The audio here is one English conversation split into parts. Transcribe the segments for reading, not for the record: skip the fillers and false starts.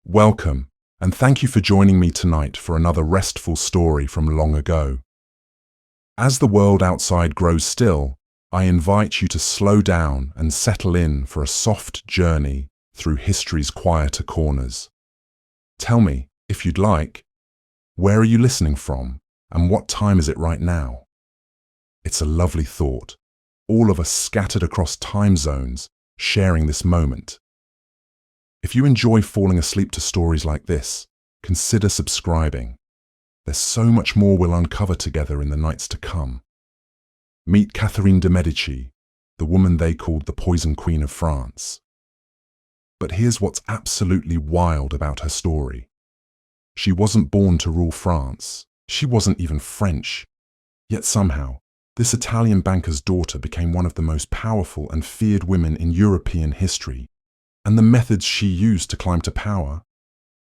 Welcome, and thank you for joining me tonight for another restful story from long ago. As the world outside grows still, I invite you to slow down and settle in for a soft journey through history's quieter corners. Tell me, if you'd like, where are you listening from, and what time is it right now? It's a lovely thought, all of us scattered across time zones, sharing this moment. If you enjoy falling asleep to stories like this, consider subscribing. There's so much more we'll uncover together in the nights to come. Meet Catherine de' Medici, the woman they called the Poison Queen of France. But here's what's absolutely wild about her story. She wasn't born to rule France. She wasn't even French. Yet somehow, this Italian banker's daughter became one of the most powerful and feared women in European history. And the methods she used to climb to power?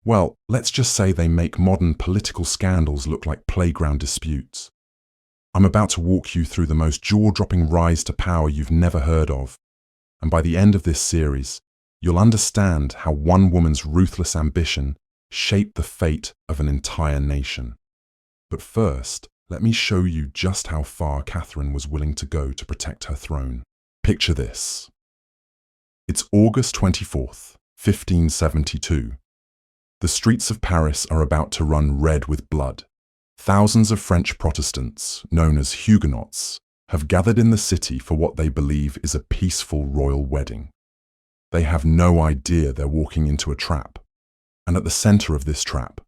Well, let's just say they make modern political scandals look like playground disputes. I'm about to walk you through the most jaw-dropping rise to power you've never heard of. And by the end of this series, you'll understand how one woman's ruthless ambition shaped the fate of an entire nation. But first, let me show you just how far Catherine was willing to go to protect her throne. Picture this. It's August 24th, 1572. The streets of Paris are about to run red with blood. Thousands of French Protestants, known as Huguenots, have gathered in the city for what they believe is a peaceful royal wedding. They have no idea they're walking into a trap. And at the center of this trap,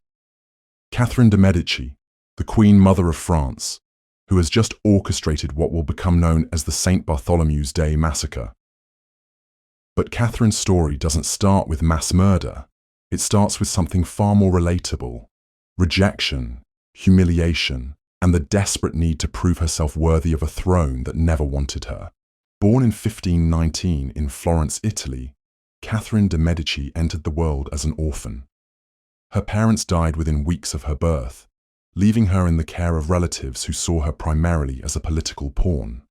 Catherine de' Medici, the Queen Mother of France, who has just orchestrated what will become known as the St. Bartholomew's Day massacre. But Catherine's story doesn't start with mass murder. It starts with something far more relatable: rejection, humiliation, and the desperate need to prove herself worthy of a throne that never wanted her. Born in 1519 in Florence, Italy, Catherine de' Medici entered the world as an orphan. Her parents died within weeks of her birth, leaving her in the care of relatives who saw her primarily as a political pawn.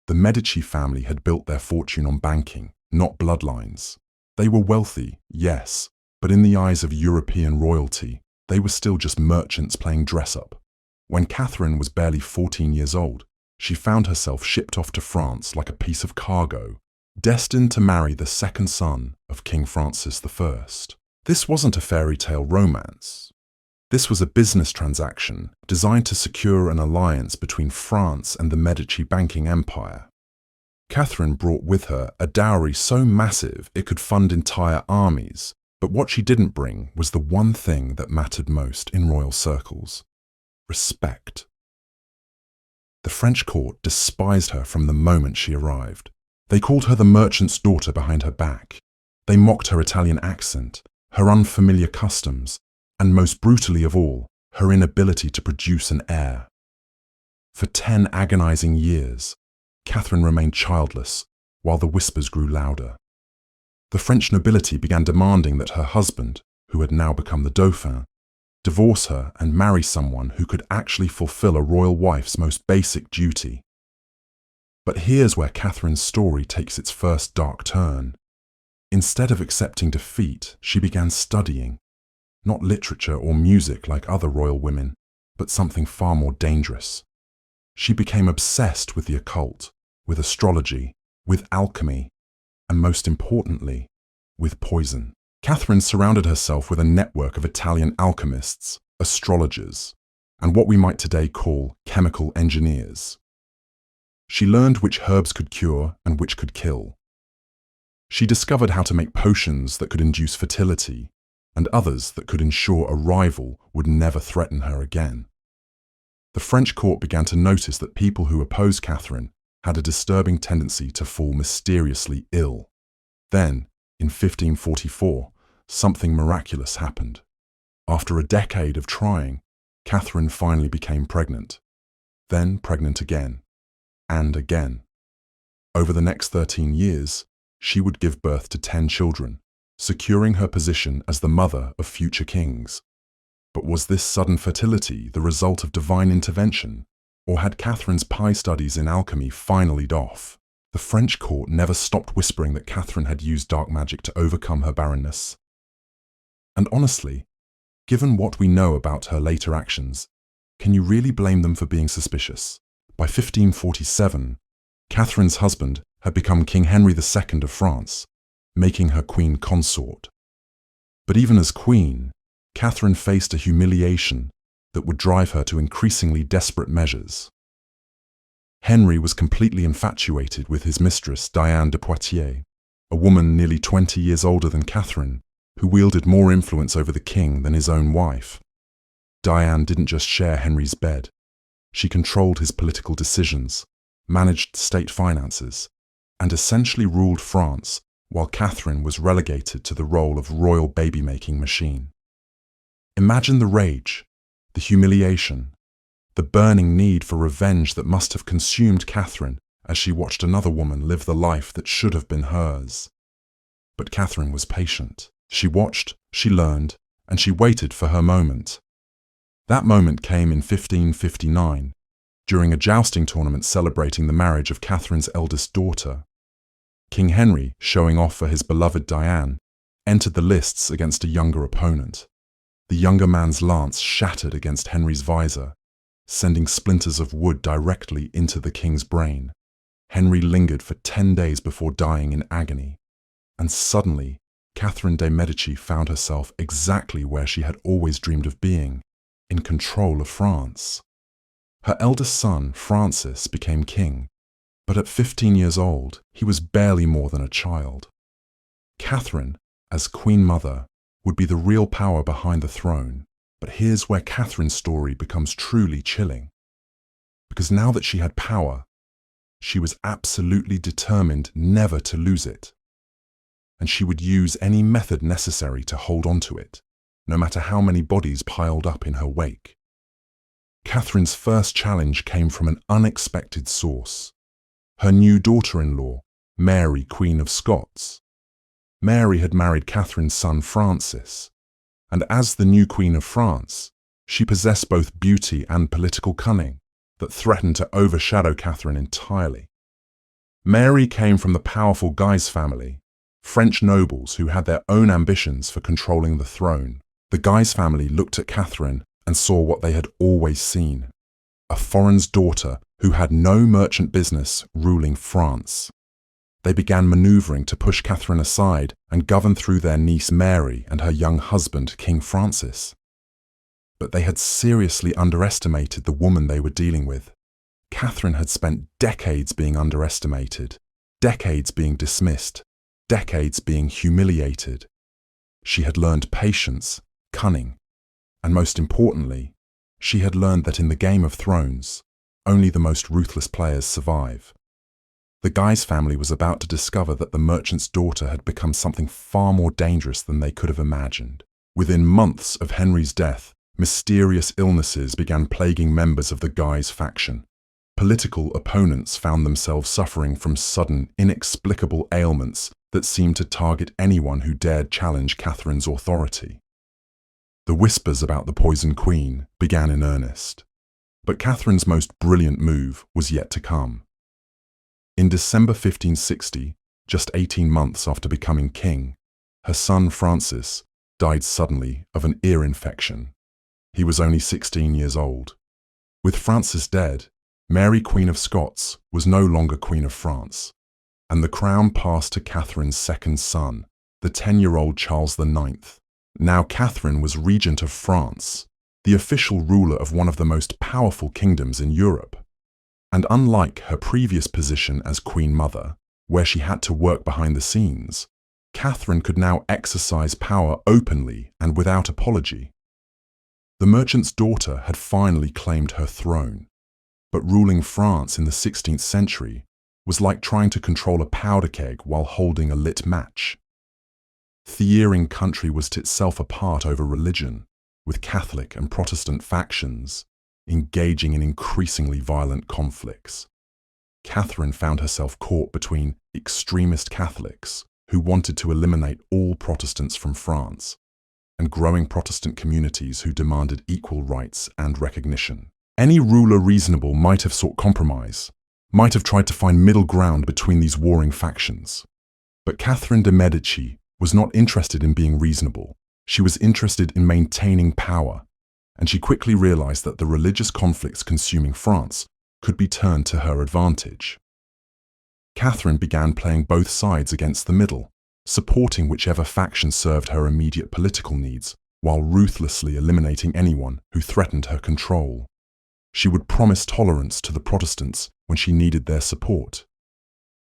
The Medici family had built their fortune on banking, not bloodlines. They were wealthy, yes, but in the eyes of European royalty, they were still just merchants playing dress-up. When Catherine was barely 14 years old, she found herself shipped off to France like a piece of cargo, destined to marry the second son of King Francis I. This wasn't a fairy tale romance. This was a business transaction designed to secure an alliance between France and the Medici banking empire. Catherine brought with her a dowry so massive it could fund entire armies, but what she didn't bring was the one thing that mattered most in royal circles: respect. The French court despised her from the moment she arrived. They called her the merchant's daughter behind her back. They mocked her Italian accent, her unfamiliar customs, and most brutally of all, her inability to produce an heir. For 10 agonizing years, Catherine remained childless, while the whispers grew louder. The French nobility began demanding that her husband, who had now become the Dauphin, divorce her and marry someone who could actually fulfill a royal wife's most basic duty. But here's where Catherine's story takes its first dark turn. Instead of accepting defeat, she began studying, not literature or music like other royal women, but something far more dangerous. She became obsessed with the occult, with astrology, with alchemy, and most importantly, with poison. Catherine surrounded herself with a network of Italian alchemists, astrologers, and what we might today call chemical engineers. She learned which herbs could cure and which could kill. She discovered how to make potions that could induce fertility, and others that could ensure a rival would never threaten her again. The French court began to notice that people who opposed Catherine had a disturbing tendency to fall mysteriously ill. Then, in 1544, something miraculous happened. After a decade of trying, Catherine finally became pregnant, then pregnant again, and again. Over the next 13 years, she would give birth to 10 children, securing her position as the mother of future kings. But was this sudden fertility the result of divine intervention, or had Catherine's pie studies in alchemy finally doff? The French court never stopped whispering that Catherine had used dark magic to overcome her barrenness. And honestly, given what we know about her later actions, can you really blame them for being suspicious? By 1547, Catherine's husband had become King Henry II of France, making her queen consort. But even as queen, Catherine faced a humiliation that would drive her to increasingly desperate measures. Henry was completely infatuated with his mistress, Diane de Poitiers, a woman nearly 20 years older than Catherine, who wielded more influence over the king than his own wife. Diane didn't just share Henry's bed. She controlled his political decisions, managed state finances, and essentially ruled France while Catherine was relegated to the role of royal baby-making machine. Imagine the rage, the humiliation, the burning need for revenge that must have consumed Catherine as she watched another woman live the life that should have been hers. But Catherine was patient. She watched, she learned, and she waited for her moment. That moment came in 1559, during a jousting tournament celebrating the marriage of Catherine's eldest daughter. King Henry, showing off for his beloved Diane, entered the lists against a younger opponent. The younger man's lance shattered against Henry's visor, sending splinters of wood directly into the king's brain. Henry lingered for 10 days before dying in agony, and suddenly, Catherine de' Medici found herself exactly where she had always dreamed of being, in control of France. Her eldest son, Francis, became king, but at 15 years old, he was barely more than a child. Catherine, as Queen Mother, would be the real power behind the throne, but here's where Catherine's story becomes truly chilling. Because now that she had power, she was absolutely determined never to lose it. And she would use any method necessary to hold on to it, no matter how many bodies piled up in her wake. Catherine's first challenge came from an unexpected source: her new daughter-in-law, Mary, Queen of Scots. Mary had married Catherine's son Francis, and as the new Queen of France, she possessed both beauty and political cunning that threatened to overshadow Catherine entirely. Mary came from the powerful Guise family, French nobles who had their own ambitions for controlling the throne. The Guise family looked at Catherine and saw what they had always seen: a foreign's daughter who had no merchant business ruling France. They began maneuvering to push Catherine aside and govern through their niece Mary and her young husband, King Francis. But they had seriously underestimated the woman they were dealing with. Catherine had spent decades being underestimated, decades being dismissed, decades being humiliated. She had learned patience, cunning, and most importantly, she had learned that in the Game of Thrones, only the most ruthless players survive. The Guise family was about to discover that the merchant's daughter had become something far more dangerous than they could have imagined. Within months of Henry's death, mysterious illnesses began plaguing members of the Guise faction. Political opponents found themselves suffering from sudden, inexplicable ailments that seemed to target anyone who dared challenge Catherine's authority. The whispers about the Poison Queen began in earnest, but Catherine's most brilliant move was yet to come. In December 1560, just 18 months after becoming king, her son Francis died suddenly of an ear infection. He was only 16 years old. With Francis dead, Mary, Queen of Scots, was no longer Queen of France, and the crown passed to Catherine's second son, the 10-year-old Charles IX. Now Catherine was regent of France, the official ruler of one of the most powerful kingdoms in Europe. And unlike her previous position as Queen Mother, where she had to work behind the scenes, Catherine could now exercise power openly and without apology. The merchant's daughter had finally claimed her throne, but ruling France in the 16th century was like trying to control a powder keg while holding a lit match. The Earing country was itself apart over religion, with Catholic and Protestant factions engaging in increasingly violent conflicts. Catherine found herself caught between extremist Catholics who wanted to eliminate all Protestants from France, and growing Protestant communities who demanded equal rights and recognition. Any ruler reasonable might have sought compromise, might have tried to find middle ground between these warring factions. But Catherine de' Medici was not interested in being reasonable. She was interested in maintaining power, and she quickly realized that the religious conflicts consuming France could be turned to her advantage. Catherine began playing both sides against the middle, supporting whichever faction served her immediate political needs, while ruthlessly eliminating anyone who threatened her control. She would promise tolerance to the Protestants when she needed their support,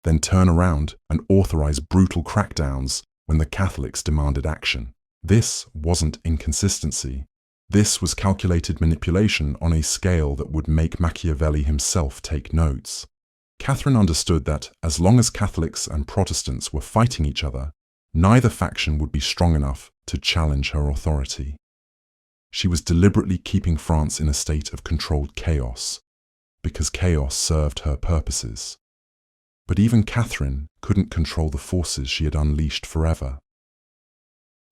then turn around and authorize brutal crackdowns when the Catholics demanded action. This wasn't inconsistency. This was calculated manipulation on a scale that would make Machiavelli himself take notes. Catherine understood that as long as Catholics and Protestants were fighting each other, neither faction would be strong enough to challenge her authority. She was deliberately keeping France in a state of controlled chaos, because chaos served her purposes. But even Catherine couldn't control the forces she had unleashed forever.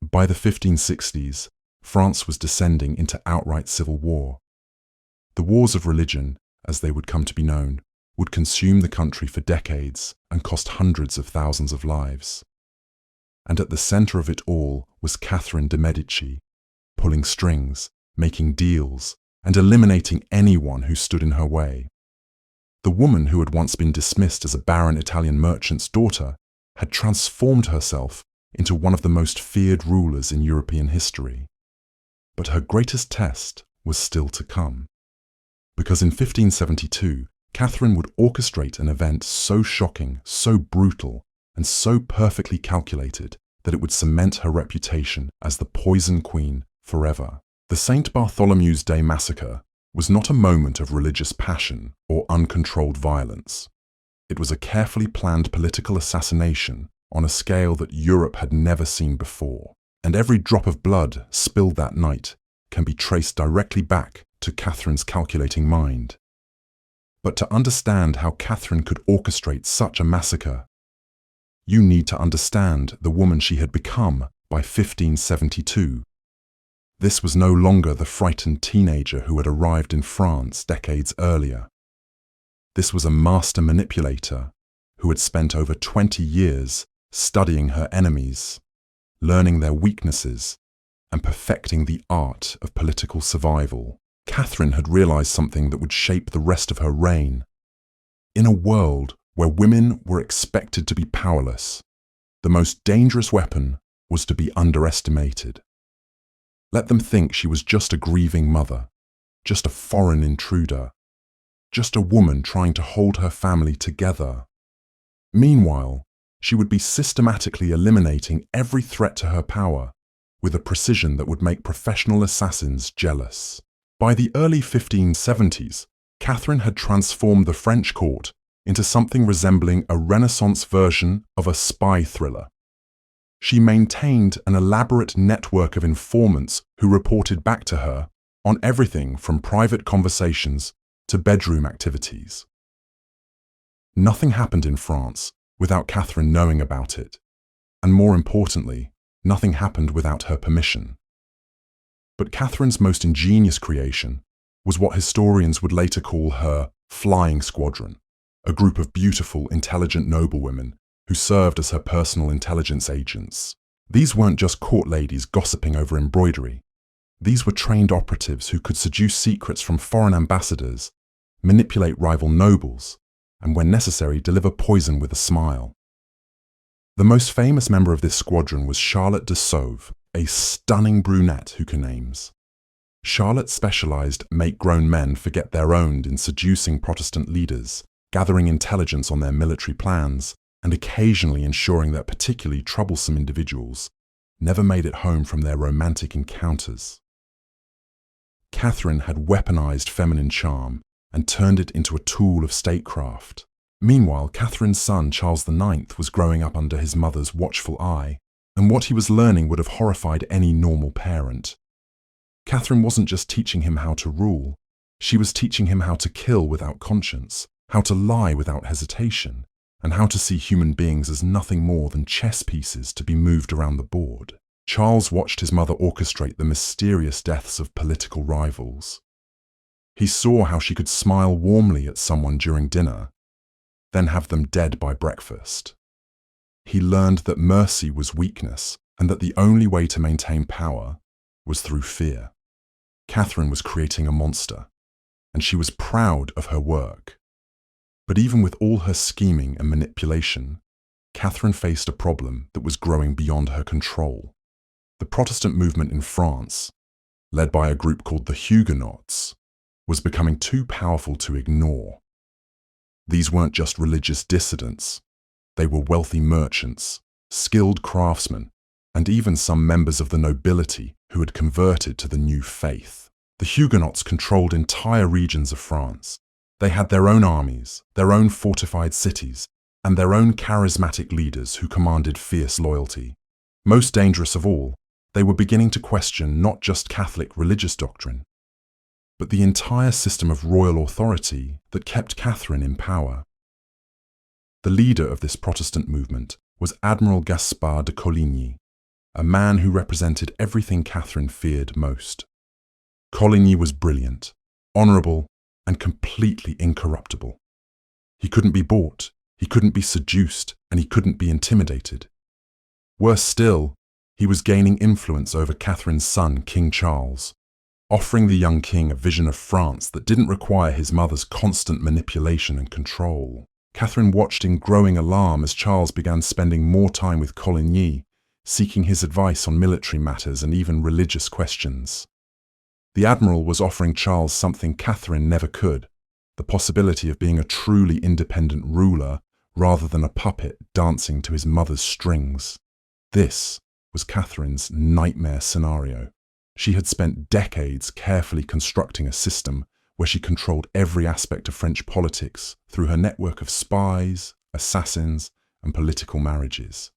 By the 1560s, France was descending into outright civil war. The wars of religion, as they would come to be known, would consume the country for decades and cost hundreds of thousands of lives. And at the center of it all was Catherine de' Medici, pulling strings, making deals, and eliminating anyone who stood in her way. The woman who had once been dismissed as a barren Italian merchant's daughter had transformed herself into one of the most feared rulers in European history. But her greatest test was still to come. Because in 1572, Catherine would orchestrate an event so shocking, so brutal, and so perfectly calculated that it would cement her reputation as the Poison Queen forever. The St. Bartholomew's Day massacre was not a moment of religious passion or uncontrolled violence. It was a carefully planned political assassination on a scale that Europe had never seen before. And every drop of blood spilled that night can be traced directly back to Catherine's calculating mind. But to understand how Catherine could orchestrate such a massacre, you need to understand the woman she had become by 1572. This was no longer the frightened teenager who had arrived in France decades earlier. This was a master manipulator who had spent over 20 years studying her enemies, learning their weaknesses, and perfecting the art of political survival. Catherine had realized something that would shape the rest of her reign. In a world where women were expected to be powerless, the most dangerous weapon was to be underestimated. Let them think she was just a grieving mother, just a foreign intruder, just a woman trying to hold her family together. Meanwhile, she would be systematically eliminating every threat to her power with a precision that would make professional assassins jealous. By the early 1570s, Catherine had transformed the French court into something resembling a Renaissance version of a spy thriller. She maintained an elaborate network of informants who reported back to her on everything from private conversations to bedroom activities. Nothing happened in France without Catherine knowing about it, and more importantly, nothing happened without her permission. But Catherine's most ingenious creation was what historians would later call her flying squadron, a group of beautiful, intelligent noblewomen who served as her personal intelligence agents. These weren't just court ladies gossiping over embroidery. These were trained operatives who could seduce secrets from foreign ambassadors, manipulate rival nobles, and when necessary, deliver poison with a smile. The most famous member of this squadron was Charlotte de Sauve, a stunning brunette who can names. Charlotte specialized make grown men forget their own in seducing Protestant leaders, gathering intelligence on their military plans, and occasionally ensuring that particularly troublesome individuals never made it home from their romantic encounters. Catherine had weaponized feminine charm and turned it into a tool of statecraft. Meanwhile, Catherine's son, Charles IX, was growing up under his mother's watchful eye, and what he was learning would have horrified any normal parent. Catherine wasn't just teaching him how to rule, she was teaching him how to kill without conscience, how to lie without hesitation, and how to see human beings as nothing more than chess pieces to be moved around the board. Charles watched his mother orchestrate the mysterious deaths of political rivals. He saw how she could smile warmly at someone during dinner, then have them dead by breakfast. He learned that mercy was weakness and that the only way to maintain power was through fear. Catherine was creating a monster, and she was proud of her work. But even with all her scheming and manipulation, Catherine faced a problem that was growing beyond her control. The Protestant movement in France, led by a group called the Huguenots, was becoming too powerful to ignore. These weren't just religious dissidents. They were wealthy merchants, skilled craftsmen, and even some members of the nobility who had converted to the new faith. The Huguenots controlled entire regions of France. They had their own armies, their own fortified cities, and their own charismatic leaders who commanded fierce loyalty. Most dangerous of all, they were beginning to question not just Catholic religious doctrine, but the entire system of royal authority that kept Catherine in power. The leader of this Protestant movement was Admiral Gaspard de Coligny, a man who represented everything Catherine feared most. Coligny was brilliant, honorable, and completely incorruptible. He couldn't be bought, he couldn't be seduced, and he couldn't be intimidated. Worse still, he was gaining influence over Catherine's son, King Charles, offering the young king a vision of France that didn't require his mother's constant manipulation and control. Catherine watched in growing alarm as Charles began spending more time with Coligny, seeking his advice on military matters and even religious questions. The admiral was offering Charles something Catherine never could, the possibility of being a truly independent ruler rather than a puppet dancing to his mother's strings. This was Catherine's nightmare scenario. She had spent decades carefully constructing a system where she controlled every aspect of French politics through her network of spies, assassins, and political marriages.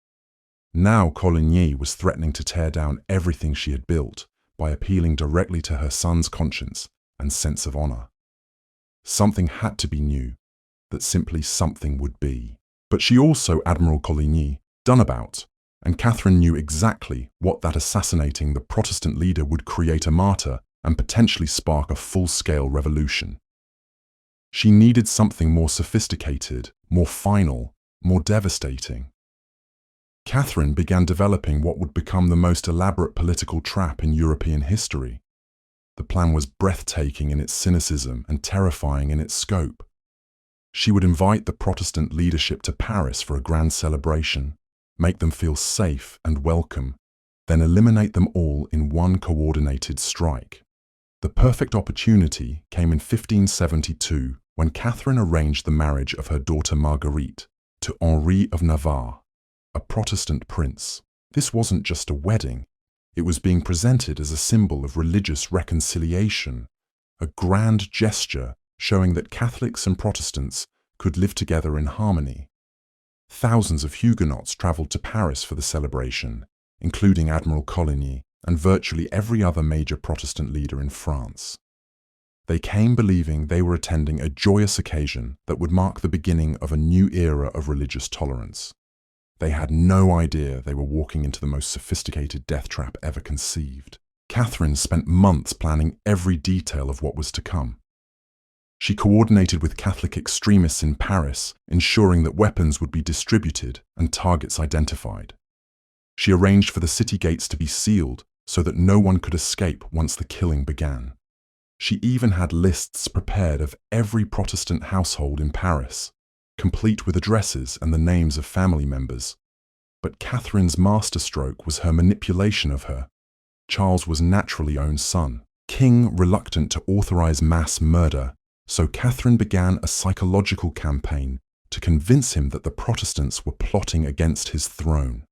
Now Coligny was threatening to tear down everything she had built by appealing directly to her son's conscience and sense of honor. Something had to be new, that simply something would be. But she also, Admiral Coligny, done about, and Catherine knew exactly what that assassinating the Protestant leader would create a martyr and potentially spark a full-scale revolution. She needed something more sophisticated, more final, more devastating. Catherine began developing what would become the most elaborate political trap in European history. The plan was breathtaking in its cynicism and terrifying in its scope. She would invite the Protestant leadership to Paris for a grand celebration, make them feel safe and welcome, then eliminate them all in one coordinated strike. The perfect opportunity came in 1572 when Catherine arranged the marriage of her daughter Marguerite to Henri of Navarre, a Protestant prince. This wasn't just a wedding. It was being presented as a symbol of religious reconciliation, a grand gesture showing that Catholics and Protestants could live together in harmony. Thousands of Huguenots traveled to Paris for the celebration, including Admiral Coligny and virtually every other major Protestant leader in France. They came believing they were attending a joyous occasion that would mark the beginning of a new era of religious tolerance. They had no idea they were walking into the most sophisticated death trap ever conceived. Catherine spent months planning every detail of what was to come. She coordinated with Catholic extremists in Paris, ensuring that weapons would be distributed and targets identified. She arranged for the city gates to be sealed so that no one could escape once the killing began. She even had lists prepared of every Protestant household in Paris, complete with addresses and the names of family members. But Catherine's masterstroke was her manipulation of her. Charles was naturally own son, king reluctant to authorize mass murder, so Catherine began a psychological campaign to convince him that the Protestants were plotting against his throne.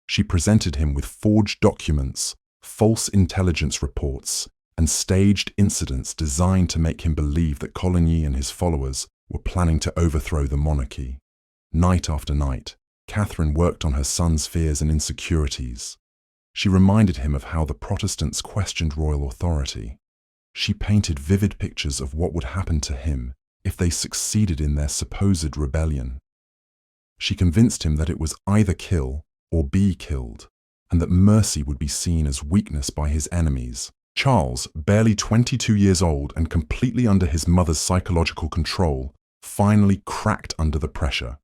She presented him with forged documents, false intelligence reports, and staged incidents designed to make him believe that Coligny and his followers were planning to overthrow the monarchy. Night after night, Catherine worked on her son's fears and insecurities. She reminded him of how the Protestants questioned royal authority. She painted vivid pictures of what would happen to him if they succeeded in their supposed rebellion. She convinced him that it was either kill or be killed, and that mercy would be seen as weakness by his enemies. Charles, barely 22 years old and completely under his mother's psychological control, finally cracked under the pressure.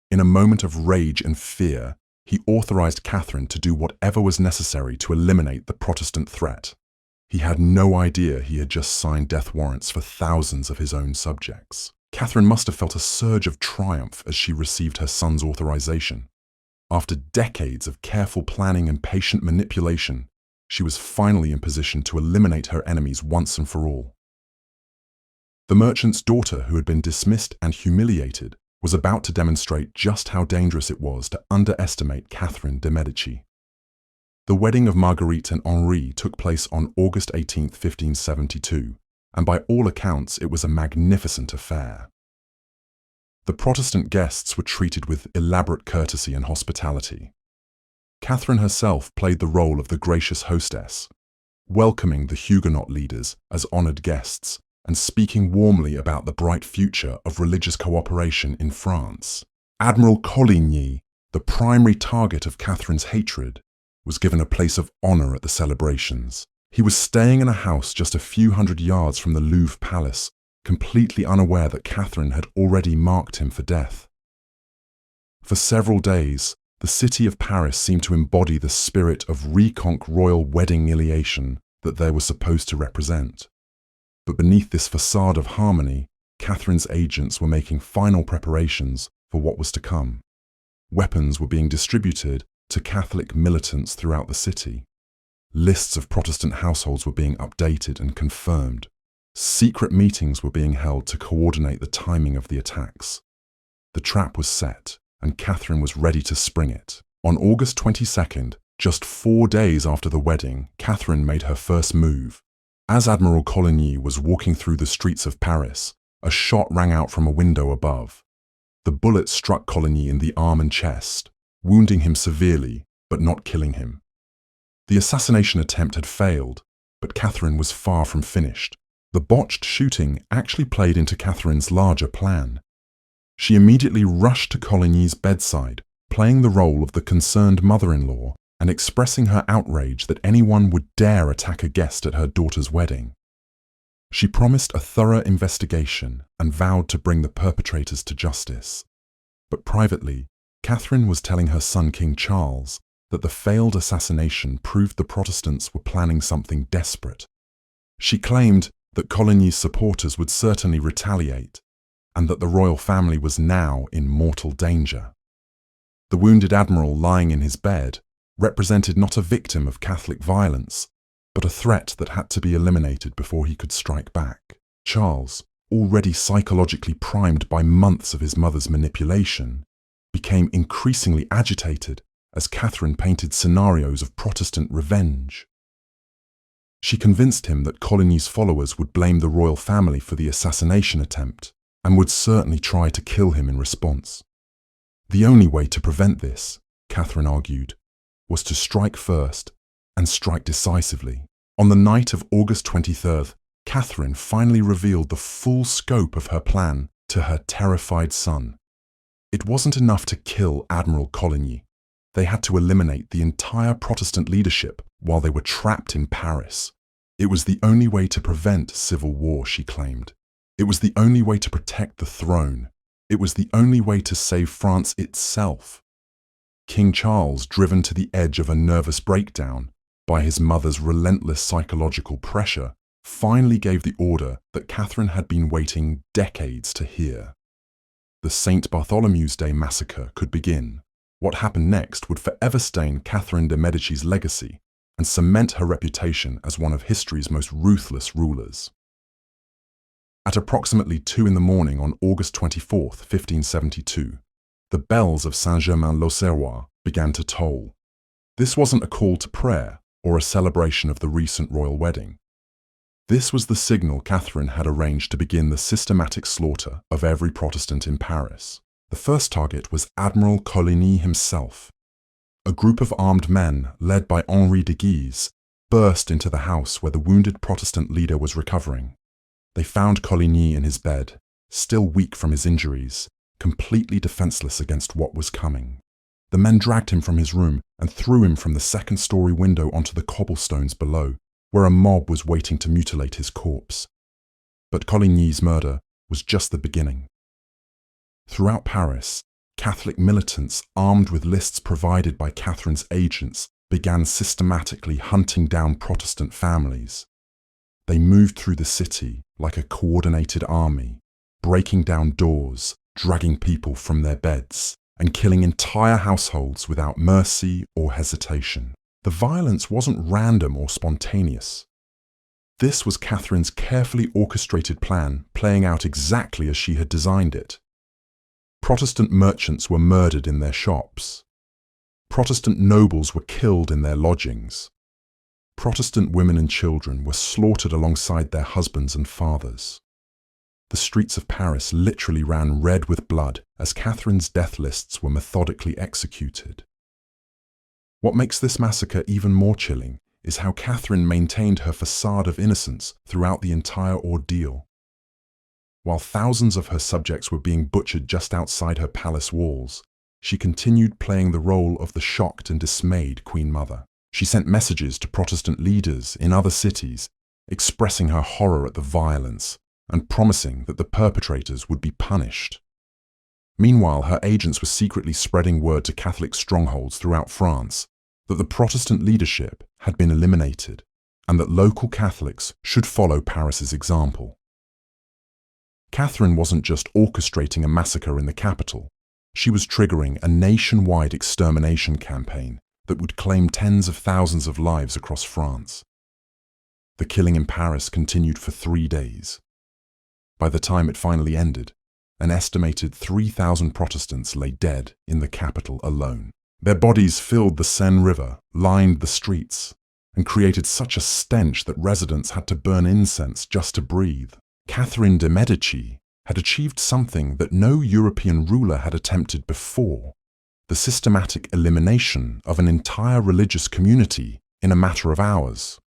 In a moment of rage and fear, He authorized Catherine to do whatever was necessary to eliminate the Protestant threat. He had no idea he had just signed death warrants for thousands of his own subjects. Catherine must have felt a surge of triumph as she received her son's authorization. After decades of careful planning and patient manipulation, she was finally in position to eliminate her enemies once and for all. The merchant's daughter, who had been dismissed and humiliated, was about to demonstrate just how dangerous it was to underestimate Catherine de' Medici. The wedding of Marguerite and Henri took place on August 18, 1572, and by all accounts it was a magnificent affair. The Protestant guests were treated with elaborate courtesy and hospitality. Catherine herself played the role of the gracious hostess, welcoming the Huguenot leaders as honored guests and speaking warmly about the bright future of religious cooperation in France. Admiral Coligny, the primary target of Catherine's hatred, was given a place of honor at the celebrations. He was staying in a house just a few hundred yards from the Louvre Palace, completely unaware that Catherine had already marked him for death. For several days, the city of Paris seemed to embody the spirit of reconquête royal wedding humiliation that they were supposed to represent. But beneath this facade of harmony, Catherine's agents were making final preparations for what was to come. Weapons were being distributed to Catholic militants throughout the city. Lists of Protestant households were being updated and confirmed. Secret meetings were being held to coordinate the timing of the attacks. The trap was set, and Catherine was ready to spring it. On August 22nd, just 4 days after the wedding, Catherine made her first move. As Admiral Coligny was walking through the streets of Paris, a shot rang out from a window above. The bullet struck Coligny in the arm and chest, wounding him severely, but not killing him. The assassination attempt had failed, but Catherine was far from finished. The botched shooting actually played into Catherine's larger plan. She immediately rushed to Coligny's bedside, playing the role of the concerned mother-in-law and expressing her outrage that anyone would dare attack a guest at her daughter's wedding. She promised a thorough investigation and vowed to bring the perpetrators to justice. But privately, Catherine was telling her son King Charles that the failed assassination proved the Protestants were planning something desperate. She claimed that Coligny's supporters would certainly retaliate, and that the royal family was now in mortal danger. The wounded admiral lying in his bed represented not a victim of Catholic violence, but a threat that had to be eliminated before he could strike back. Charles, already psychologically primed by months of his mother's manipulation, became increasingly agitated as Catherine painted scenarios of Protestant revenge. She convinced him that Coligny's followers would blame the royal family for the assassination attempt and would certainly try to kill him in response. The only way to prevent this, Catherine argued, was to strike first and strike decisively. On the night of August 23rd, Catherine finally revealed the full scope of her plan to her terrified son. It wasn't enough to kill Admiral Coligny. They had to eliminate the entire Protestant leadership while they were trapped in Paris. It was the only way to prevent civil war, she claimed. It was the only way to protect the throne. It was the only way to save France itself. King Charles, driven to the edge of a nervous breakdown by his mother's relentless psychological pressure, finally gave the order that Catherine had been waiting decades to hear. The St. Bartholomew's Day massacre could begin. What happened next would forever stain Catherine de' Medici's legacy and cement her reputation as one of history's most ruthless rulers. At approximately 2 in the morning on August 24, 1572, the bells of Saint-Germain-l'Auxerrois began to toll. This wasn't a call to prayer or a celebration of the recent royal wedding. This was the signal Catherine had arranged to begin the systematic slaughter of every Protestant in Paris. The first target was Admiral Coligny himself. A group of armed men, led by Henri de Guise, burst into the house where the wounded Protestant leader was recovering. They found Coligny in his bed, still weak from his injuries, completely defenseless against what was coming. The men dragged him from his room and threw him from the second-story window onto the cobblestones below, where a mob was waiting to mutilate his corpse. But Coligny's murder was just the beginning. Throughout Paris, Catholic militants, armed with lists provided by Catherine's agents, began systematically hunting down Protestant families. They moved through the city like a coordinated army, breaking down doors, dragging people from their beds, and killing entire households without mercy or hesitation. The violence wasn't random or spontaneous. This was Catherine's carefully orchestrated plan, playing out exactly as she had designed it. Protestant merchants were murdered in their shops. Protestant nobles were killed in their lodgings. Protestant women and children were slaughtered alongside their husbands and fathers. The streets of Paris literally ran red with blood as Catherine's death lists were methodically executed. What makes this massacre even more chilling is how Catherine maintained her facade of innocence throughout the entire ordeal. While thousands of her subjects were being butchered just outside her palace walls, she continued playing the role of the shocked and dismayed Queen Mother. She sent messages to Protestant leaders in other cities, expressing her horror at the violence and promising that the perpetrators would be punished. Meanwhile, her agents were secretly spreading word to Catholic strongholds throughout France that the Protestant leadership had been eliminated and that local Catholics should follow Paris's example. Catherine wasn't just orchestrating a massacre in the capital, she was triggering a nationwide extermination campaign that would claim tens of thousands of lives across France. The killing in Paris continued for 3 days. By the time it finally ended, an estimated 3,000 Protestants lay dead in the capital alone. Their bodies filled the Seine River, lined the streets, and created such a stench that residents had to burn incense just to breathe. Catherine de' Medici had achieved something that no European ruler had attempted before: the systematic elimination of an entire religious community in a matter of hours.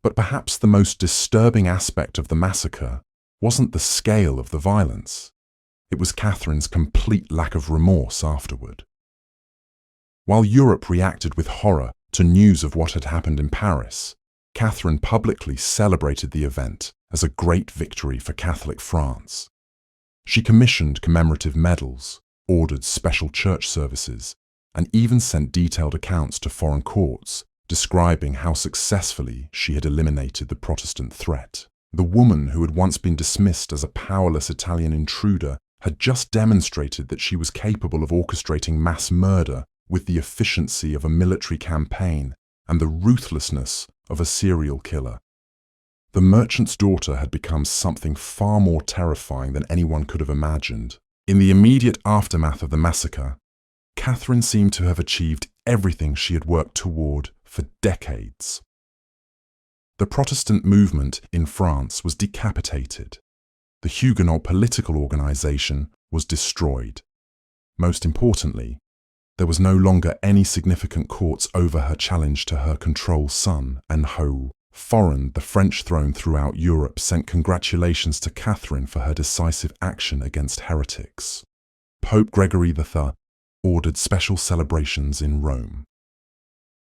But perhaps the most disturbing aspect of the massacre wasn't the scale of the violence. It was Catherine's complete lack of remorse afterward. While Europe reacted with horror to news of what had happened in Paris, Catherine publicly celebrated the event as a great victory for Catholic France. She commissioned commemorative medals, ordered special church services, and even sent detailed accounts to foreign courts describing how successfully she had eliminated the Protestant threat. The woman who had once been dismissed as a powerless Italian intruder had just demonstrated that she was capable of orchestrating mass murder with the efficiency of a military campaign and the ruthlessness of a serial killer. The merchant's daughter had become something far more terrifying than anyone could have imagined. In the immediate aftermath of the massacre, Catherine seemed to have achieved everything she had worked toward for decades. The Protestant movement in France was decapitated. The Huguenot political organization was destroyed. Most importantly, there was no longer any significant courts over her challenge to her control son, and foreign, the French throne throughout Europe sent congratulations to Catherine for her decisive action against heretics. Pope Gregory III ordered special celebrations in Rome.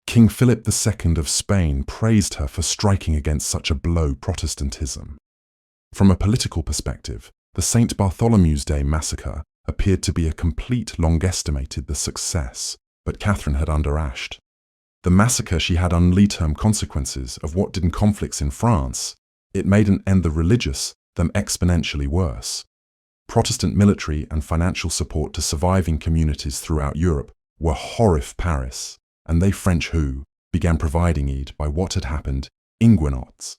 King Philip II of Spain praised her for striking against such a blow Protestantism. From a political perspective, the St. Bartholomew's Day massacre appeared to be a complete long-estimated the success, but Catherine had underashed. The massacre she had long-term consequences of what did in conflicts in France. It made an end the religious, them exponentially worse. Protestant military and financial support to surviving communities throughout Europe were horrific Paris, and they French who began providing aid by what had happened Huguenots.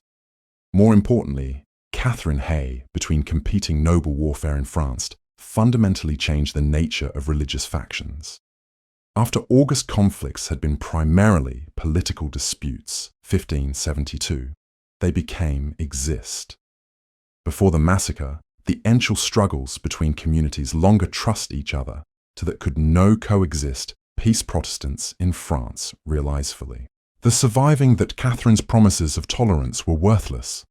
More importantly, Catherine Hay, between competing noble warfare in France, fundamentally changed the nature of religious factions. After August conflicts had been primarily political disputes, 1572, they became exist. Before the massacre, the ancient struggles between communities longer trust each other to that could no coexist peace Protestants in France realize fully. The surviving that Catherine's promises of tolerance were worthless.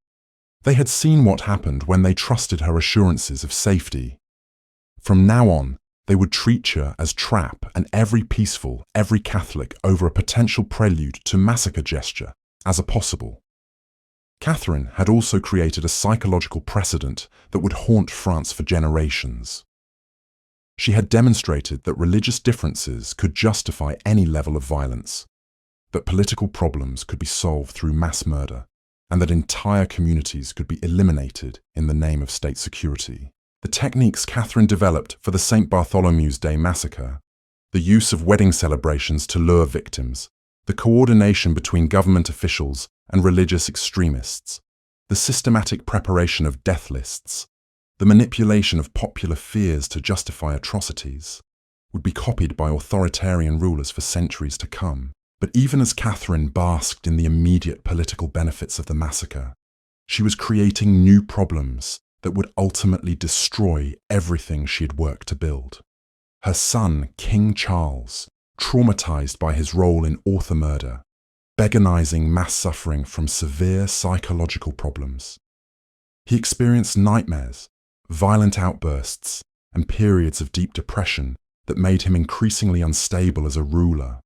They had seen what happened when they trusted her assurances of safety. From now on, they would treat her as trap and every peaceful, every Catholic over a potential prelude to massacre gesture as a possible. Catherine had also created a psychological precedent that would haunt France for generations. She had demonstrated that religious differences could justify any level of violence, that political problems could be solved through mass murder, and that entire communities could be eliminated in the name of state security. The techniques Catherine developed for the St. Bartholomew's Day massacre, the use of wedding celebrations to lure victims, the coordination between government officials and religious extremists, the systematic preparation of death lists, the manipulation of popular fears to justify atrocities, would be copied by authoritarian rulers for centuries to come. But even as Catherine basked in the immediate political benefits of the massacre, she was creating new problems that would ultimately destroy everything she had worked to build. Her son, King Charles, traumatized by his role in author murder, begonizing mass suffering from severe psychological problems. He experienced nightmares, violent outbursts, and periods of deep depression that made him increasingly unstable as a ruler.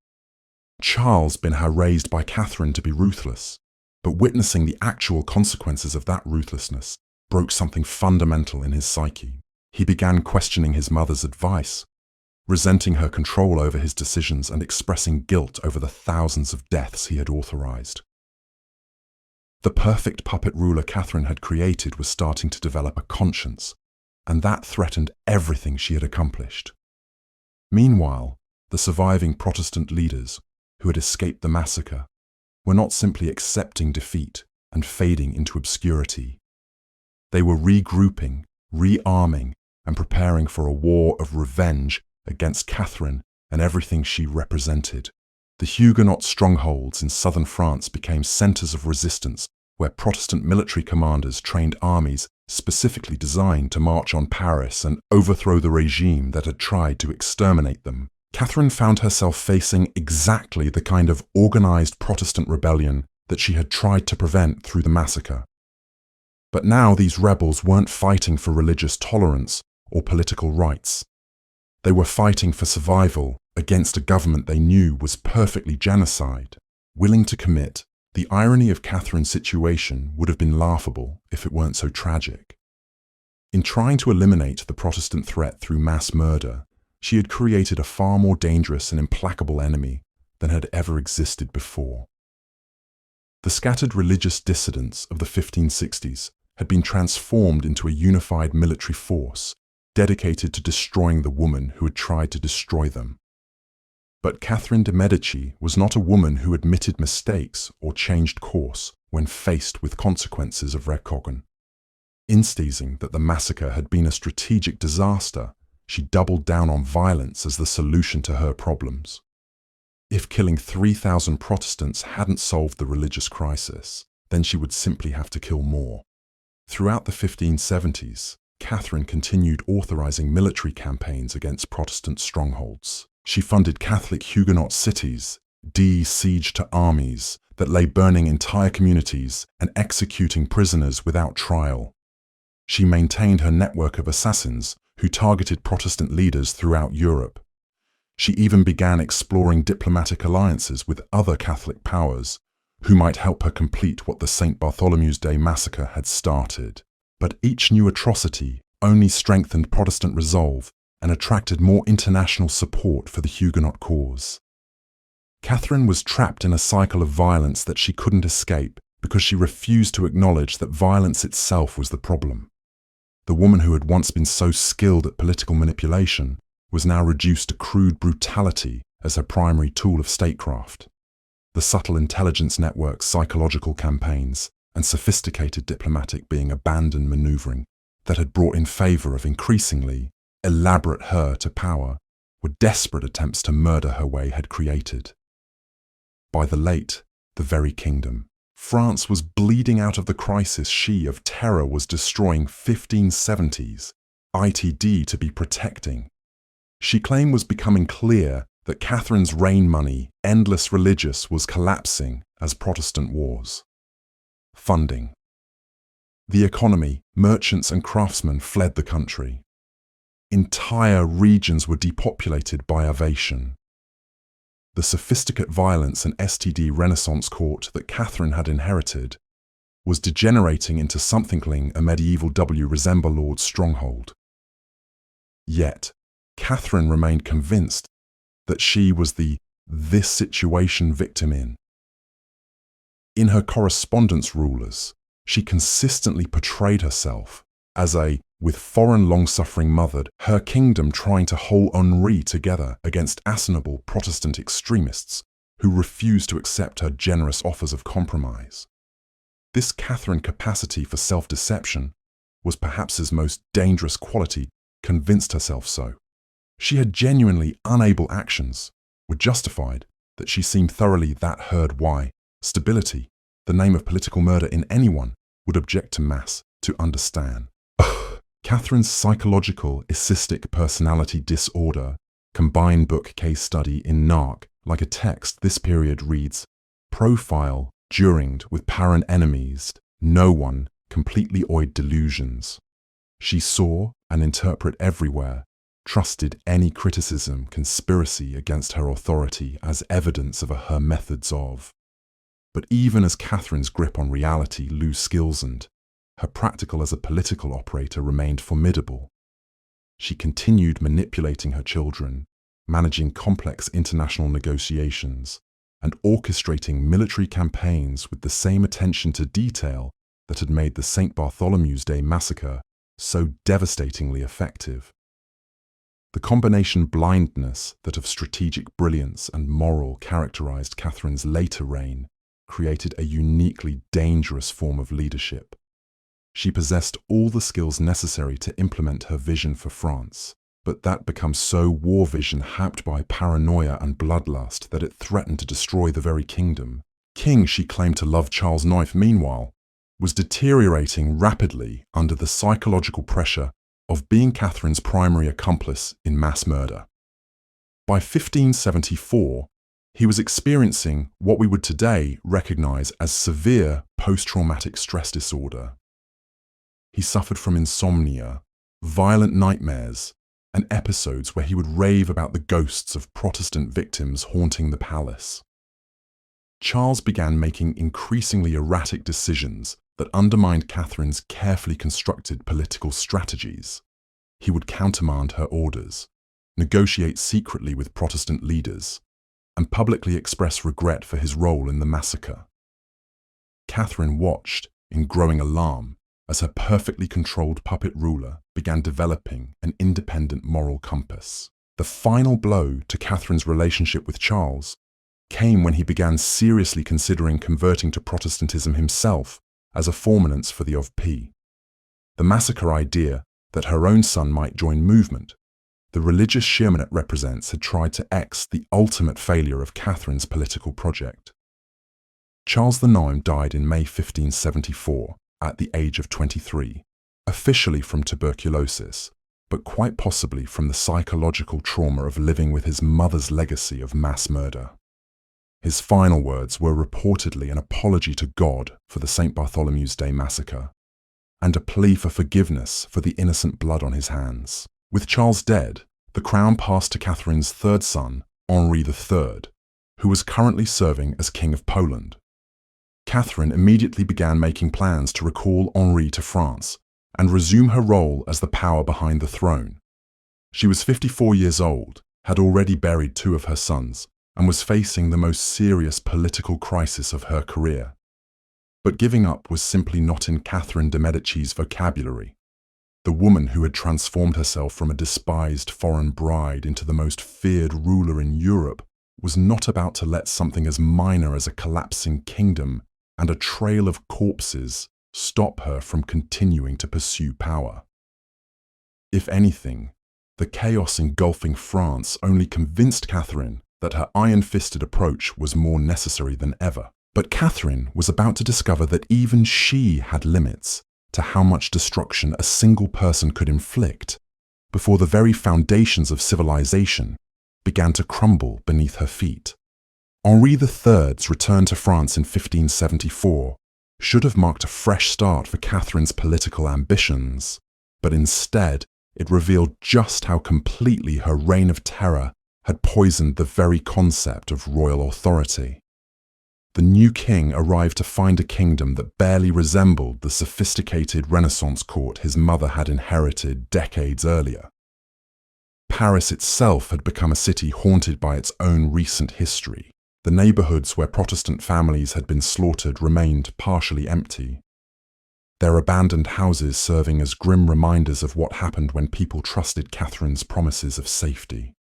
Charles been raised by Catherine to be ruthless, but witnessing the actual consequences of that ruthlessness broke something fundamental in his psyche. He began questioning his mother's advice, resenting her control over his decisions and expressing guilt over the thousands of deaths he had authorized. The perfect puppet ruler Catherine had created was starting to develop a conscience, and that threatened everything she had accomplished. Meanwhile, the surviving Protestant leaders, who had escaped the massacre, were not simply accepting defeat and fading into obscurity. They were regrouping, rearming, and preparing for a war of revenge against Catherine and everything she represented. The Huguenot strongholds in southern France became centers of resistance where Protestant military commanders trained armies specifically designed to march on Paris and overthrow the regime that had tried to exterminate them. Catherine found herself facing exactly the kind of organized Protestant rebellion that she had tried to prevent through the massacre. But now these rebels weren't fighting for religious tolerance or political rights. They were fighting for survival against a government they knew was perfectly genocide. Willing to commit, the irony of Catherine's situation would have been laughable if it weren't so tragic. In trying to eliminate the Protestant threat through mass murder, she had created a far more dangerous and implacable enemy than had ever existed before. The scattered religious dissidents of the 1560s had been transformed into a unified military force dedicated to destroying the woman who had tried to destroy them. But Catherine de' Medici was not a woman who admitted mistakes or changed course when faced with consequences of reckoning. Insisting that the massacre had been a strategic disaster, she doubled down on violence as the solution to her problems. If killing 3,000 Protestants hadn't solved the religious crisis, then she would simply have to kill more. Throughout the 1570s, Catherine continued authorizing military campaigns against Protestant strongholds. She funded Catholic Huguenot cities, sieged armies that lay burning entire communities and executing prisoners without trial. She maintained her network of assassins who targeted Protestant leaders throughout Europe. She even began exploring diplomatic alliances with other Catholic powers who might help her complete what the St. Bartholomew's Day massacre had started. But each new atrocity only strengthened Protestant resolve and attracted more international support for the Huguenot cause. Catherine was trapped in a cycle of violence that she couldn't escape because she refused to acknowledge that violence itself was the problem. The woman who had once been so skilled at political manipulation was now reduced to crude brutality as her primary tool of statecraft. The subtle intelligence networks, psychological campaigns, and sophisticated diplomatic being abandoned maneuvering that had brought in favor of increasingly elaborate her to power were desperate attempts to murder her way had created. By the very kingdom, France was bleeding out of the crisis she of terror was destroying 1570s ITD to be protecting. She claimed was becoming clear that Catherine's reign money, endless religious, was collapsing as Protestant wars. Funding. The economy, merchants and craftsmen fled the country. Entire regions were depopulated by evasion. The sophisticate violence and STD Renaissance court that Catherine had inherited was degenerating into something like a medieval W resemble Lord's stronghold. Yet, Catherine remained convinced that she was the this situation victim in her correspondence rulers, she consistently portrayed herself as a, with foreign long-suffering mother, her kingdom trying to hold Henri together against assailable Protestant extremists who refused to accept her generous offers of compromise. This Catherine capacity for self-deception was perhaps his most dangerous quality, convinced herself so. She had genuinely unable actions, were justified, that she seemed thoroughly that heard why stability, the name of political murder in anyone, would object to mass, to understand. Catherine's psychological cystic personality disorder, combined book case study in NARC, like a text this period reads, profile, during with parent enemies, no one, completely oid delusions. She saw and interpret everywhere, trusted any criticism, conspiracy against her authority as evidence of her methods of. But even as Catherine's grip on reality loose skillsoned, her practical as a political operator remained formidable. She continued manipulating her children, managing complex international negotiations, and orchestrating military campaigns with the same attention to detail that had made the St. Bartholomew's Day massacre so devastatingly effective. The combination blindness that of strategic brilliance and moral characterized Catherine's later reign created a uniquely dangerous form of leadership. She possessed all the skills necessary to implement her vision for France, but that becomes so war vision hacked by paranoia and bloodlust that it threatened to destroy the very kingdom. King she claimed to love Charles IX, meanwhile, was deteriorating rapidly under the psychological pressure of being Catherine's primary accomplice in mass murder. By 1574, he was experiencing what we would today recognize as severe post-traumatic stress disorder. He suffered from insomnia, violent nightmares, and episodes where he would rave about the ghosts of Protestant victims haunting the palace. Charles began making increasingly erratic decisions that undermined Catherine's carefully constructed political strategies. He would countermand her orders, negotiate secretly with Protestant leaders, and publicly express regret for his role in the massacre. Catherine watched, in growing alarm, as her perfectly controlled puppet ruler began developing an independent moral compass. The final blow to Catherine's relationship with Charles came when he began seriously considering converting to Protestantism himself as a foremanence for the OVP. The massacre idea that her own son might join movement, the religious Shearman it represents, had tried to X the ultimate failure of Catherine's political project. Charles IX died in May 1574 at the age of 23, officially from tuberculosis, but quite possibly from the psychological trauma of living with his mother's legacy of mass murder. His final words were reportedly an apology to God for the St. Bartholomew's Day massacre, and a plea for forgiveness for the innocent blood on his hands. With Charles dead, the crown passed to Catherine's third son, Henri III, who was currently serving as King of Poland. Catherine immediately began making plans to recall Henri to France and resume her role as the power behind the throne. She was 54 years old, had already buried 2 of her sons, and was facing the most serious political crisis of her career. But giving up was simply not in Catherine de' Medici's vocabulary. The woman who had transformed herself from a despised foreign bride into the most feared ruler in Europe was not about to let something as minor as a collapsing kingdom and a trail of corpses stop her from continuing to pursue power. If anything, the chaos engulfing France only convinced Catherine that her iron-fisted approach was more necessary than ever. But Catherine was about to discover that even she had limits to how much destruction a single person could inflict before the very foundations of civilization began to crumble beneath her feet. Henri III's return to France in 1574 should have marked a fresh start for Catherine's political ambitions, but instead it revealed just how completely her reign of terror had poisoned the very concept of royal authority. The new king arrived to find a kingdom that barely resembled the sophisticated Renaissance court his mother had inherited decades earlier. Paris itself had become a city haunted by its own recent history. The neighborhoods where Protestant families had been slaughtered remained partially empty, their abandoned houses serving as grim reminders of what happened when people trusted Catherine's promises of safety.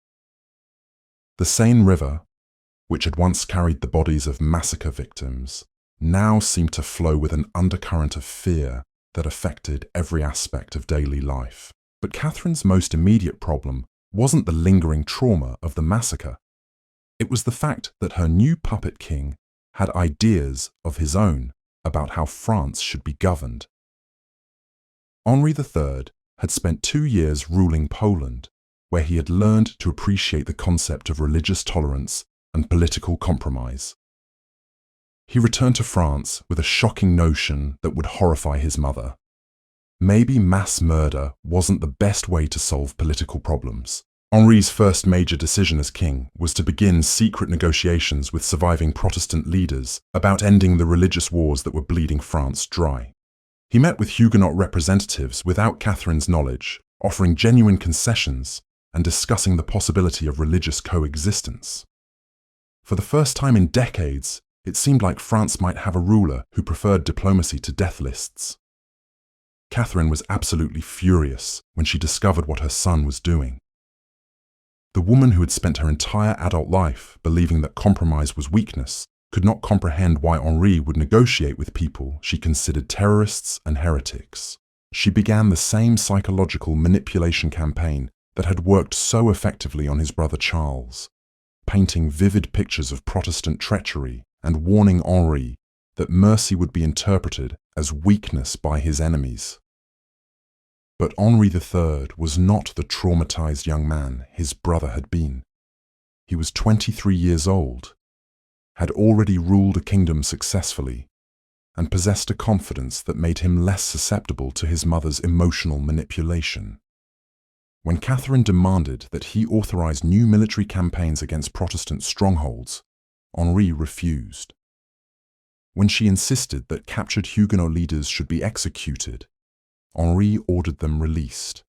The Seine River, which had once carried the bodies of massacre victims, now seemed to flow with an undercurrent of fear that affected every aspect of daily life. But Catherine's most immediate problem wasn't the lingering trauma of the massacre. It was the fact that her new puppet king had ideas of his own about how France should be governed. Henri III had spent 2 years ruling Poland, where he had learned to appreciate the concept of religious tolerance and political compromise. He returned to France with a shocking notion that would horrify his mother. Maybe mass murder wasn't the best way to solve political problems. Henri's first major decision as king was to begin secret negotiations with surviving Protestant leaders about ending the religious wars that were bleeding France dry. He met with Huguenot representatives without Catherine's knowledge, offering genuine concessions and discussing the possibility of religious coexistence. For the first time in decades, it seemed like France might have a ruler who preferred diplomacy to death lists. Catherine was absolutely furious when she discovered what her son was doing. The woman who had spent her entire adult life believing that compromise was weakness could not comprehend why Henri would negotiate with people she considered terrorists and heretics. She began the same psychological manipulation campaign that had worked so effectively on his brother Charles, painting vivid pictures of Protestant treachery and warning Henri that mercy would be interpreted as weakness by his enemies. But Henri III was not the traumatized young man his brother had been. He was 23 years old, had already ruled a kingdom successfully, and possessed a confidence that made him less susceptible to his mother's emotional manipulation. When Catherine demanded that he authorize new military campaigns against Protestant strongholds, Henri refused. When she insisted that captured Huguenot leaders should be executed, Henri ordered them released.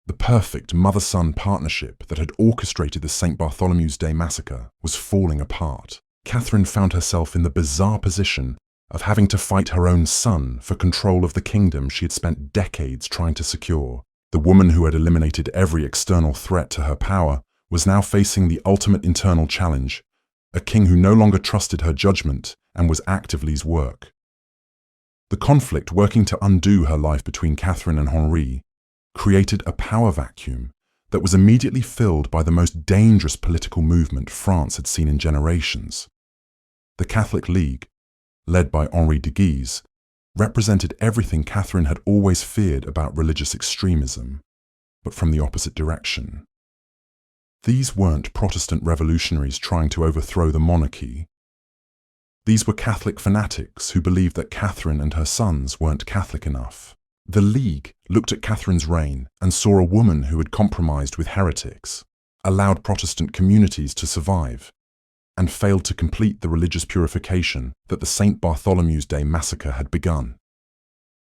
The perfect mother-son partnership that had orchestrated the St. Bartholomew's Day massacre was falling apart. Catherine found herself in the bizarre position of having to fight her own son for control of the kingdom she had spent decades trying to secure. The woman who had eliminated every external threat to her power was now facing the ultimate internal challenge, a king who no longer trusted her judgment and was actively's work. The conflict working to undo her life between Catherine and Henri created a power vacuum that was immediately filled by the most dangerous political movement France had seen in generations. The Catholic League, led by Henri de Guise, represented everything Catherine had always feared about religious extremism, but from the opposite direction. These weren't Protestant revolutionaries trying to overthrow the monarchy. These were Catholic fanatics who believed that Catherine and her sons weren't Catholic enough. The League looked at Catherine's reign and saw a woman who had compromised with heretics, allowed Protestant communities to survive, and failed to complete the religious purification that the St. Bartholomew's Day massacre had begun.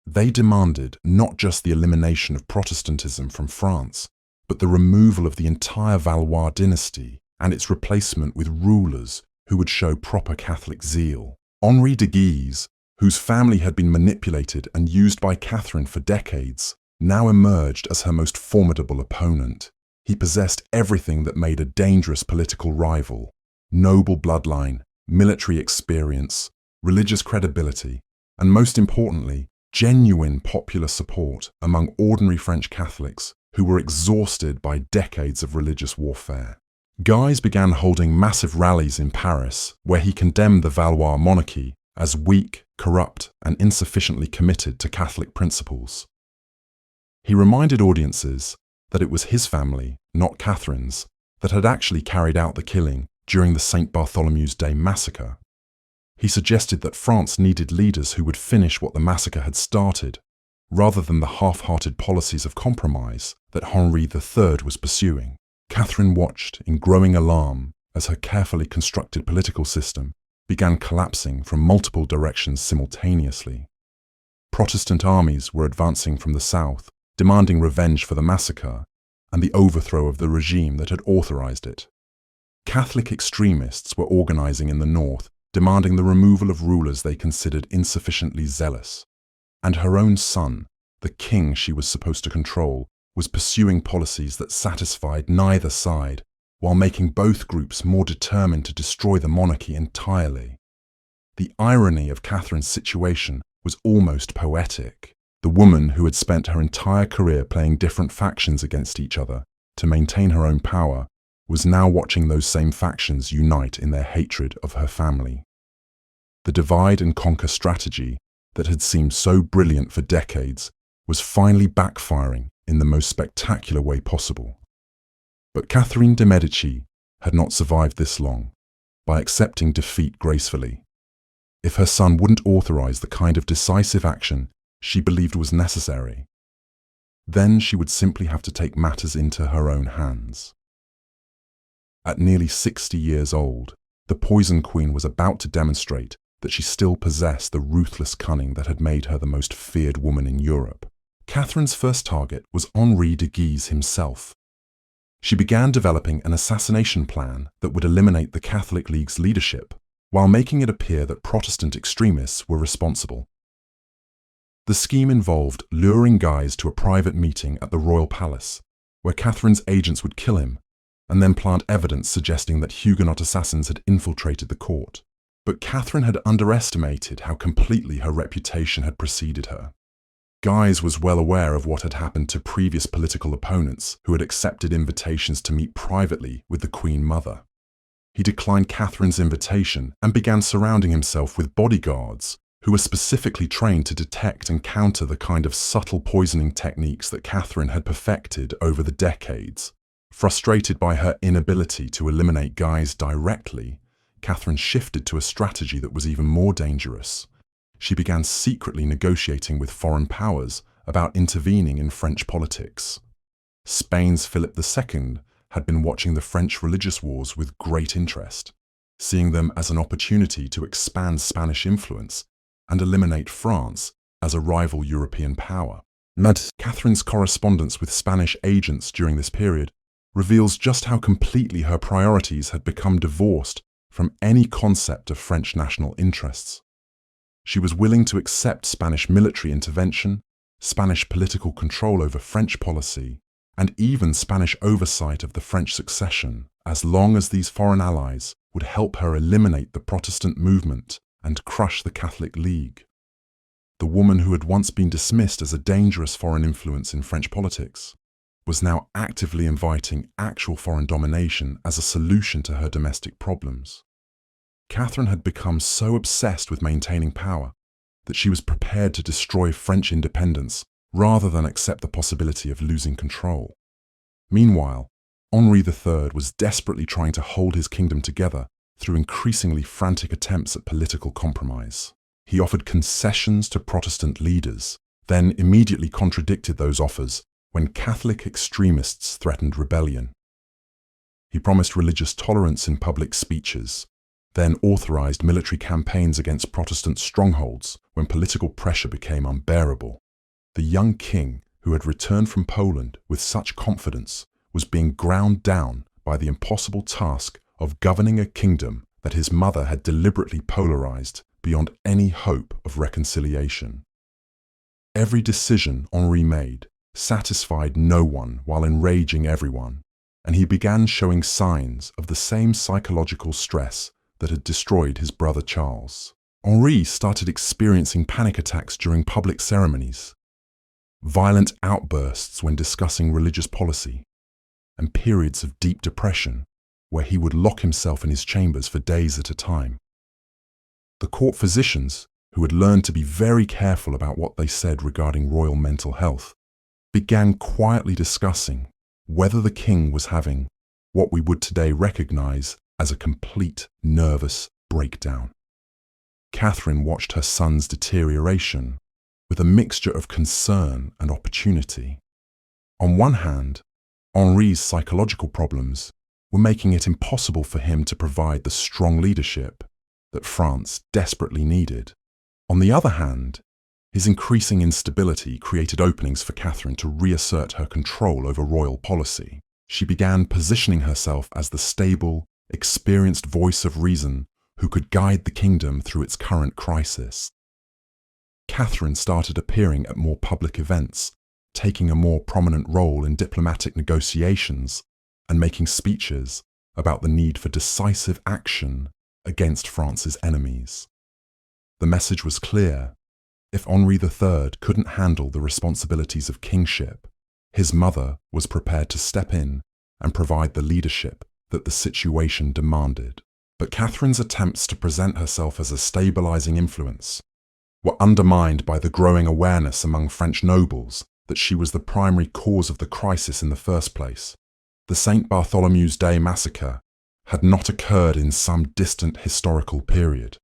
They demanded not just the elimination of Protestantism from France, but the removal of the entire Valois dynasty and its replacement with rulers who would show proper Catholic zeal. Henri de Guise, whose family had been manipulated and used by Catherine for decades, now emerged as her most formidable opponent. He possessed everything that made a dangerous political rival: noble bloodline, military experience, religious credibility, and most importantly, genuine popular support among ordinary French Catholics who were exhausted by decades of religious warfare. Guise began holding massive rallies in Paris, where he condemned the Valois monarchy as weak, corrupt, and insufficiently committed to Catholic principles. He reminded audiences that it was his family, not Catherine's, that had actually carried out the killing during the St. Bartholomew's Day massacre. He suggested that France needed leaders who would finish what the massacre had started, rather than the half-hearted policies of compromise that Henri III was pursuing. Catherine watched in growing alarm as her carefully constructed political system began collapsing from multiple directions simultaneously. Protestant armies were advancing from the south, demanding revenge for the massacre, and the overthrow of the regime that had authorized it. Catholic extremists were organizing in the north, demanding the removal of rulers they considered insufficiently zealous. And her own son, the king she was supposed to control, was pursuing policies that satisfied neither side, while making both groups more determined to destroy the monarchy entirely. The irony of Catherine's situation was almost poetic. The woman who had spent her entire career playing different factions against each other to maintain her own power was now watching those same factions unite in their hatred of her family. The divide and conquer strategy that had seemed so brilliant for decades was finally backfiring in the most spectacular way possible. But Catherine de' Medici had not survived this long by accepting defeat gracefully. If her son wouldn't authorize the kind of decisive action she believed was necessary, then she would simply have to take matters into her own hands. At nearly 60 years old, the Poison Queen was about to demonstrate that she still possessed the ruthless cunning that had made her the most feared woman in Europe. Catherine's first target was Henri de Guise himself. She began developing an assassination plan that would eliminate the Catholic League's leadership, while making it appear that Protestant extremists were responsible. The scheme involved luring Guise to a private meeting at the royal palace, where Catherine's agents would kill him, and then plant evidence suggesting that Huguenot assassins had infiltrated the court. But Catherine had underestimated how completely her reputation had preceded her. Guise was well aware of what had happened to previous political opponents who had accepted invitations to meet privately with the Queen Mother. He declined Catherine's invitation and began surrounding himself with bodyguards who were specifically trained to detect and counter the kind of subtle poisoning techniques that Catherine had perfected over the decades. Frustrated by her inability to eliminate Guise directly, Catherine shifted to a strategy that was even more dangerous. She began secretly negotiating with foreign powers about intervening in French politics. Spain's Philip II had been watching the French religious wars with great interest, seeing them as an opportunity to expand Spanish influence and eliminate France as a rival European power. Catherine's correspondence with Spanish agents during this period reveals just how completely her priorities had become divorced from any concept of French national interests. She was willing to accept Spanish military intervention, Spanish political control over French policy, and even Spanish oversight of the French succession, as long as these foreign allies would help her eliminate the Protestant movement and crush the Catholic League. The woman who had once been dismissed as a dangerous foreign influence in French politics was now actively inviting actual foreign domination as a solution to her domestic problems. Catherine had become so obsessed with maintaining power that she was prepared to destroy French independence rather than accept the possibility of losing control. Meanwhile, Henri III was desperately trying to hold his kingdom together through increasingly frantic attempts at political compromise. He offered concessions to Protestant leaders, then immediately contradicted those offers when Catholic extremists threatened rebellion. He promised religious tolerance in public speeches, then authorized military campaigns against Protestant strongholds when political pressure became unbearable. The young king, who had returned from Poland with such confidence, was being ground down by the impossible task of governing a kingdom that his mother had deliberately polarized beyond any hope of reconciliation. Every decision Henri made satisfied no one while enraging everyone, and he began showing signs of the same psychological stress that had destroyed his brother Charles. Henri started experiencing panic attacks during public ceremonies, violent outbursts when discussing religious policy, and periods of deep depression where he would lock himself in his chambers for days at a time. The court physicians, who had learned to be very careful about what they said regarding royal mental health, began quietly discussing whether the king was having what we would today recognize as a complete nervous breakdown. Catherine watched her son's deterioration with a mixture of concern and opportunity. On one hand, Henri's psychological problems were making it impossible for him to provide the strong leadership that France desperately needed. On the other hand, His increasing instability created openings for Catherine to reassert her control over royal policy. She began positioning herself as the stable, experienced voice of reason who could guide the kingdom through its current crisis. Catherine started appearing at more public events, taking a more prominent role in diplomatic negotiations and making speeches about the need for decisive action against France's enemies. The message was clear. If Henri III couldn't handle the responsibilities of kingship, his mother was prepared to step in and provide the leadership that the situation demanded. But Catherine's attempts to present herself as a stabilizing influence were undermined by the growing awareness among French nobles that she was the primary cause of the crisis in the first place. The St. Bartholomew's Day massacre had not occurred in some distant historical period.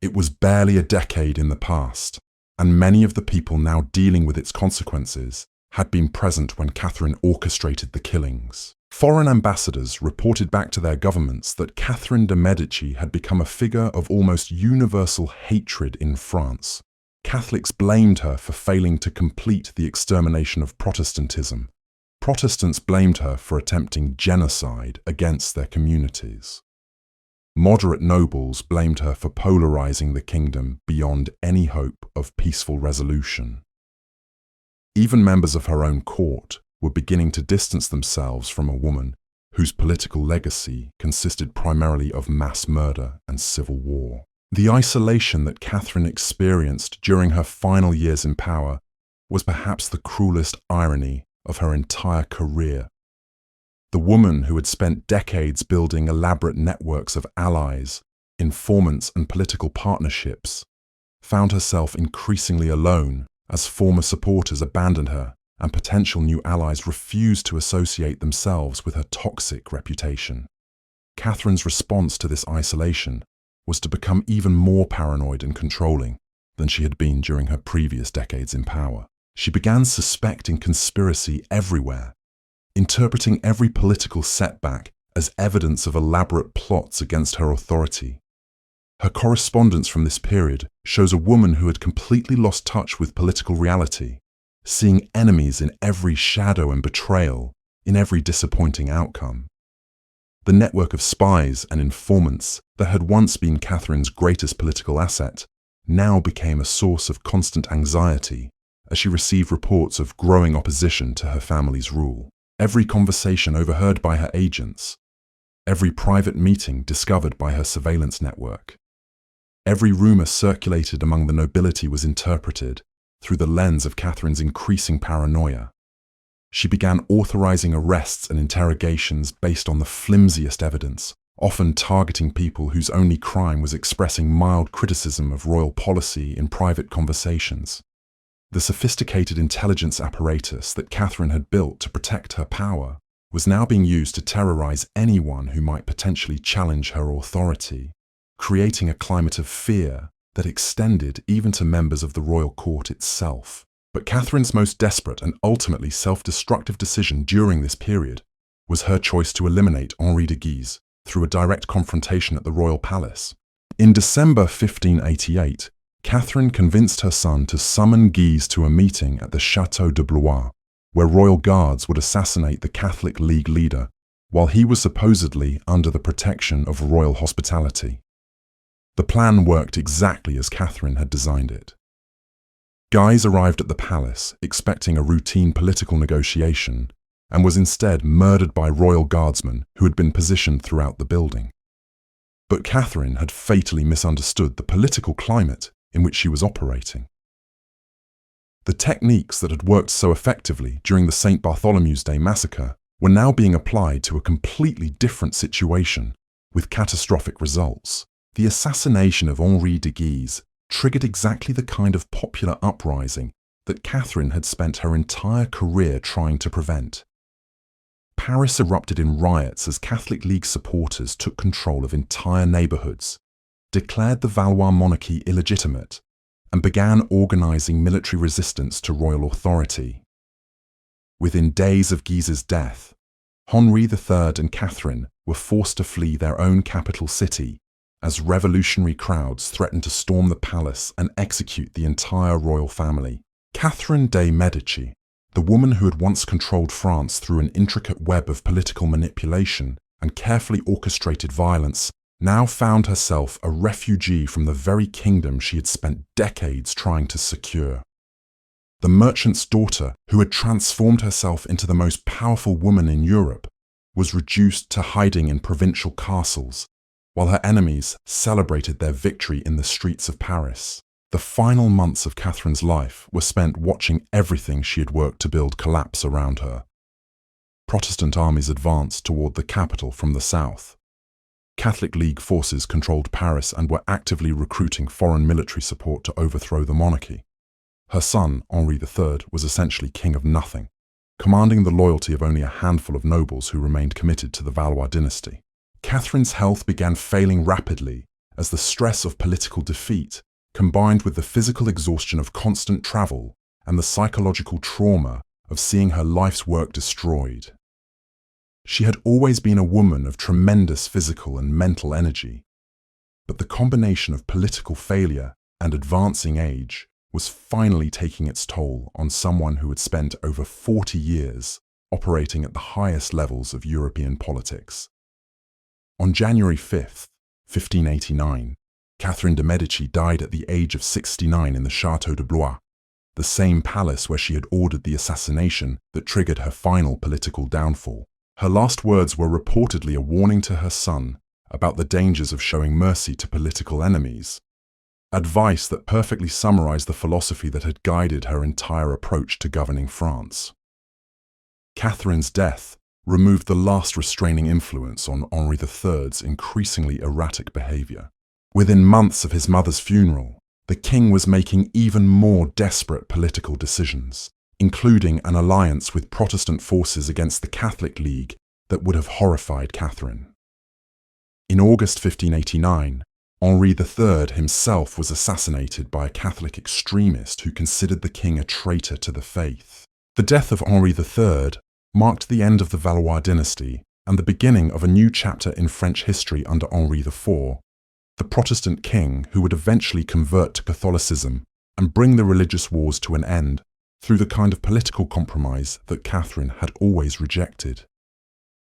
It was barely a decade in the past, and many of the people now dealing with its consequences had been present when Catherine orchestrated the killings. Foreign ambassadors reported back to their governments that Catherine de' Medici had become a figure of almost universal hatred in France. Catholics blamed her for failing to complete the extermination of Protestantism. Protestants blamed her for attempting genocide against their communities. Moderate nobles blamed her for polarizing the kingdom beyond any hope of peaceful resolution. Even members of her own court were beginning to distance themselves from a woman whose political legacy consisted primarily of mass murder and civil war. The isolation that Catherine experienced during her final years in power was perhaps the cruelest irony of her entire career. The woman who had spent decades building elaborate networks of allies, informants, and political partnerships found herself increasingly alone as former supporters abandoned her and potential new allies refused to associate themselves with her toxic reputation. Catherine's response to this isolation was to become even more paranoid and controlling than she had been during her previous decades in power. She began suspecting conspiracy everywhere, interpreting every political setback as evidence of elaborate plots against her authority. Her correspondence from this period shows a woman who had completely lost touch with political reality, seeing enemies in every shadow and betrayal, in every disappointing outcome. The network of spies and informants that had once been Catherine's greatest political asset now became a source of constant anxiety as she received reports of growing opposition to her family's rule. Every conversation overheard by her agents, every private meeting discovered by her surveillance network, every rumor circulated among the nobility was interpreted through the lens of Catherine's increasing paranoia. She began authorizing arrests and interrogations based on the flimsiest evidence, often targeting people whose only crime was expressing mild criticism of royal policy in private conversations. The sophisticated intelligence apparatus that Catherine had built to protect her power was now being used to terrorize anyone who might potentially challenge her authority, creating a climate of fear that extended even to members of the royal court itself. But Catherine's most desperate and ultimately self-destructive decision during this period was her choice to eliminate Henri de Guise through a direct confrontation at the royal palace. In December 1588, Catherine convinced her son to summon Guise to a meeting at the Château de Blois, where royal guards would assassinate the Catholic League leader, while he was supposedly under the protection of royal hospitality. The plan worked exactly as Catherine had designed it. Guise arrived at the palace expecting a routine political negotiation and was instead murdered by royal guardsmen who had been positioned throughout the building. But Catherine had fatally misunderstood the political climate in which she was operating. The techniques that had worked so effectively during the St. Bartholomew's Day massacre were now being applied to a completely different situation with catastrophic results. The assassination of Henri de Guise triggered exactly the kind of popular uprising that Catherine had spent her entire career trying to prevent. Paris erupted in riots as Catholic League supporters took control of entire neighborhoods, declared the Valois monarchy illegitimate, and began organizing military resistance to royal authority. Within days of Guise's death, Henri III and Catherine were forced to flee their own capital city as revolutionary crowds threatened to storm the palace and execute the entire royal family. Catherine de' Medici, the woman who had once controlled France through an intricate web of political manipulation and carefully orchestrated violence, now found herself a refugee from the very kingdom she had spent decades trying to secure. The merchant's daughter, who had transformed herself into the most powerful woman in Europe, was reduced to hiding in provincial castles, while her enemies celebrated their victory in the streets of Paris. The final months of Catherine's life were spent watching everything she had worked to build collapse around her. Protestant armies advanced toward the capital from the south. Catholic League forces controlled Paris and were actively recruiting foreign military support to overthrow the monarchy. Her son, Henri III, was essentially king of nothing, commanding the loyalty of only a handful of nobles who remained committed to the Valois dynasty. Catherine's health began failing rapidly as the stress of political defeat, combined with the physical exhaustion of constant travel and the psychological trauma of seeing her life's work destroyed. She had always been a woman of tremendous physical and mental energy, but the combination of political failure and advancing age was finally taking its toll on someone who had spent over 40 years operating at the highest levels of European politics. On January 5, 1589, Catherine de' Medici died at the age of 69 in the Château de Blois, the same palace where she had ordered the assassination that triggered her final political downfall. Her last words were reportedly a warning to her son about the dangers of showing mercy to political enemies, advice that perfectly summarized the philosophy that had guided her entire approach to governing France. Catherine's death removed the last restraining influence on Henri III's increasingly erratic behavior. Within months of his mother's funeral, the king was making even more desperate political decisions, including an alliance with Protestant forces against the Catholic League that would have horrified Catherine. In August 1589, Henri III himself was assassinated by a Catholic extremist who considered the king a traitor to the faith. The death of Henri III marked the end of the Valois dynasty and the beginning of a new chapter in French history under Henri IV, the Protestant king who would eventually convert to Catholicism and bring the religious wars to an end through the kind of political compromise that Catherine had always rejected.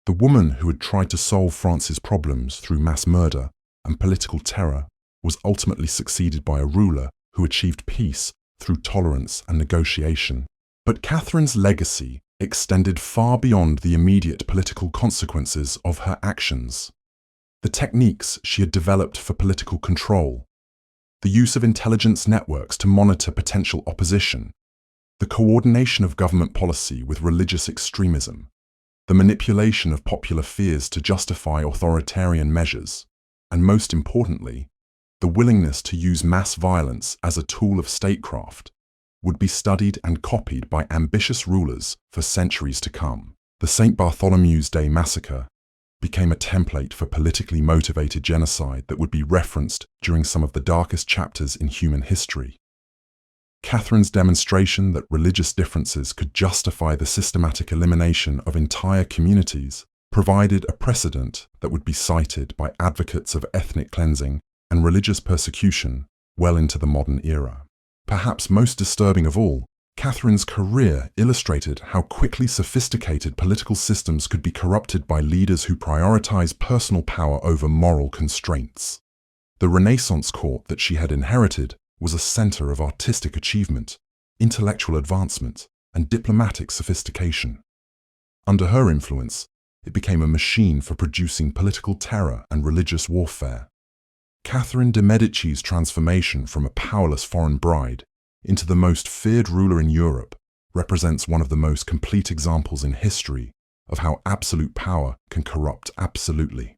The woman who had tried to solve France's problems through mass murder and political terror was ultimately succeeded by a ruler who achieved peace through tolerance and negotiation. But Catherine's legacy extended far beyond the immediate political consequences of her actions. The techniques she had developed for political control, the use of intelligence networks to monitor potential opposition, the coordination of government policy with religious extremism, the manipulation of popular fears to justify authoritarian measures, and most importantly, the willingness to use mass violence as a tool of statecraft, would be studied and copied by ambitious rulers for centuries to come. The St. Bartholomew's Day massacre became a template for politically motivated genocide that would be referenced during some of the darkest chapters in human history. Catherine's demonstration that religious differences could justify the systematic elimination of entire communities provided a precedent that would be cited by advocates of ethnic cleansing and religious persecution well into the modern era. Perhaps most disturbing of all, Catherine's career illustrated how quickly sophisticated political systems could be corrupted by leaders who prioritize personal power over moral constraints. The Renaissance court that she had inherited was a center of artistic achievement, intellectual advancement, and diplomatic sophistication. Under her influence, it became a machine for producing political terror and religious warfare. Catherine de' Medici's transformation from a powerless foreign bride into the most feared ruler in Europe represents one of the most complete examples in history of how absolute power can corrupt absolutely.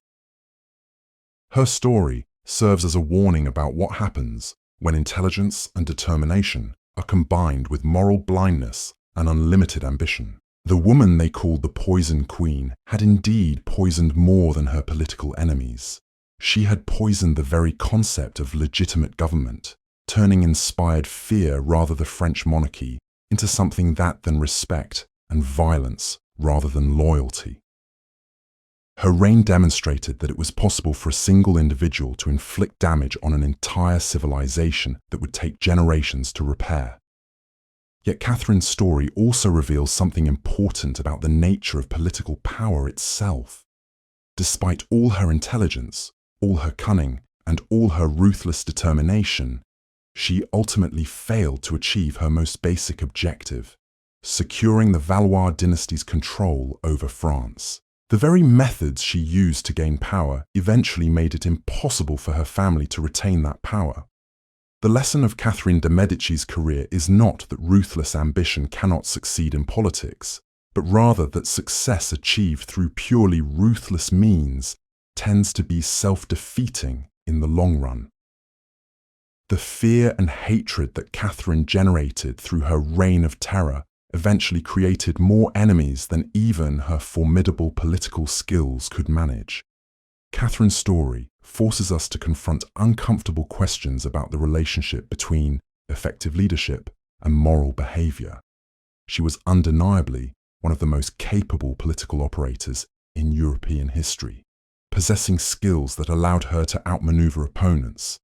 Her story serves as a warning about what happens when intelligence and determination are combined with moral blindness and unlimited ambition. The woman they called the Poison Queen had indeed poisoned more than her political enemies. She had poisoned the very concept of legitimate government, turning inspired fear rather the French monarchy into something that than respect and violence rather than loyalty. Her reign demonstrated that it was possible for a single individual to inflict damage on an entire civilization that would take generations to repair. Yet Catherine's story also reveals something important about the nature of political power itself. Despite all her intelligence, all her cunning, and all her ruthless determination, she ultimately failed to achieve her most basic objective, securing the Valois dynasty's control over France. The very methods she used to gain power eventually made it impossible for her family to retain that power. The lesson of Catherine de' Medici's career is not that ruthless ambition cannot succeed in politics, but rather that success achieved through purely ruthless means tends to be self-defeating in the long run. The fear and hatred that Catherine generated through her reign of terror eventually created more enemies than even her formidable political skills could manage. Catherine's story forces us to confront uncomfortable questions about the relationship between effective leadership and moral behavior. She was undeniably one of the most capable political operators in European history, possessing skills that allowed her to outmaneuver opponents,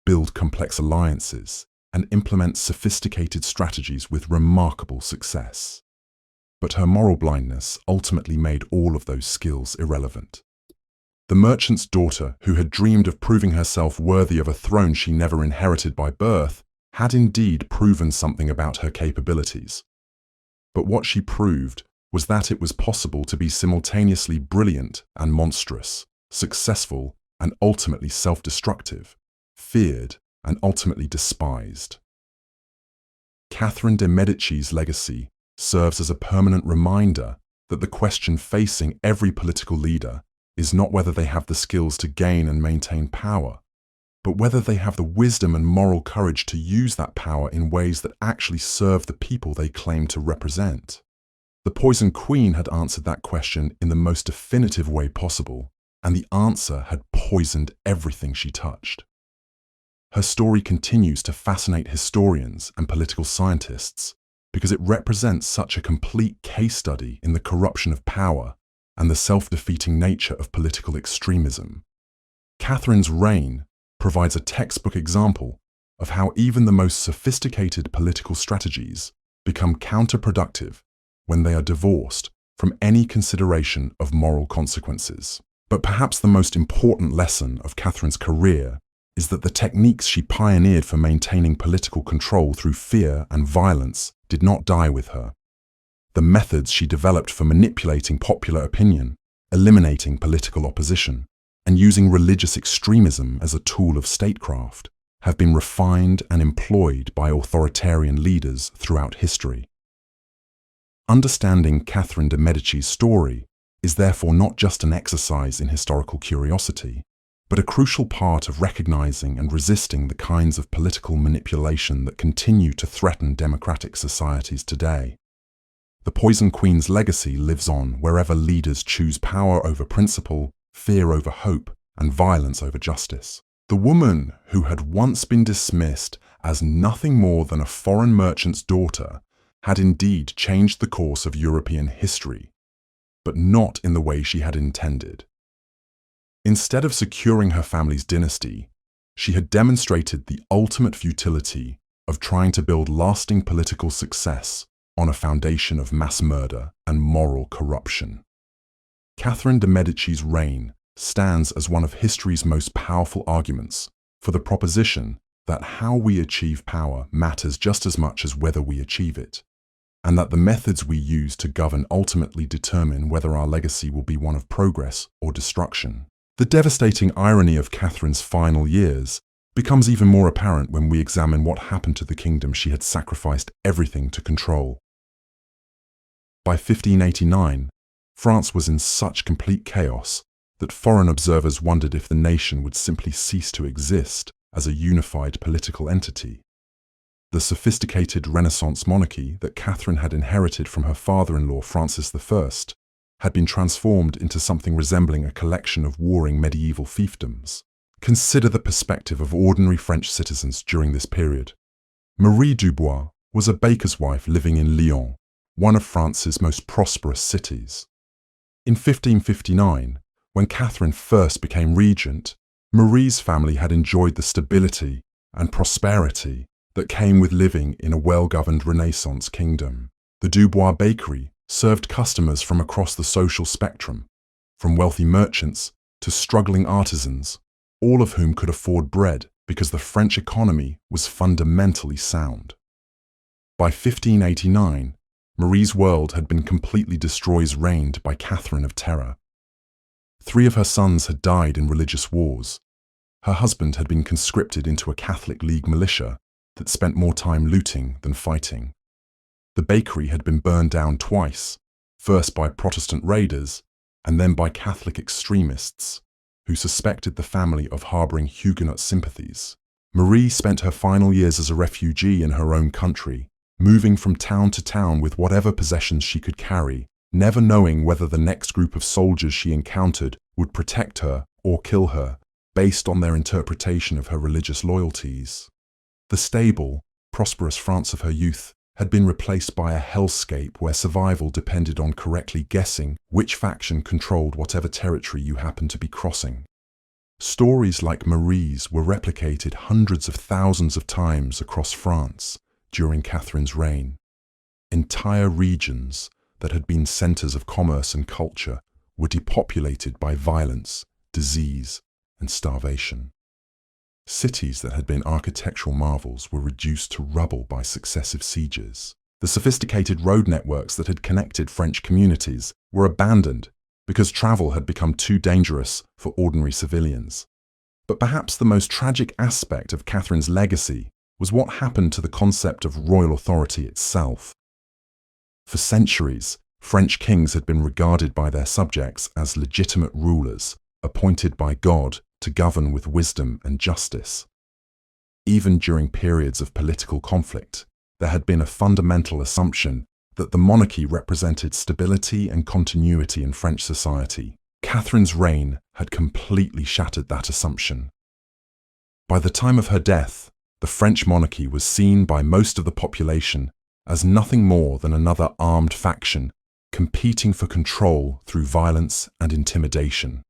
build complex alliances, and implement sophisticated strategies with remarkable success. But her moral blindness ultimately made all of those skills irrelevant. The merchant's daughter, who had dreamed of proving herself worthy of a throne she never inherited by birth, had indeed proven something about her capabilities. But what she proved was that it was possible to be simultaneously brilliant and monstrous, successful and ultimately self-destructive, feared and ultimately despised. Catherine de' Medici's legacy serves as a permanent reminder that the question facing every political leader is not whether they have the skills to gain and maintain power, but whether they have the wisdom and moral courage to use that power in ways that actually serve the people they claim to represent. The Poison Queen had answered that question in the most definitive way possible, and the answer had poisoned everything she touched. Her story continues to fascinate historians and political scientists because it represents such a complete case study in the corruption of power and the self-defeating nature of political extremism. Catherine's reign provides a textbook example of how even the most sophisticated political strategies become counterproductive when they are divorced from any consideration of moral consequences. But perhaps the most important lesson of Catherine's career is that the techniques she pioneered for maintaining political control through fear and violence did not die with her. The methods she developed for manipulating popular opinion, eliminating political opposition, and using religious extremism as a tool of statecraft have been refined and employed by authoritarian leaders throughout history. Understanding Catherine de' Medici's story is therefore not just an exercise in historical curiosity, but a crucial part of recognizing and resisting the kinds of political manipulation that continue to threaten democratic societies today. The Poison Queen's legacy lives on wherever leaders choose power over principle, fear over hope, and violence over justice. The woman who had once been dismissed as nothing more than a foreign merchant's daughter had indeed changed the course of European history, but not in the way she had intended. Instead of securing her family's dynasty, she had demonstrated the ultimate futility of trying to build lasting political success on a foundation of mass murder and moral corruption. Catherine de' Medici's reign stands as one of history's most powerful arguments for the proposition that how we achieve power matters just as much as whether we achieve it, and that the methods we use to govern ultimately determine whether our legacy will be one of progress or destruction. The devastating irony of Catherine's final years becomes even more apparent when we examine what happened to the kingdom she had sacrificed everything to control. By 1589, France was in such complete chaos that foreign observers wondered if the nation would simply cease to exist as a unified political entity. The sophisticated Renaissance monarchy that Catherine had inherited from her father-in-law Francis I had been transformed into something resembling a collection of warring medieval fiefdoms. Consider the perspective of ordinary French citizens during this period. Marie Dubois was a baker's wife living in Lyon, one of France's most prosperous cities. In 1559, When Catherine first became regent, Marie's family had enjoyed the stability and prosperity that came with living in a well-governed Renaissance kingdom. The Dubois bakery served customers from across the social spectrum, from wealthy merchants to struggling artisans, all of whom could afford bread because the French economy was fundamentally sound. By 1589, Marie's world had been completely destroyed, reigned by Catherine of Terror. 3 of her sons had died in religious wars. Her husband had been conscripted into a Catholic League militia that spent more time looting than fighting. The bakery had been burned down twice, first by Protestant raiders and then by Catholic extremists who suspected the family of harboring Huguenot sympathies. Marie spent her final years as a refugee in her own country, moving from town to town with whatever possessions she could carry, never knowing whether the next group of soldiers she encountered would protect her or kill her, based on their interpretation of her religious loyalties. The stable, prosperous France of her youth had been replaced by a hellscape where survival depended on correctly guessing which faction controlled whatever territory you happened to be crossing. Stories like Marie's were replicated hundreds of thousands of times across France during Catherine's reign. Entire regions that had been centers of commerce and culture were depopulated by violence, disease, and starvation. Cities that had been architectural marvels were reduced to rubble by successive sieges. The sophisticated road networks that had connected French communities were abandoned because travel had become too dangerous for ordinary civilians. But perhaps the most tragic aspect of Catherine's legacy was what happened to the concept of royal authority itself. For centuries, French kings had been regarded by their subjects as legitimate rulers, appointed by God to govern with wisdom and justice. Even during periods of political conflict, there had been a fundamental assumption that the monarchy represented stability and continuity in French society. Catherine's reign had completely shattered that assumption. By the time of her death, the French monarchy was seen by most of the population as nothing more than another armed faction competing for control through violence and intimidation.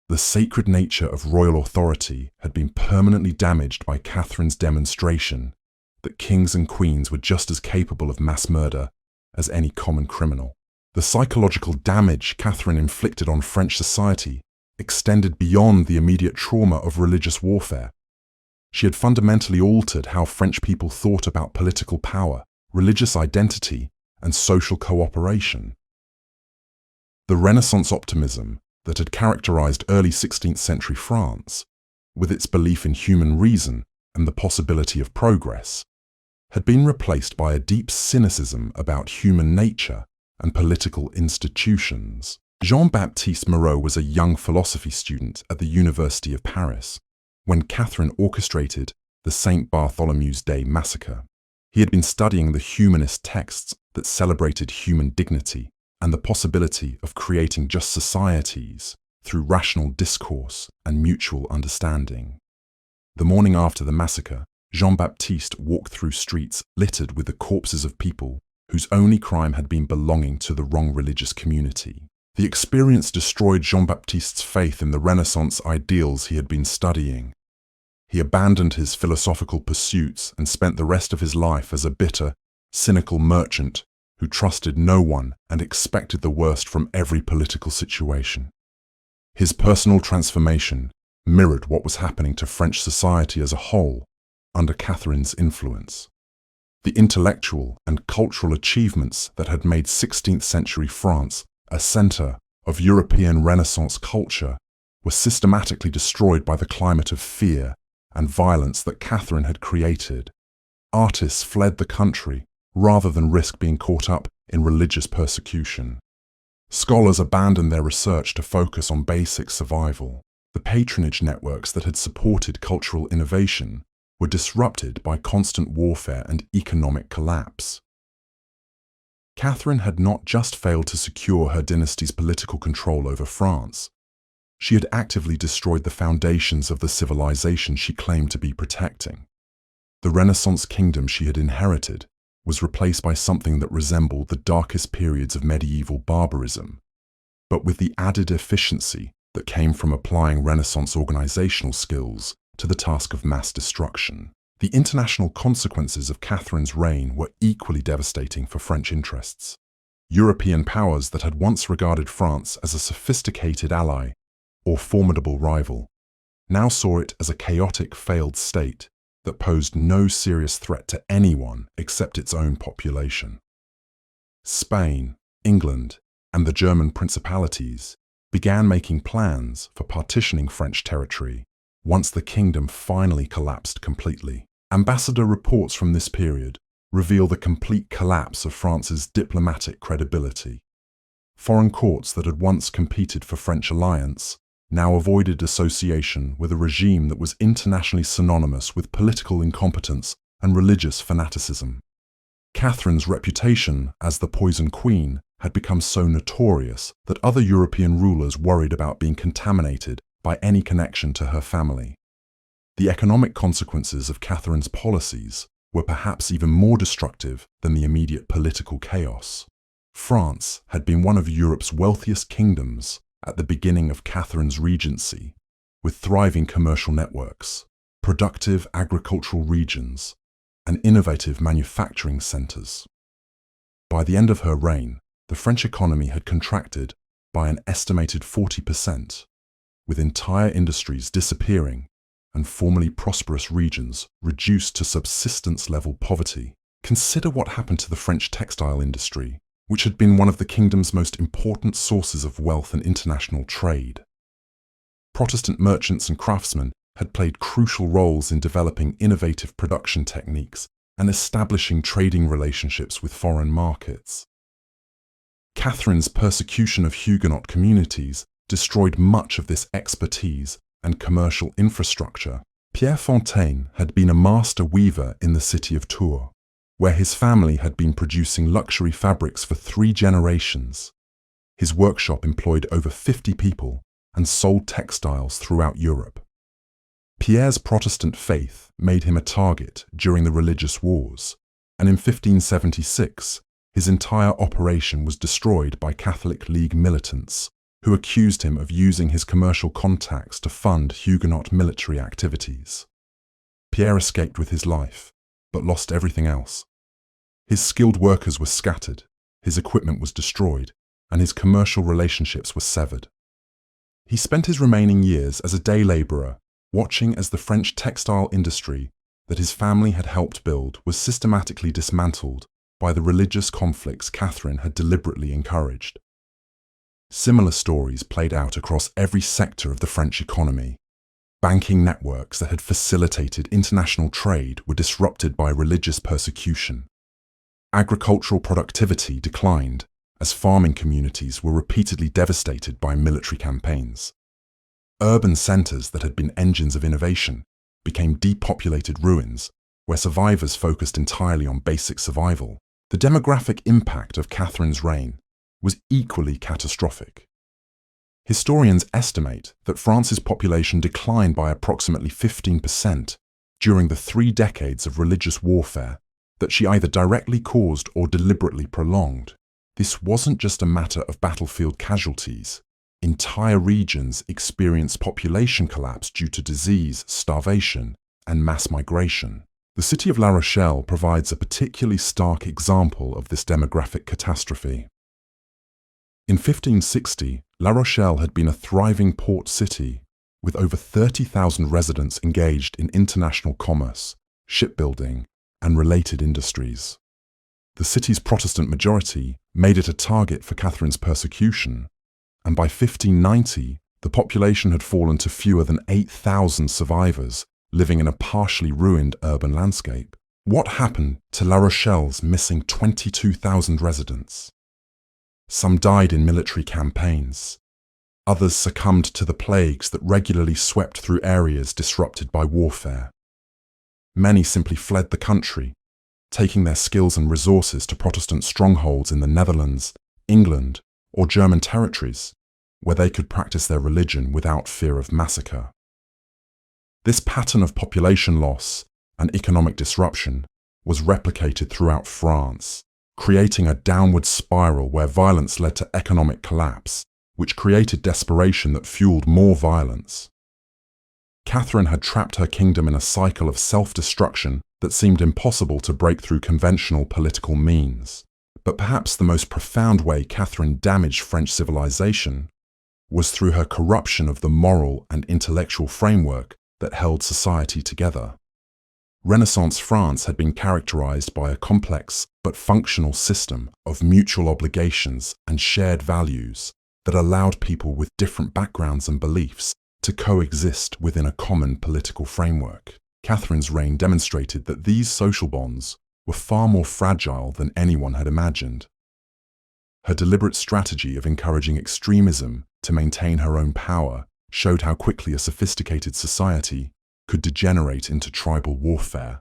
The sacred nature of royal authority had been permanently damaged by Catherine's demonstration that kings and queens were just as capable of mass murder as any common criminal. The psychological damage Catherine inflicted on French society extended beyond the immediate trauma of religious warfare. She had fundamentally altered how French people thought about political power, religious identity, and social cooperation. The Renaissance optimism that had characterized early 16th century France, with its belief in human reason and the possibility of progress, had been replaced by a deep cynicism about human nature and political institutions. Jean-Baptiste Moreau was a young philosophy student at the University of Paris when Catherine orchestrated the St. Bartholomew's Day massacre. He had been studying the humanist texts that celebrated human dignity and the possibility of creating just societies through rational discourse and mutual understanding. The morning after the massacre, Jean-Baptiste walked through streets littered with the corpses of people whose only crime had been belonging to the wrong religious community. The experience destroyed Jean-Baptiste's faith in the Renaissance ideals he had been studying. He abandoned his philosophical pursuits and spent the rest of his life as a bitter, cynical merchant who trusted no one and expected the worst from every political situation. His personal transformation mirrored what was happening to French society as a whole under Catherine's influence. The intellectual and cultural achievements that had made 16th century France a center of European Renaissance culture were systematically destroyed by the climate of fear and violence that Catherine had created. Artists fled the country rather than risk being caught up in religious persecution. Scholars abandoned their research to focus on basic survival. The patronage networks that had supported cultural innovation were disrupted by constant warfare and economic collapse. Catherine had not just failed to secure her dynasty's political control over France, she had actively destroyed the foundations of the civilization she claimed to be protecting. The Renaissance kingdom she had inherited was replaced by something that resembled the darkest periods of medieval barbarism. but with the added efficiency that came from applying Renaissance organizational skills to the task of mass destruction. The international consequences of Catherine's reign were equally devastating for French interests. European powers that had once regarded France as a sophisticated ally or formidable rival now saw it as a chaotic, failed state that posed no serious threat to anyone except its own population. Spain, England, and the German principalities began making plans for partitioning French territory once the kingdom finally collapsed completely. Ambassador reports from this period reveal the complete collapse of France's diplomatic credibility. Foreign courts that had once competed for French alliance now avoided association with a regime that was internationally synonymous with political incompetence and religious fanaticism. Catherine's reputation as the Poison Queen had become so notorious that other European rulers worried about being contaminated by any connection to her family. The economic consequences of Catherine's policies were perhaps even more destructive than the immediate political chaos. France had been one of Europe's wealthiest kingdoms at the beginning of Catherine's regency, with thriving commercial networks, productive agricultural regions, and innovative manufacturing centers. By the end of her reign, the French economy had contracted by an estimated 40%, with entire industries disappearing and formerly prosperous regions reduced to subsistence-level poverty. Consider what happened to the French textile industry, which had been one of the kingdom's most important sources of wealth and international trade. Protestant merchants and craftsmen had played crucial roles in developing innovative production techniques and establishing trading relationships with foreign markets. Catherine's persecution of Huguenot communities destroyed much of this expertise and commercial infrastructure. Pierre Fontaine had been a master weaver in the city of Tours, where his family had been producing luxury fabrics for 3 generations. His workshop employed over 50 people and sold textiles throughout Europe. Pierre's Protestant faith made him a target during the religious wars, and in 1576, his entire operation was destroyed by Catholic League militants who accused him of using his commercial contacts to fund Huguenot military activities. Pierre escaped with his life, but lost everything else. His skilled workers were scattered, his equipment was destroyed, and his commercial relationships were severed. He spent his remaining years as a day laborer, watching as the French textile industry that his family had helped build was systematically dismantled by the religious conflicts Catherine had deliberately encouraged. Similar stories played out across every sector of the French economy. Banking networks that had facilitated international trade were disrupted by religious persecution. Agricultural productivity declined as farming communities were repeatedly devastated by military campaigns. Urban centers that had been engines of innovation became depopulated ruins where survivors focused entirely on basic survival. The demographic impact of Catherine's reign was equally catastrophic. Historians estimate that France's population declined by approximately 15% during the 3 decades of religious warfare that she either directly caused or deliberately prolonged. This wasn't just a matter of battlefield casualties. Entire regions experienced population collapse due to disease, starvation, and mass migration. The city of La Rochelle provides a particularly stark example of this demographic catastrophe. In 1560, La Rochelle had been a thriving port city with over 30,000 residents engaged in international commerce, shipbuilding, and related industries. The city's Protestant majority made it a target for Catherine's persecution, and by 1590, the population had fallen to fewer than 8,000 survivors living in a partially ruined urban landscape. What happened to La Rochelle's missing 22,000 residents? Some died in military campaigns. Others succumbed to the plagues that regularly swept through areas disrupted by warfare. Many simply fled the country, taking their skills and resources to Protestant strongholds in the Netherlands, England, or German territories, where they could practice their religion without fear of massacre. This pattern of population loss and economic disruption was replicated throughout France, creating a downward spiral where violence led to economic collapse, which created desperation that fueled more violence. Catherine had trapped her kingdom in a cycle of self-destruction that seemed impossible to break through conventional political means. But perhaps the most profound way Catherine damaged French civilization was through her corruption of the moral and intellectual framework that held society together. Renaissance France had been characterized by a complex but functional system of mutual obligations and shared values that allowed people with different backgrounds and beliefs to coexist within a common political framework. Catherine's reign demonstrated that these social bonds were far more fragile than anyone had imagined. Her deliberate strategy of encouraging extremism to maintain her own power showed how quickly a sophisticated society could degenerate into tribal warfare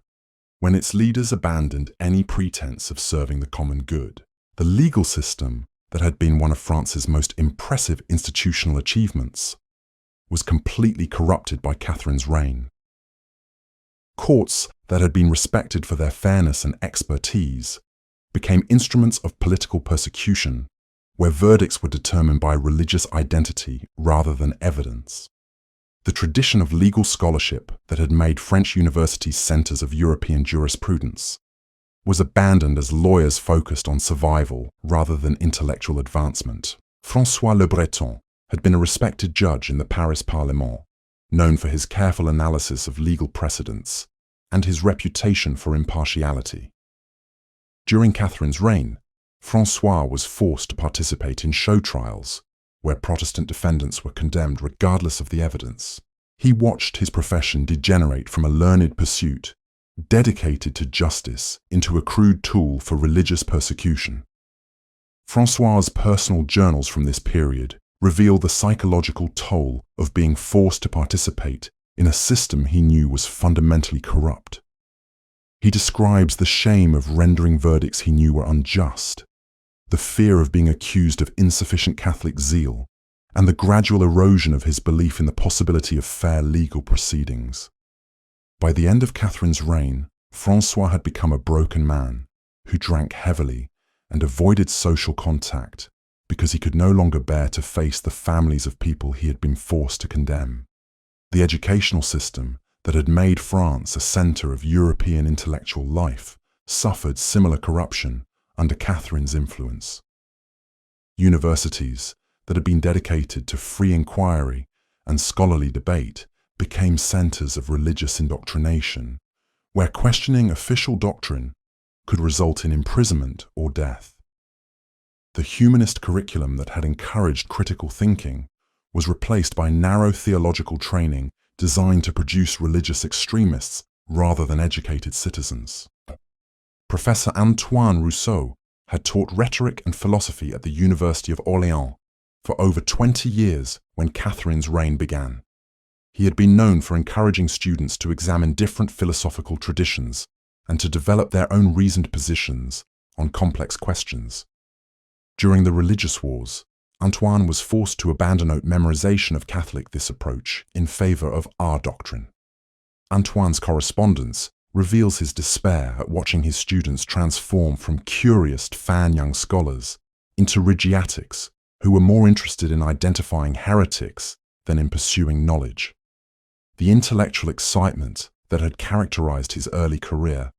when its leaders abandoned any pretense of serving the common good. The legal system, that had been one of France's most impressive institutional achievements, was completely corrupted by Catherine's reign. Courts that had been respected for their fairness and expertise became instruments of political persecution, where verdicts were determined by religious identity rather than evidence. The tradition of legal scholarship that had made French universities centers of European jurisprudence was abandoned as lawyers focused on survival rather than intellectual advancement. François Le Breton had been a respected judge in the Paris Parlement, known for his careful analysis of legal precedents and his reputation for impartiality. During Catherine's reign, François was forced to participate in show trials, where Protestant defendants were condemned regardless of the evidence. He watched his profession degenerate from a learned pursuit, dedicated to justice, into a crude tool for religious persecution. François's personal journals from this period reveal the psychological toll of being forced to participate in a system he knew was fundamentally corrupt. He describes the shame of rendering verdicts he knew were unjust, the fear of being accused of insufficient Catholic zeal, and the gradual erosion of his belief in the possibility of fair legal proceedings. By the end of Catherine's reign, François had become a broken man who drank heavily and avoided social contact because he could no longer bear to face the families of people he had been forced to condemn. The educational system that had made France a center of European intellectual life suffered similar corruption under Catherine's influence. Universities that had been dedicated to free inquiry and scholarly debate became centers of religious indoctrination, where questioning official doctrine could result in imprisonment or death. The humanist curriculum that had encouraged critical thinking was replaced by narrow theological training designed to produce religious extremists rather than educated citizens. Professor Antoine Rousseau had taught rhetoric and philosophy at the University of Orléans for over 20 years when Catherine's reign began. He had been known for encouraging students to examine different philosophical traditions and to develop their own reasoned positions on complex questions. During the religious wars, Antoine was forced to abandon memorization of this approach in favor of our doctrine. Antoine's correspondence reveals his despair at watching his students transform from curious fan young scholars into Regiatics who were more interested in identifying heretics than in pursuing knowledge. The intellectual excitement that had characterized his early career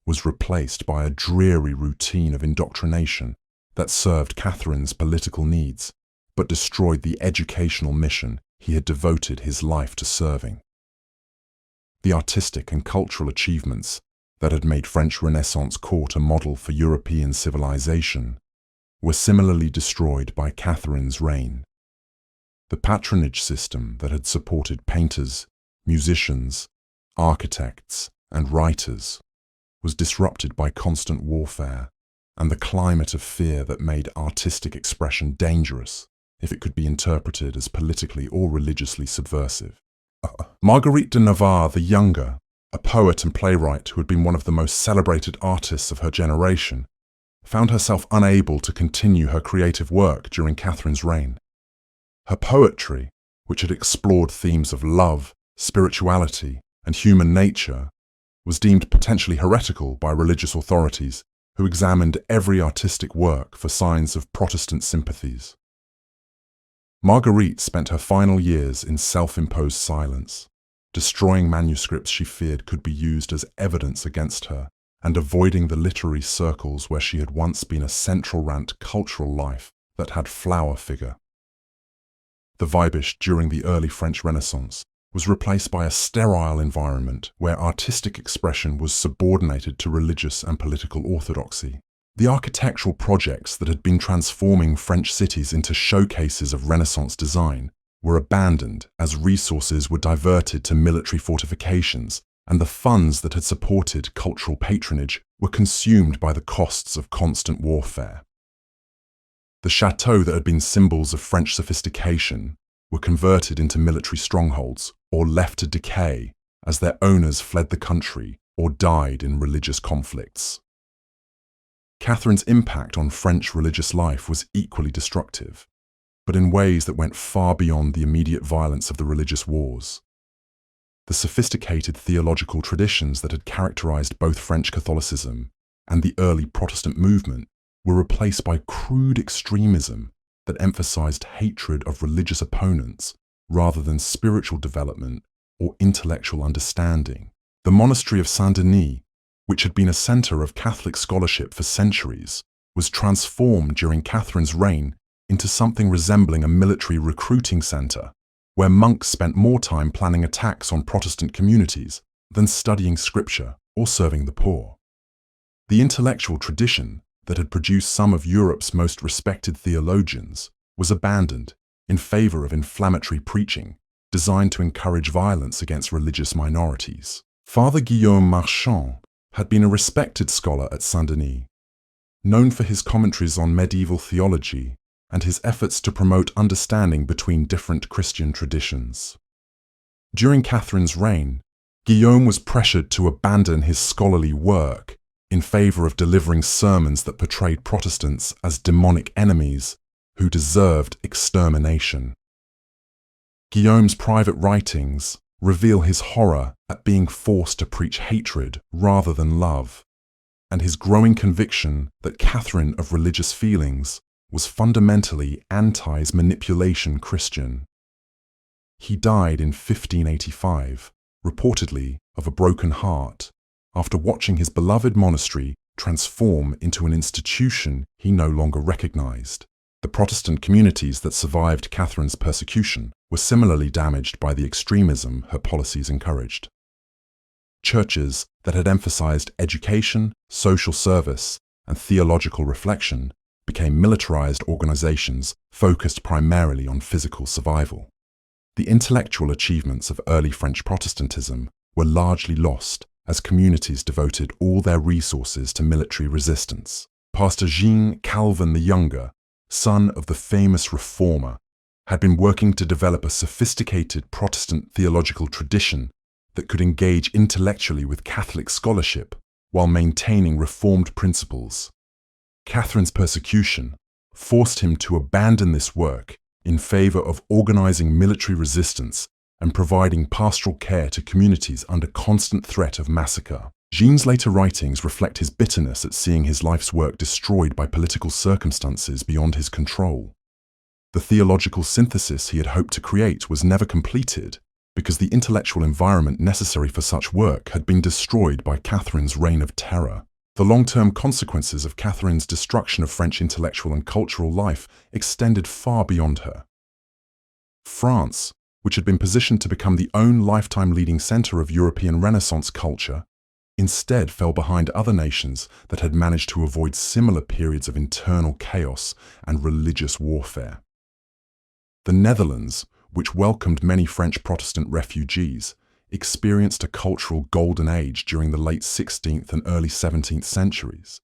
was replaced by a dreary routine of indoctrination that served Catherine's political needs, but destroyed the educational mission he had devoted his life to serving. The artistic and cultural achievements that had made French Renaissance court a model for European civilization were similarly destroyed by Catherine's reign. The patronage system that had supported painters, musicians, architects, and writers was disrupted by constant warfare and the climate of fear that made artistic expression dangerous if it could be interpreted as politically or religiously subversive. Marguerite de Navarre the Younger, a poet and playwright who had been one of the most celebrated artists of her generation, found herself unable to continue her creative work during Catherine's reign. Her poetry, which had explored themes of love, spirituality, and human nature, was deemed potentially heretical by religious authorities who examined every artistic work for signs of Protestant sympathies. Marguerite spent her final years in self-imposed silence, destroying manuscripts she feared could be used as evidence against her, and avoiding the literary circles where she had once been a central rant cultural life that had flower figure. The Weibisch during the early French Renaissance was replaced by a sterile environment where artistic expression was subordinated to religious and political orthodoxy. The architectural projects that had been transforming French cities into showcases of Renaissance design were abandoned as resources were diverted to military fortifications, and the funds that had supported cultural patronage were consumed by the costs of constant warfare. The chateaux that had been symbols of French sophistication were converted into military strongholds or left to decay as their owners fled the country or died in religious conflicts. Catherine's impact on French religious life was equally destructive, but in ways that went far beyond the immediate violence of the religious wars. The sophisticated theological traditions that had characterized both French Catholicism and the early Protestant movement were replaced by crude extremism that emphasized hatred of religious opponents rather than spiritual development or intellectual understanding. The monastery of Saint-Denis, which had been a center of Catholic scholarship for centuries, was transformed during Catherine's reign into something resembling a military recruiting center, where monks spent more time planning attacks on Protestant communities than studying scripture or serving the poor. The intellectual tradition that had produced some of Europe's most respected theologians was abandoned in favor of inflammatory preaching designed to encourage violence against religious minorities. Father Guillaume Marchand had been a respected scholar at Saint-Denis, known for his commentaries on medieval theology and his efforts to promote understanding between different Christian traditions. During Catherine's reign, Guillaume was pressured to abandon his scholarly work in favor of delivering sermons that portrayed Protestants as demonic enemies who deserved extermination. Guillaume's private writings reveal his horror at being forced to preach hatred rather than love, and his growing conviction that Catherine of religious feelings was fundamentally anti-manipulation Christian. He died in 1585, reportedly of a broken heart, after watching his beloved monastery transform into an institution he no longer recognized. The Protestant communities that survived Catherine's persecution were similarly damaged by the extremism her policies encouraged. Churches that had emphasized education, social service, and theological reflection became militarized organizations focused primarily on physical survival. The intellectual achievements of early French Protestantism were largely lost as communities devoted all their resources to military resistance. Pastor Jean Calvin the Younger, son of the famous reformer, had been working to develop a sophisticated Protestant theological tradition that could engage intellectually with Catholic scholarship while maintaining Reformed principles. Catherine's persecution forced him to abandon this work in favor of organizing military resistance and providing pastoral care to communities under constant threat of massacre. Jean's later writings reflect his bitterness at seeing his life's work destroyed by political circumstances beyond his control. The theological synthesis he had hoped to create was never completed because the intellectual environment necessary for such work had been destroyed by Catherine's reign of terror. The long-term consequences of Catherine's destruction of French intellectual and cultural life extended far beyond her. France, which had been positioned to become the own lifetime leading center of European Renaissance culture, instead fell behind other nations that had managed to avoid similar periods of internal chaos and religious warfare. The Netherlands, which welcomed many French Protestant refugees, experienced a cultural golden age during the late 16th and early 17th centuries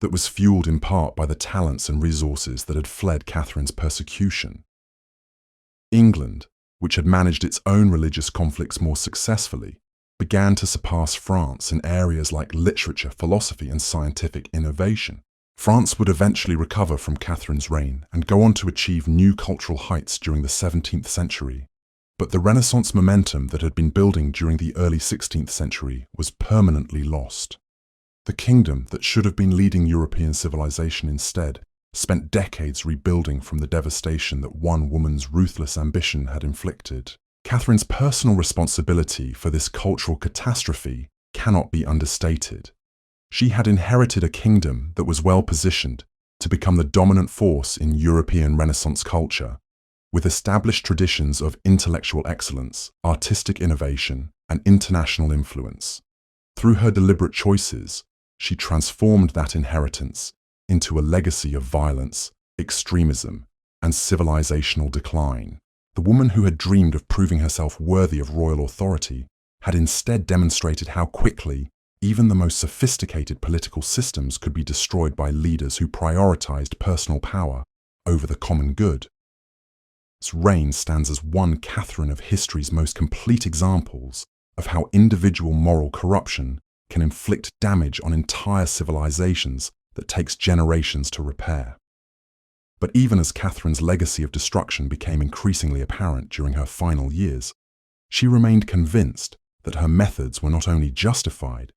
that was fueled in part by the talents and resources that had fled Catherine's persecution. England, which had managed its own religious conflicts more successfully, began to surpass France in areas like literature, philosophy, and scientific innovation. France would eventually recover from Catherine's reign and go on to achieve new cultural heights during the 17th century. But the Renaissance momentum that had been building during the early 16th century was permanently lost. The kingdom that should have been leading European civilization instead spent decades rebuilding from the devastation that one woman's ruthless ambition had inflicted. Catherine's personal responsibility for this cultural catastrophe cannot be understated. She had inherited a kingdom that was well positioned to become the dominant force in European Renaissance culture, with established traditions of intellectual excellence, artistic innovation, and international influence. Through her deliberate choices, she transformed that inheritance into a legacy of violence, extremism, and civilizational decline. The woman who had dreamed of proving herself worthy of royal authority had instead demonstrated how quickly even the most sophisticated political systems could be destroyed by leaders who prioritized personal power over the common good. This reign stands as one Catherine of history's most complete examples of how individual moral corruption can inflict damage on entire civilizations that takes generations to repair. But even as Catherine's legacy of destruction became increasingly apparent during her final years, she remained convinced that her methods were not only justified,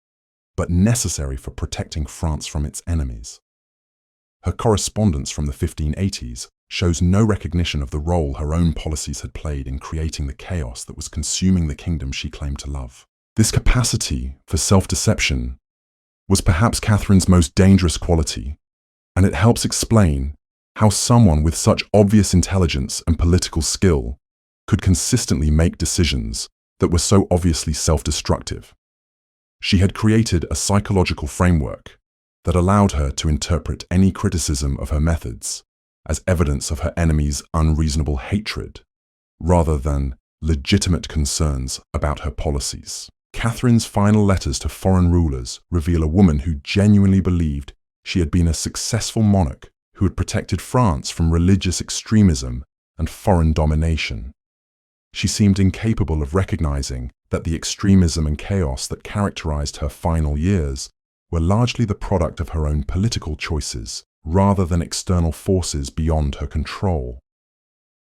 but necessary for protecting France from its enemies. Her correspondence from the 1580s shows no recognition of the role her own policies had played in creating the chaos that was consuming the kingdom she claimed to love. This capacity for self-deception was perhaps Catherine's most dangerous quality, and it helps explain how someone with such obvious intelligence and political skill could consistently make decisions that were so obviously self-destructive. She had created a psychological framework that allowed her to interpret any criticism of her methods as evidence of her enemies' unreasonable hatred, rather than legitimate concerns about her policies. Catherine's final letters to foreign rulers reveal a woman who genuinely believed she had been a successful monarch who had protected France from religious extremism and foreign domination. She seemed incapable of recognizing that the extremism and chaos that characterized her final years were largely the product of her own political choices, rather than external forces beyond her control.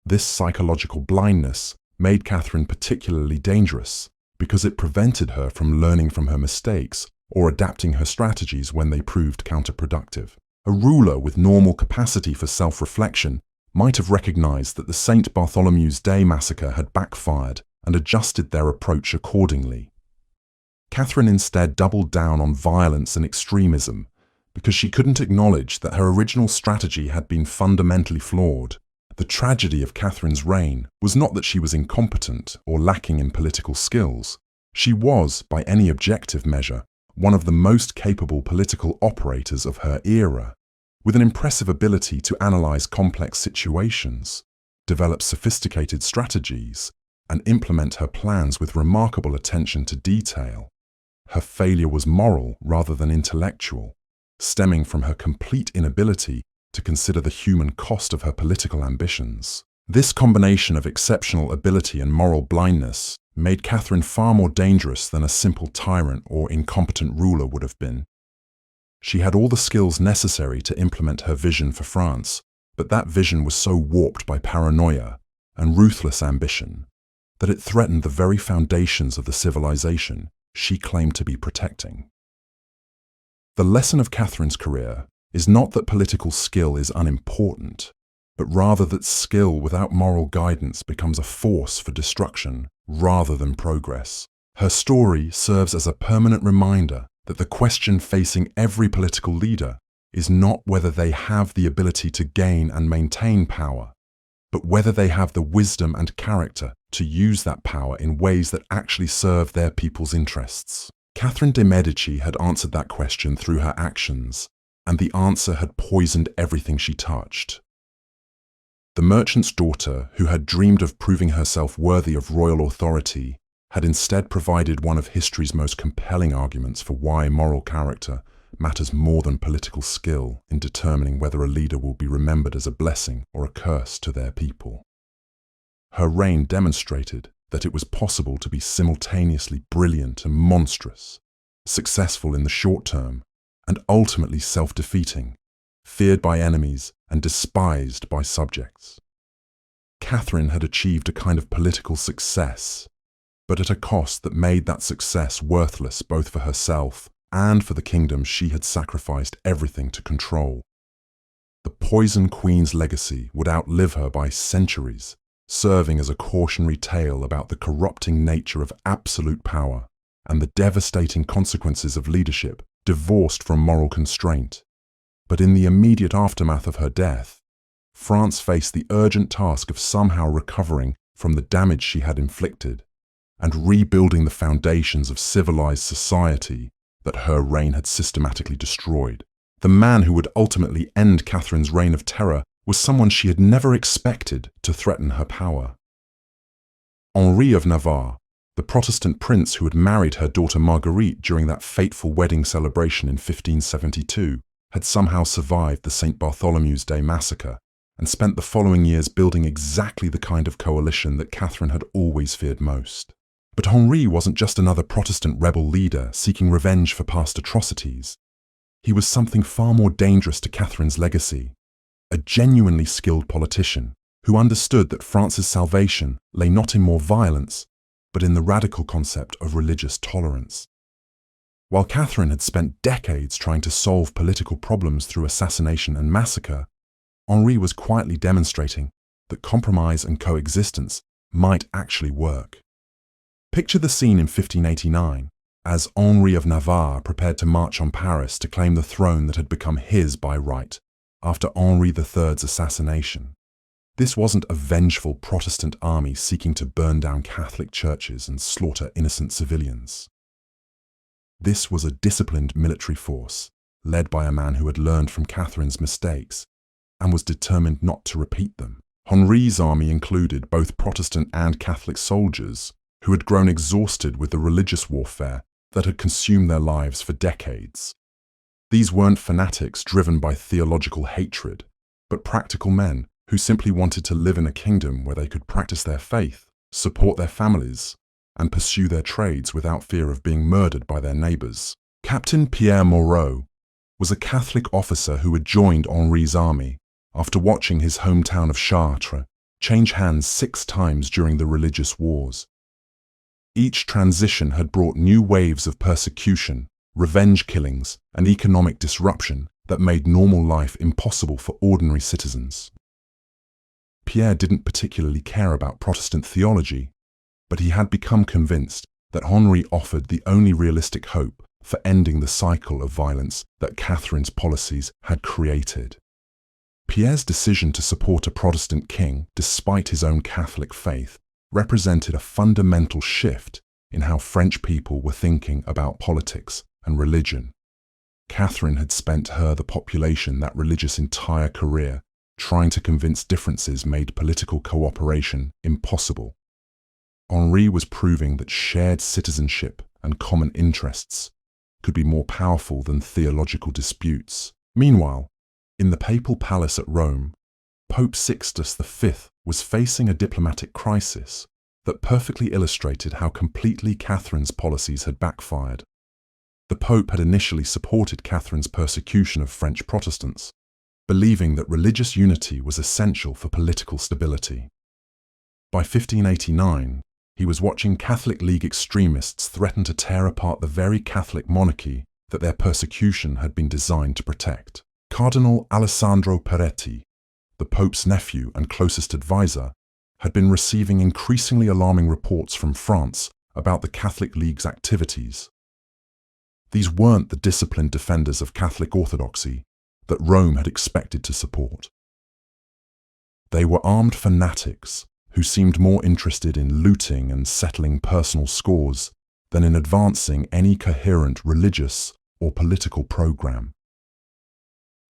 This psychological blindness made Catherine particularly dangerous because it prevented her from learning from her mistakes or adapting her strategies when they proved counterproductive. A ruler with normal capacity for self-reflection might have recognized that the St. Bartholomew's Day massacre had backfired and adjusted their approach accordingly. Catherine instead doubled down on violence and extremism because she couldn't acknowledge that her original strategy had been fundamentally flawed. The tragedy of Catherine's reign was not that she was incompetent or lacking in political skills. She was, by any objective measure, one of the most capable political operators of her era, with an impressive ability to analyze complex situations, develop sophisticated strategies, and implement her plans with remarkable attention to detail. Her failure was moral rather than intellectual, stemming from her complete inability to consider the human cost of her political ambitions. This combination of exceptional ability and moral blindness made Catherine far more dangerous than a simple tyrant or incompetent ruler would have been. She had all the skills necessary to implement her vision for France, but that vision was so warped by paranoia and ruthless ambition that it threatened the very foundations of the civilization she claimed to be protecting. The lesson of Catherine's career is not that political skill is unimportant, but rather that skill without moral guidance becomes a force for destruction rather than progress. Her story serves as a permanent reminder that the question facing every political leader is not whether they have the ability to gain and maintain power, but whether they have the wisdom and character to use that power in ways that actually serve their people's interests. Catherine de' Medici had answered that question through her actions, and the answer had poisoned everything she touched. The merchant's daughter, who had dreamed of proving herself worthy of royal authority, had instead provided one of history's most compelling arguments for why moral character matters more than political skill in determining whether a leader will be remembered as a blessing or a curse to their people. Her reign demonstrated that it was possible to be simultaneously brilliant and monstrous, successful in the short term, and ultimately self-defeating, feared by enemies and despised by subjects. Catherine had achieved a kind of political success, but at a cost that made that success worthless both for herself and for the kingdom she had sacrificed everything to control. The Poison Queen's legacy would outlive her by centuries, serving as a cautionary tale about the corrupting nature of absolute power and the devastating consequences of leadership divorced from moral constraint. But in the immediate aftermath of her death, France faced the urgent task of somehow recovering from the damage she had inflicted and rebuilding the foundations of civilized society that her reign had systematically destroyed. The man who would ultimately end Catherine's reign of terror was someone she had never expected to threaten her power. Henri of Navarre, the Protestant prince who had married her daughter Marguerite during that fateful wedding celebration in 1572, had somehow survived the St. Bartholomew's Day massacre and spent the following years building exactly the kind of coalition that Catherine had always feared most. But Henri wasn't just another Protestant rebel leader seeking revenge for past atrocities. He was something far more dangerous to Catherine's legacy, a genuinely skilled politician who understood that France's salvation lay not in more violence, but in the radical concept of religious tolerance. While Catherine had spent decades trying to solve political problems through assassination and massacre, Henri was quietly demonstrating that compromise and coexistence might actually work. Picture the scene in 1589, as Henri of Navarre prepared to march on Paris to claim the throne that had become his by right after Henri III's assassination. This wasn't a vengeful Protestant army seeking to burn down Catholic churches and slaughter innocent civilians. This was a disciplined military force, led by a man who had learned from Catherine's mistakes and was determined not to repeat them. Henri's army included both Protestant and Catholic soldiers who had grown exhausted with the religious warfare that had consumed their lives for decades. These weren't fanatics driven by theological hatred, but practical men who simply wanted to live in a kingdom where they could practice their faith, support their families, and pursue their trades without fear of being murdered by their neighbors. Captain Pierre Moreau was a Catholic officer who had joined Henri's army after watching his hometown of Chartres change hands 6 times during the religious wars. Each transition had brought new waves of persecution, revenge killings, and economic disruption that made normal life impossible for ordinary citizens. Pierre didn't particularly care about Protestant theology, but he had become convinced that Henri offered the only realistic hope for ending the cycle of violence that Catherine's policies had created. Pierre's decision to support a Protestant king, despite his own Catholic faith, represented a fundamental shift in how French people were thinking about politics and religion. Catherine had spent the population that religious entire career trying to convince differences made political cooperation impossible. Henri was proving that shared citizenship and common interests could be more powerful than theological disputes. Meanwhile, in the papal palace at Rome, Pope Sixtus V was facing a diplomatic crisis that perfectly illustrated how completely Catherine's policies had backfired. The Pope had initially supported Catherine's persecution of French Protestants, believing that religious unity was essential for political stability. By 1589, he was watching Catholic League extremists threaten to tear apart the very Catholic monarchy that their persecution had been designed to protect. Cardinal Alessandro Peretti, the Pope's nephew and closest advisor, had been receiving increasingly alarming reports from France about the Catholic League's activities. These weren't the disciplined defenders of Catholic orthodoxy that Rome had expected to support. They were armed fanatics who seemed more interested in looting and settling personal scores than in advancing any coherent religious or political program.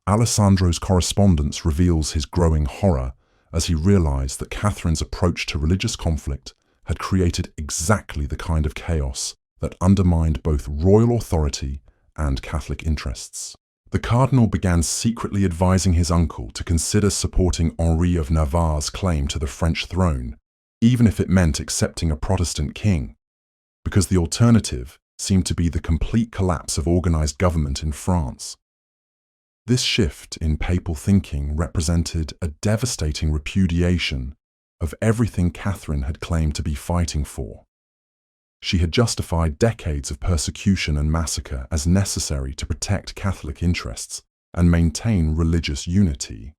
Alessandro's correspondence reveals his growing horror as he realized that Catherine's approach to religious conflict had created exactly the kind of chaos that undermined both royal authority and Catholic interests. The cardinal began secretly advising his uncle to consider supporting Henri of Navarre's claim to the French throne, even if it meant accepting a Protestant king, because the alternative seemed to be the complete collapse of organized government in France. This shift in papal thinking represented a devastating repudiation of everything Catherine had claimed to be fighting for. She had justified decades of persecution and massacre as necessary to protect Catholic interests, and maintain religious unity.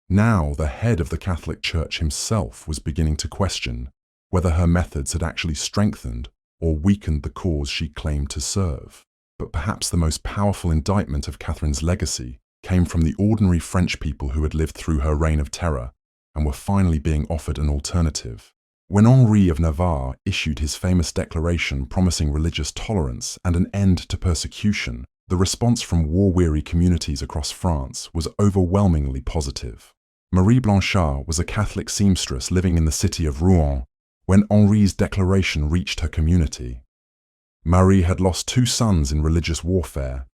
Now the head of the Catholic Church himself was beginning to question whether her methods had actually strengthened or weakened the cause she claimed to serve. But perhaps the most powerful indictment of Catherine's legacy came from the ordinary French people who had lived through her reign of terror and were finally being offered an alternative. When Henri of Navarre issued his famous declaration promising religious tolerance and an end to persecution, the response from war-weary communities across France was overwhelmingly positive. Marie Blanchard was a Catholic seamstress living in the city of Rouen when Henri's declaration reached her community. Marie had lost 2 sons in religious warfare,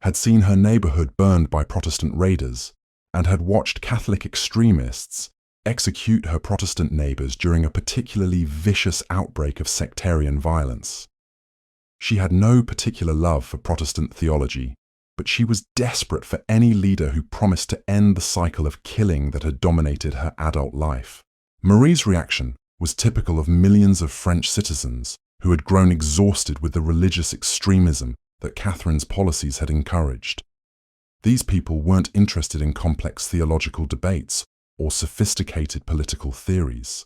had seen her neighborhood burned by Protestant raiders, and had watched Catholic extremists execute her Protestant neighbors during a particularly vicious outbreak of sectarian violence. She had no particular love for Protestant theology, but she was desperate for any leader who promised to end the cycle of killing that had dominated her adult life. Marie's reaction was typical of millions of French citizens who had grown exhausted with the religious extremism that Catherine's policies had encouraged. These people weren't interested in complex theological debates or sophisticated political theories.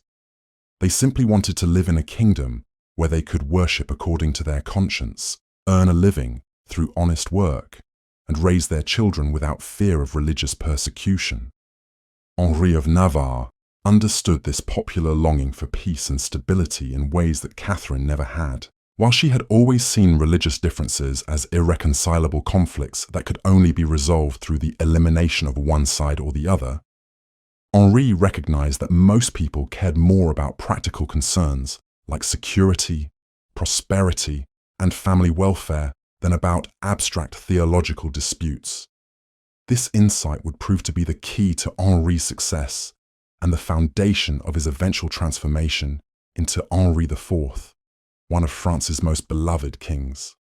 They simply wanted to live in a kingdom where they could worship according to their conscience, earn a living through honest work, and raise their children without fear of religious persecution. Henri of Navarre understood this popular longing for peace and stability in ways that Catherine never had. While she had always seen religious differences as irreconcilable conflicts that could only be resolved through the elimination of one side or the other, Henri recognized that most people cared more about practical concerns like security, prosperity, and family welfare than about abstract theological disputes. This insight would prove to be the key to Henri's success and the foundation of his eventual transformation into Henri IV, one of France's most beloved kings.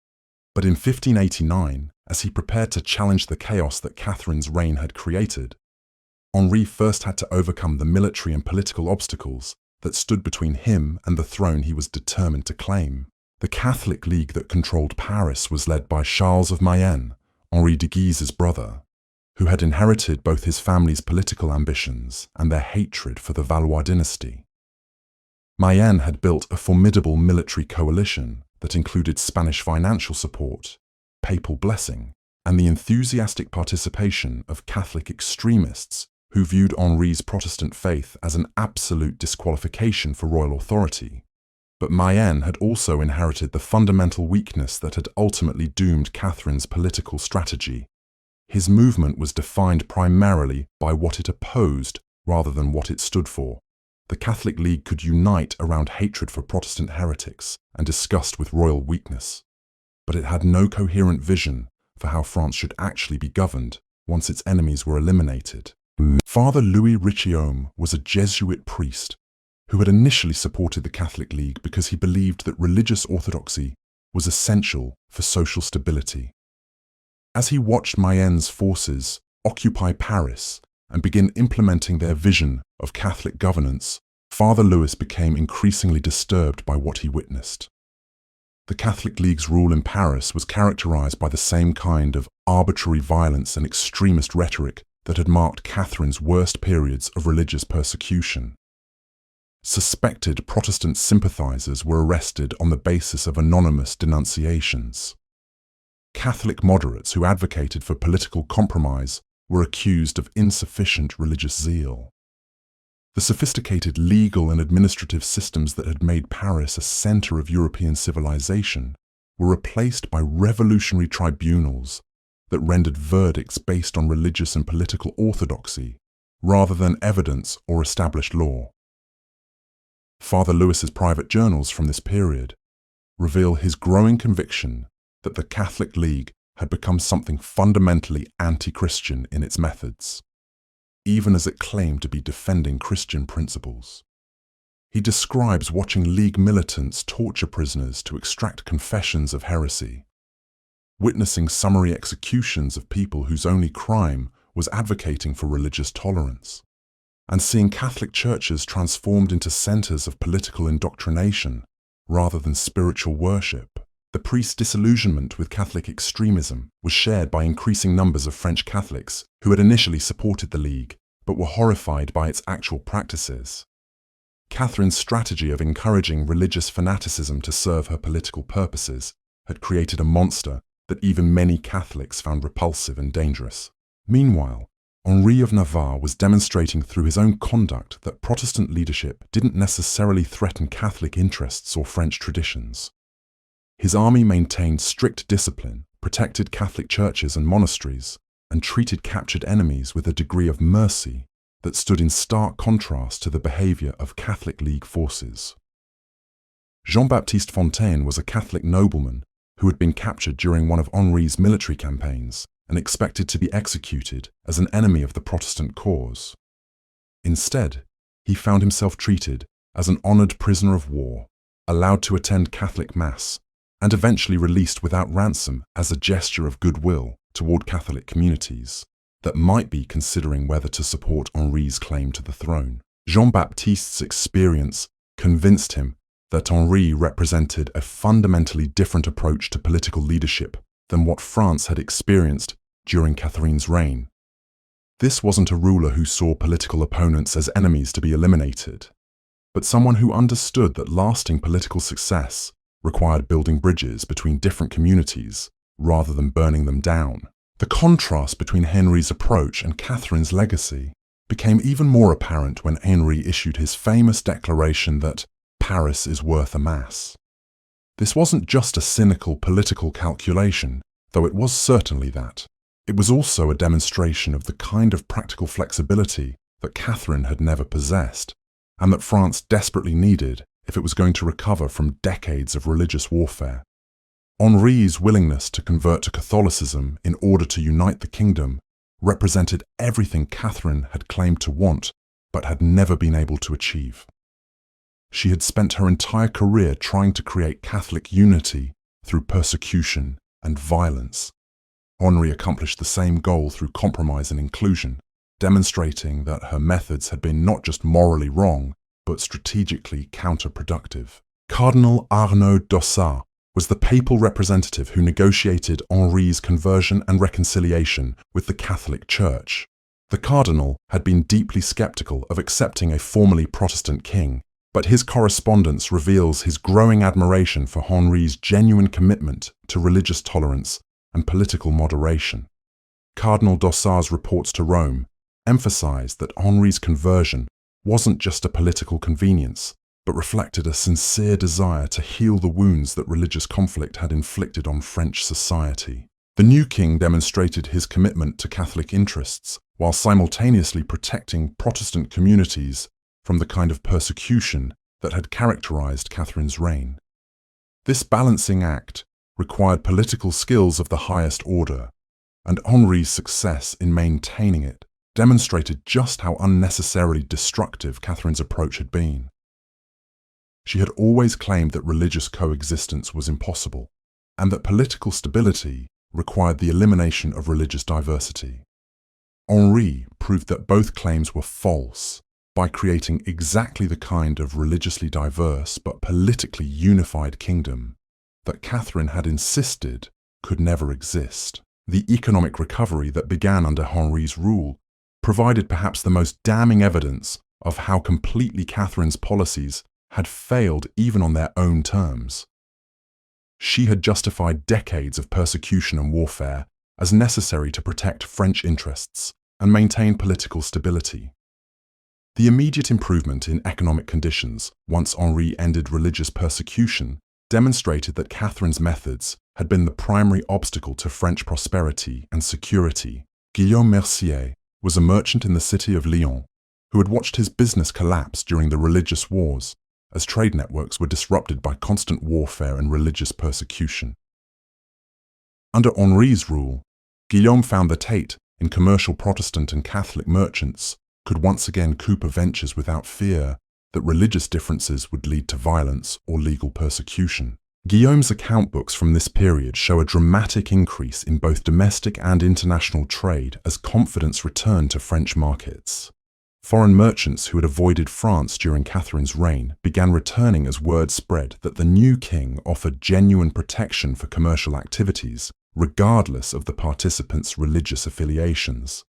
But in 1589, as he prepared to challenge the chaos that Catherine's reign had created, Henri first had to overcome the military and political obstacles that stood between him and the throne he was determined to claim. The Catholic League that controlled Paris was led by Charles of Mayenne, Henri de Guise's brother, who had inherited both his family's political ambitions and their hatred for the Valois dynasty. Mayenne had built a formidable military coalition that included Spanish financial support, papal blessing, and the enthusiastic participation of Catholic extremists who viewed Henri's Protestant faith as an absolute disqualification for royal authority. But Mayenne had also inherited the fundamental weakness that had ultimately doomed Catherine's political strategy. His movement was defined primarily by what it opposed rather than what it stood for. The Catholic League could unite around hatred for Protestant heretics and disgust with royal weakness, but it had no coherent vision for how France should actually be governed once its enemies were eliminated. Father Louis Richiome was a Jesuit priest who had initially supported the Catholic League because he believed that religious orthodoxy was essential for social stability. As he watched Mayenne's forces occupy Paris and begin implementing their vision of Catholic governance, Father Louis became increasingly disturbed by what he witnessed. The Catholic League's rule in Paris was characterized by the same kind of arbitrary violence and extremist rhetoric that had marked Catherine's worst periods of religious persecution. Suspected Protestant sympathizers were arrested on the basis of anonymous denunciations. Catholic moderates who advocated for political compromise were accused of insufficient religious zeal. The sophisticated legal and administrative systems that had made Paris a center of European civilization were replaced by revolutionary tribunals that rendered verdicts based on religious and political orthodoxy rather than evidence or established law. Father Louis's private journals from this period reveal his growing conviction that the Catholic League had become something fundamentally anti-Christian in its methods, even as it claimed to be defending Christian principles. He describes watching League militants torture prisoners to extract confessions of heresy, witnessing summary executions of people whose only crime was advocating for religious tolerance, and seeing Catholic churches transformed into centers of political indoctrination rather than spiritual worship. The priest's disillusionment with Catholic extremism was shared by increasing numbers of French Catholics who had initially supported the League, but were horrified by its actual practices. Catherine's strategy of encouraging religious fanaticism to serve her political purposes had created a monster that even many Catholics found repulsive and dangerous. Meanwhile, Henri of Navarre was demonstrating through his own conduct that Protestant leadership didn't necessarily threaten Catholic interests or French traditions. His army maintained strict discipline, protected Catholic churches and monasteries, and treated captured enemies with a degree of mercy that stood in stark contrast to the behavior of Catholic League forces. Jean-Baptiste Fontaine was a Catholic nobleman who had been captured during one of Henri's military campaigns and expected to be executed as an enemy of the Protestant cause. Instead, he found himself treated as an honored prisoner of war, allowed to attend Catholic Mass, and eventually released without ransom as a gesture of goodwill toward Catholic communities that might be considering whether to support Henri's claim to the throne. Jean-Baptiste's experience convinced him that Henri represented a fundamentally different approach to political leadership than what France had experienced during Catherine's reign. This wasn't a ruler who saw political opponents as enemies to be eliminated, but someone who understood that lasting political success required building bridges between different communities rather than burning them down. The contrast between Henri's approach and Catherine's legacy became even more apparent when Henri issued his famous declaration that Paris is worth a mass. This wasn't just a cynical political calculation, though it was certainly that. It was also a demonstration of the kind of practical flexibility that Catherine had never possessed, and that France desperately needed if it was going to recover from decades of religious warfare. Henri's willingness to convert to Catholicism in order to unite the kingdom represented everything Catherine had claimed to want but had never been able to achieve. She had spent her entire career trying to create Catholic unity through persecution and violence. Henri accomplished the same goal through compromise and inclusion, demonstrating that her methods had been not just morally wrong, but strategically counterproductive. Cardinal Arnaud d'Ossat was the papal representative who negotiated Henri's conversion and reconciliation with the Catholic Church. The cardinal had been deeply skeptical of accepting a formerly Protestant king, but his correspondence reveals his growing admiration for Henri's genuine commitment to religious tolerance and political moderation. Cardinal d'Ossat's reports to Rome emphasized that Henri's conversion wasn't just a political convenience, but reflected a sincere desire to heal the wounds that religious conflict had inflicted on French society. The new king demonstrated his commitment to Catholic interests while simultaneously protecting Protestant communities from the kind of persecution that had characterized Catherine's reign. This balancing act required political skills of the highest order, and Henri's success in maintaining it demonstrated just how unnecessarily destructive Catherine's approach had been. She had always claimed that religious coexistence was impossible, and that political stability required the elimination of religious diversity. Henri proved that both claims were false by creating exactly the kind of religiously diverse but politically unified kingdom that Catherine had insisted could never exist. The economic recovery that began under Henri's rule provided perhaps the most damning evidence of how completely Catherine's policies had failed even on their own terms. She had justified decades of persecution and warfare as necessary to protect French interests and maintain political stability. The immediate improvement in economic conditions once Henri ended religious persecution demonstrated that Catherine's methods had been the primary obstacle to French prosperity and security. Guillaume Mercier was a merchant in the city of Lyon who had watched his business collapse during the religious wars as trade networks were disrupted by constant warfare and religious persecution. Under Henri's rule, Guillaume found that Tate, in commercial Protestant and Catholic merchants, could once again coop ventures without fear that religious differences would lead to violence or legal persecution. Guillaume's account books from this period show a dramatic increase in both domestic and international trade as confidence returned to French markets. Foreign merchants who had avoided France during Catherine's reign began returning as word spread that the new king offered genuine protection for commercial activities, regardless of the participants' religious affiliations.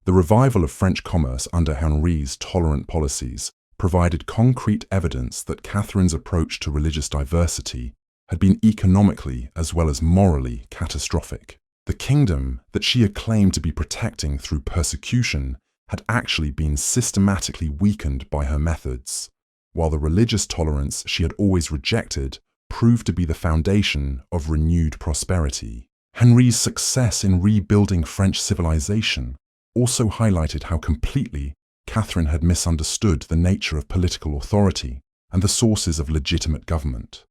The revival of French commerce under Henry's tolerant policies provided concrete evidence that Catherine's approach to religious diversity had been economically as well as morally catastrophic. The kingdom that she had claimed to be protecting through persecution had actually been systematically weakened by her methods, while the religious tolerance she had always rejected proved to be the foundation of renewed prosperity. Henry's success in rebuilding French civilization also highlighted how completely Catherine had misunderstood the nature of political authority and the sources of legitimate government.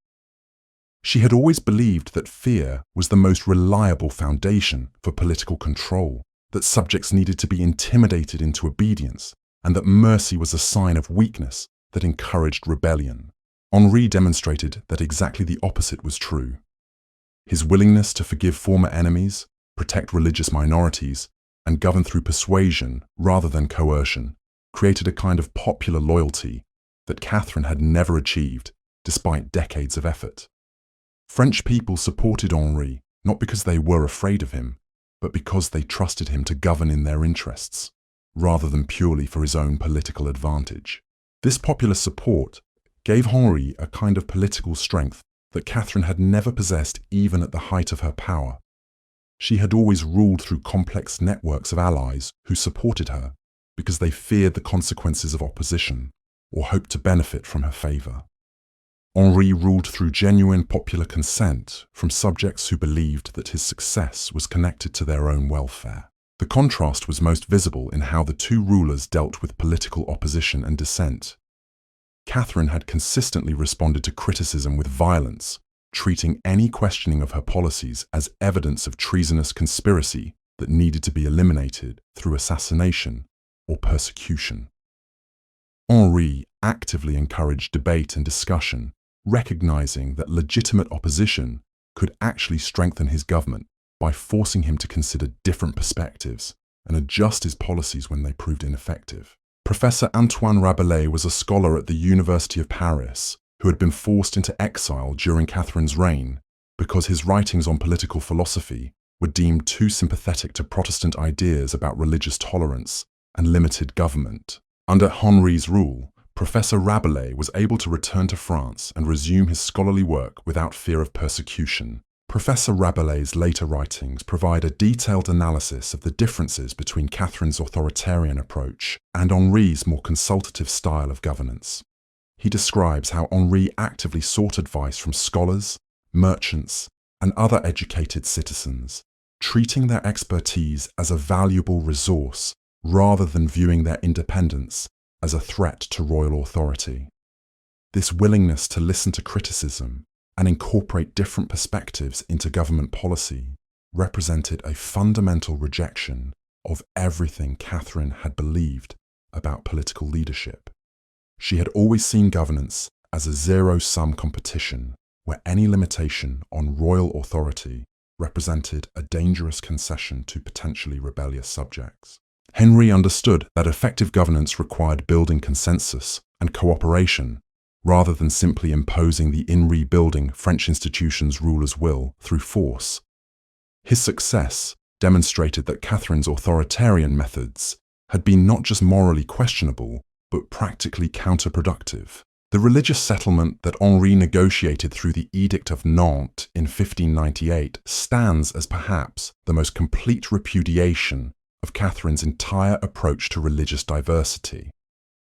She had always believed that fear was the most reliable foundation for political control, that subjects needed to be intimidated into obedience, and that mercy was a sign of weakness that encouraged rebellion. Henri demonstrated that exactly the opposite was true. His willingness to forgive former enemies, protect religious minorities, and govern through persuasion rather than coercion created a kind of popular loyalty that Catherine had never achieved despite decades of effort. French people supported Henri not because they were afraid of him, but because they trusted him to govern in their interests, rather than purely for his own political advantage. This popular support gave Henri a kind of political strength that Catherine had never possessed even at the height of her power. She had always ruled through complex networks of allies who supported her because they feared the consequences of opposition or hoped to benefit from her favour. Henri ruled through genuine popular consent from subjects who believed that his success was connected to their own welfare. The contrast was most visible in how the two rulers dealt with political opposition and dissent. Catherine had consistently responded to criticism with violence, treating any questioning of her policies as evidence of treasonous conspiracy that needed to be eliminated through assassination or persecution. Henri actively encouraged debate and discussion, recognizing that legitimate opposition could actually strengthen his government by forcing him to consider different perspectives and adjust his policies when they proved ineffective. Professor Antoine Rabelais was a scholar at the University of Paris who had been forced into exile during Catherine's reign because his writings on political philosophy were deemed too sympathetic to Protestant ideas about religious tolerance and limited government. Under Henri's rule, Professor Rabelais was able to return to France and resume his scholarly work without fear of persecution. Professor Rabelais' later writings provide a detailed analysis of the differences between Catherine's authoritarian approach and Henri's more consultative style of governance. He describes how Henri actively sought advice from scholars, merchants, and other educated citizens, treating their expertise as a valuable resource rather than viewing their independence as a threat to royal authority. This willingness to listen to criticism and incorporate different perspectives into government policy represented a fundamental rejection of everything Catherine had believed about political leadership. She had always seen governance as a zero-sum competition where any limitation on royal authority represented a dangerous concession to potentially rebellious subjects. Henri understood that effective governance required building consensus and cooperation rather than simply imposing the rebuilding French institutions' ruler's will through force. His success demonstrated that Catherine's authoritarian methods had been not just morally questionable, but practically counterproductive. The religious settlement that Henri negotiated through the Edict of Nantes in 1598 stands as perhaps the most complete repudiation of Catherine's entire approach to religious diversity,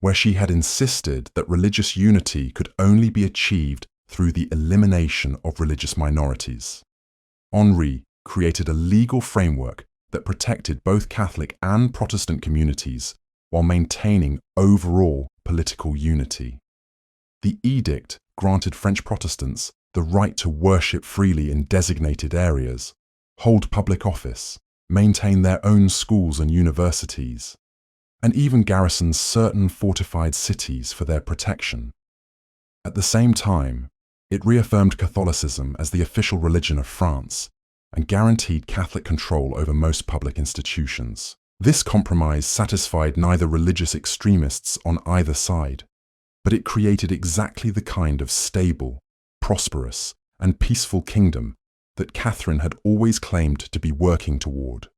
where she had insisted that religious unity could only be achieved through the elimination of religious minorities. Henri created a legal framework that protected both Catholic and Protestant communities while maintaining overall political unity. The edict granted French Protestants the right to worship freely in designated areas, hold public office, maintain their own schools and universities, and even garrison certain fortified cities for their protection. At the same time, it reaffirmed Catholicism as the official religion of France and guaranteed Catholic control over most public institutions. This compromise satisfied neither religious extremists on either side, but it created exactly the kind of stable, prosperous, and peaceful kingdom that Catherine had always claimed to be working toward.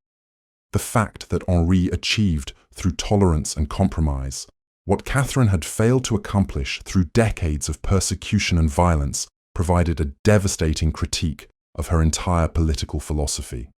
The fact that Henri achieved through tolerance and compromise what Catherine had failed to accomplish through decades of persecution and violence provided a devastating critique of her entire political philosophy.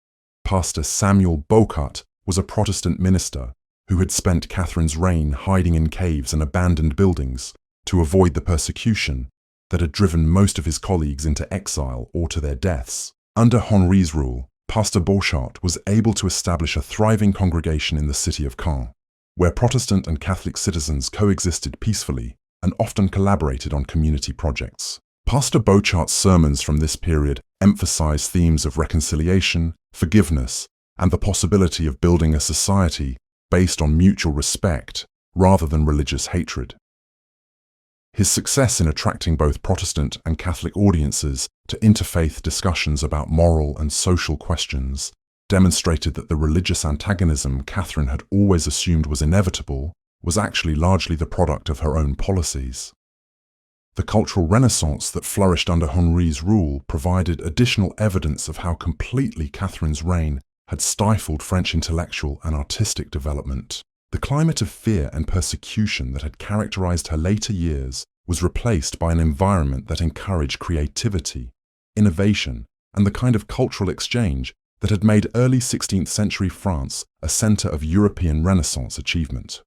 Pastor Samuel Bocart was a Protestant minister who had spent Catherine's reign hiding in caves and abandoned buildings to avoid the persecution that had driven most of his colleagues into exile or to their deaths. Under Henri's rule, Pastor Bocart was able to establish a thriving congregation in the city of Caen, where Protestant and Catholic citizens coexisted peacefully and often collaborated on community projects. Pastor Bochart's sermons from this period emphasized themes of reconciliation, forgiveness, and the possibility of building a society based on mutual respect rather than religious hatred. His success in attracting both Protestant and Catholic audiences to interfaith discussions about moral and social questions demonstrated that the religious antagonism Catherine had always assumed was inevitable was actually largely the product of her own policies. The cultural renaissance that flourished under Henri's rule provided additional evidence of how completely Catherine's reign had stifled French intellectual and artistic development. The climate of fear and persecution that had characterized her later years was replaced by an environment that encouraged creativity, innovation, and the kind of cultural exchange that had made early 16th century France a center of European Renaissance achievement.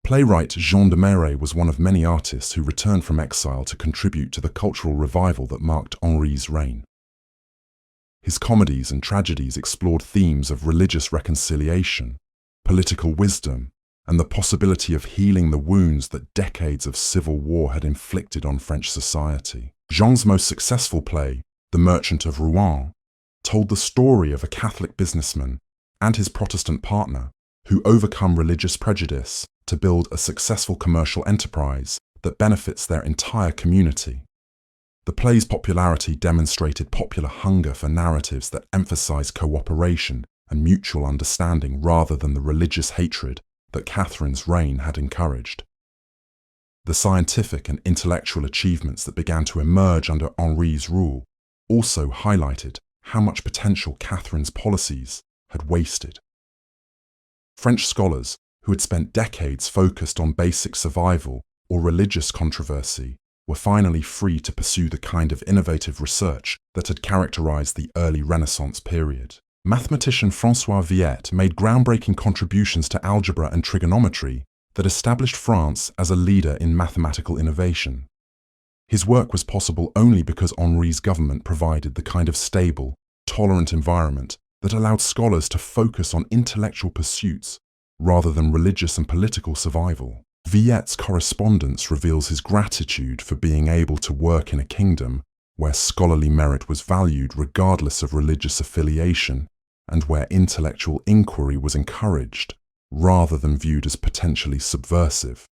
Playwright Jean de Marais was one of many artists who returned from exile to contribute to the cultural revival that marked Henri's reign. His comedies and tragedies explored themes of religious reconciliation, political wisdom, and the possibility of healing the wounds that decades of civil war had inflicted on French society. Jean's most successful play, The Merchant of Rouen, told the story of a Catholic businessman and his Protestant partner who overcome religious prejudice to build a successful commercial enterprise that benefits their entire community. The play's popularity demonstrated popular hunger for narratives that emphasize cooperation and mutual understanding rather than the religious hatred that Catherine's reign had encouraged. The scientific and intellectual achievements that began to emerge under Henri's rule also highlighted how much potential Catherine's policies had wasted. French scholars who had spent decades focused on basic survival or religious controversy were finally free to pursue the kind of innovative research that had characterized the early Renaissance period. Mathematician François Viète made groundbreaking contributions to algebra and trigonometry that established France as a leader in mathematical innovation. His work was possible only because Henri's government provided the kind of stable, tolerant environment that allowed scholars to focus on intellectual pursuits rather than religious and political survival. Viète's correspondence reveals his gratitude for being able to work in a kingdom where scholarly merit was valued regardless of religious affiliation and where intellectual inquiry was encouraged rather than viewed as potentially subversive.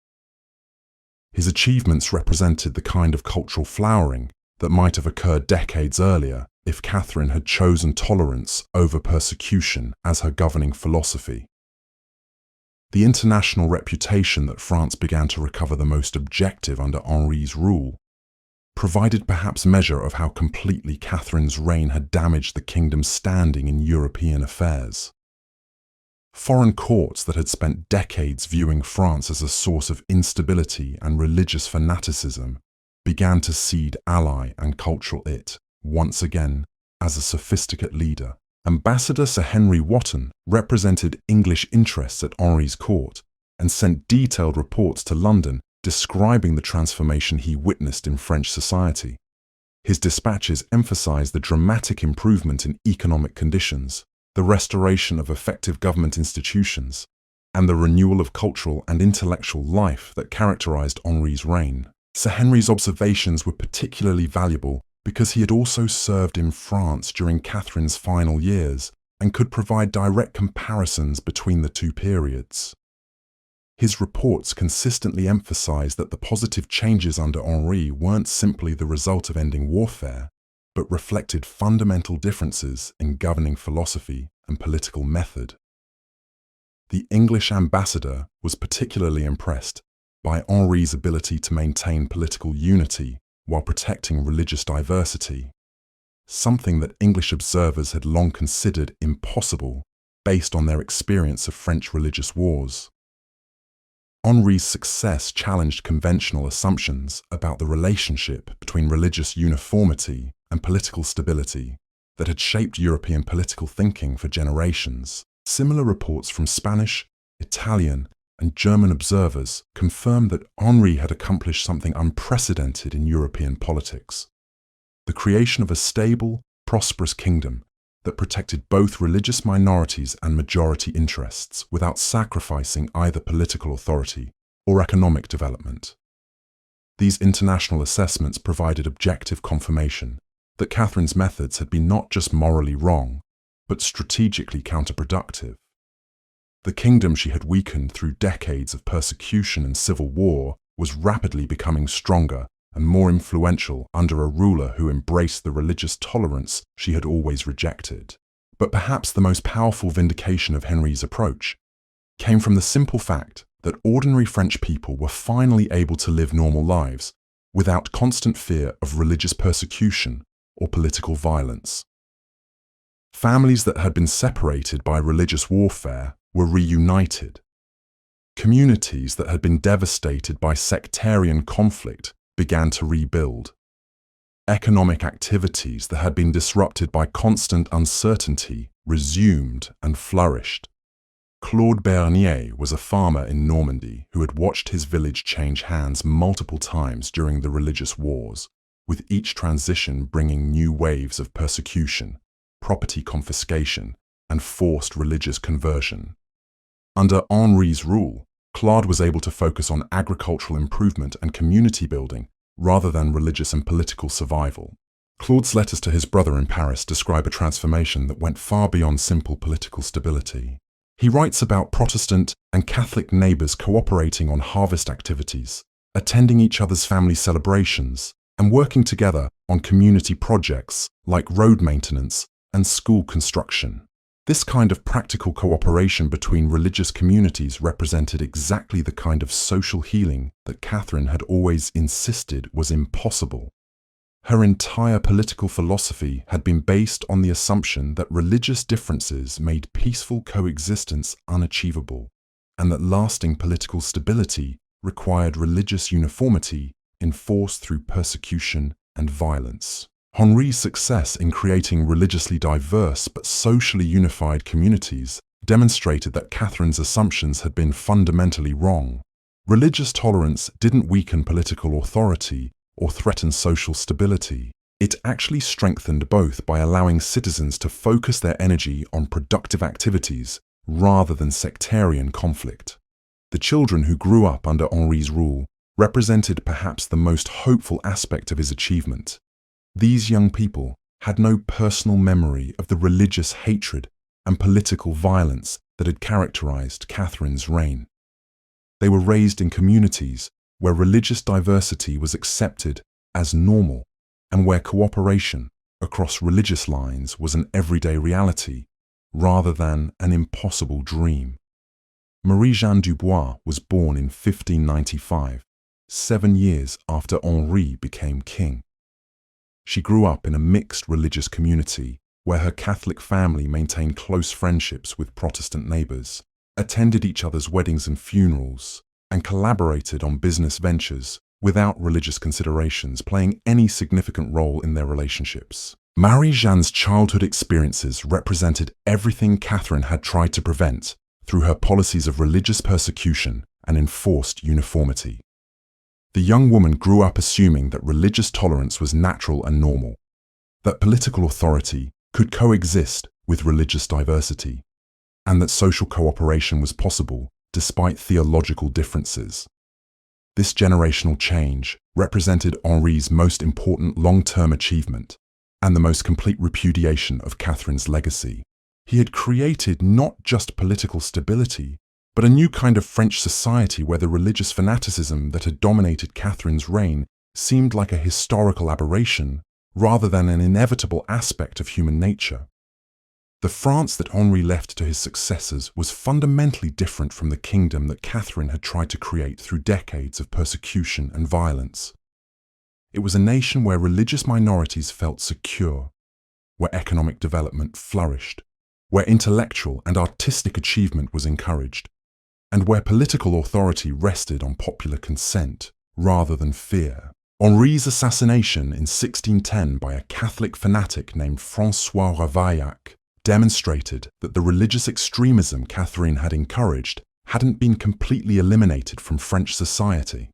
His achievements represented the kind of cultural flowering that might have occurred decades earlier if Catherine had chosen tolerance over persecution as her governing philosophy. The international reputation that France began to recover the most objective under Henri's rule provided perhaps measure of how completely Catherine's reign had damaged the kingdom's standing in European affairs. Foreign courts that had spent decades viewing France as a source of instability and religious fanaticism began to cede ally and cultural it, once again, as a sophisticate leader. Ambassador Sir Henry Wotton represented English interests at Henri's court and sent detailed reports to London describing the transformation he witnessed in French society. His dispatches emphasized the dramatic improvement in economic conditions, the restoration of effective government institutions, and the renewal of cultural and intellectual life that characterized Henri's reign. Sir Henry's observations were particularly valuable because he had also served in France during Catherine's final years and could provide direct comparisons between the two periods. His reports consistently emphasized that the positive changes under Henri weren't simply the result of ending warfare, but reflected fundamental differences in governing philosophy and political method. The English ambassador was particularly impressed by Henri's ability to maintain political unity while protecting religious diversity, something that English observers had long considered impossible based on their experience of French religious wars. Henri's success challenged conventional assumptions about the relationship between religious uniformity and political stability that had shaped European political thinking for generations. Similar reports from Spanish, Italian, and German observers confirmed that Henri had accomplished something unprecedented in European politics: the creation of a stable, prosperous kingdom that protected both religious minorities and majority interests without sacrificing either political authority or economic development. These international assessments provided objective confirmation that Catherine's methods had been not just morally wrong, but strategically counterproductive. The kingdom she had weakened through decades of persecution and civil war was rapidly becoming stronger and more influential under a ruler who embraced the religious tolerance she had always rejected. But perhaps the most powerful vindication of Henri's approach came from the simple fact that ordinary French people were finally able to live normal lives without constant fear of religious persecution or political violence. Families that had been separated by religious warfare were reunited. Communities that had been devastated by sectarian conflict began to rebuild. Economic activities that had been disrupted by constant uncertainty resumed and flourished. Claude Bernier was a farmer in Normandy who had watched his village change hands multiple times during the religious wars, with each transition bringing new waves of persecution, property confiscation, and forced religious conversion. Under Henri's rule, Claude was able to focus on agricultural improvement and community building rather than religious and political survival. Claude's letters to his brother in Paris describe a transformation that went far beyond simple political stability. He writes about Protestant and Catholic neighbors cooperating on harvest activities, attending each other's family celebrations, and working together on community projects like road maintenance and school construction. This kind of practical cooperation between religious communities represented exactly the kind of social healing that Catherine had always insisted was impossible. Her entire political philosophy had been based on the assumption that religious differences made peaceful coexistence unachievable, and that lasting political stability required religious uniformity enforced through persecution and violence. Henri's success in creating religiously diverse but socially unified communities demonstrated that Catherine's assumptions had been fundamentally wrong. Religious tolerance didn't weaken political authority or threaten social stability. It actually strengthened both by allowing citizens to focus their energy on productive activities rather than sectarian conflict. The children who grew up under Henri's rule represented perhaps the most hopeful aspect of his achievement. These young people had no personal memory of the religious hatred and political violence that had characterized Catherine's reign. They were raised in communities where religious diversity was accepted as normal and where cooperation across religious lines was an everyday reality rather than an impossible dream. Marie-Jeanne Dubois was born in 1595, 7 years after Henri became king. She grew up in a mixed religious community where her Catholic family maintained close friendships with Protestant neighbors, attended each other's weddings and funerals, and collaborated on business ventures without religious considerations playing any significant role in their relationships. Marie-Jeanne's childhood experiences represented everything Catherine had tried to prevent through her policies of religious persecution and enforced uniformity. The young woman grew up assuming that religious tolerance was natural and normal, that political authority could coexist with religious diversity, and that social cooperation was possible despite theological differences. This generational change represented Henri's most important long-term achievement and the most complete repudiation of Catherine's legacy. He had created not just political stability, but a new kind of French society where the religious fanaticism that had dominated Catherine's reign seemed like a historical aberration rather than an inevitable aspect of human nature. The France that Henri left to his successors was fundamentally different from the kingdom that Catherine had tried to create through decades of persecution and violence. It was a nation where religious minorities felt secure, where economic development flourished, where intellectual and artistic achievement was encouraged, and where political authority rested on popular consent rather than fear. Henri's assassination in 1610 by a Catholic fanatic named François Ravaillac demonstrated that the religious extremism Catherine had encouraged hadn't been completely eliminated from French society.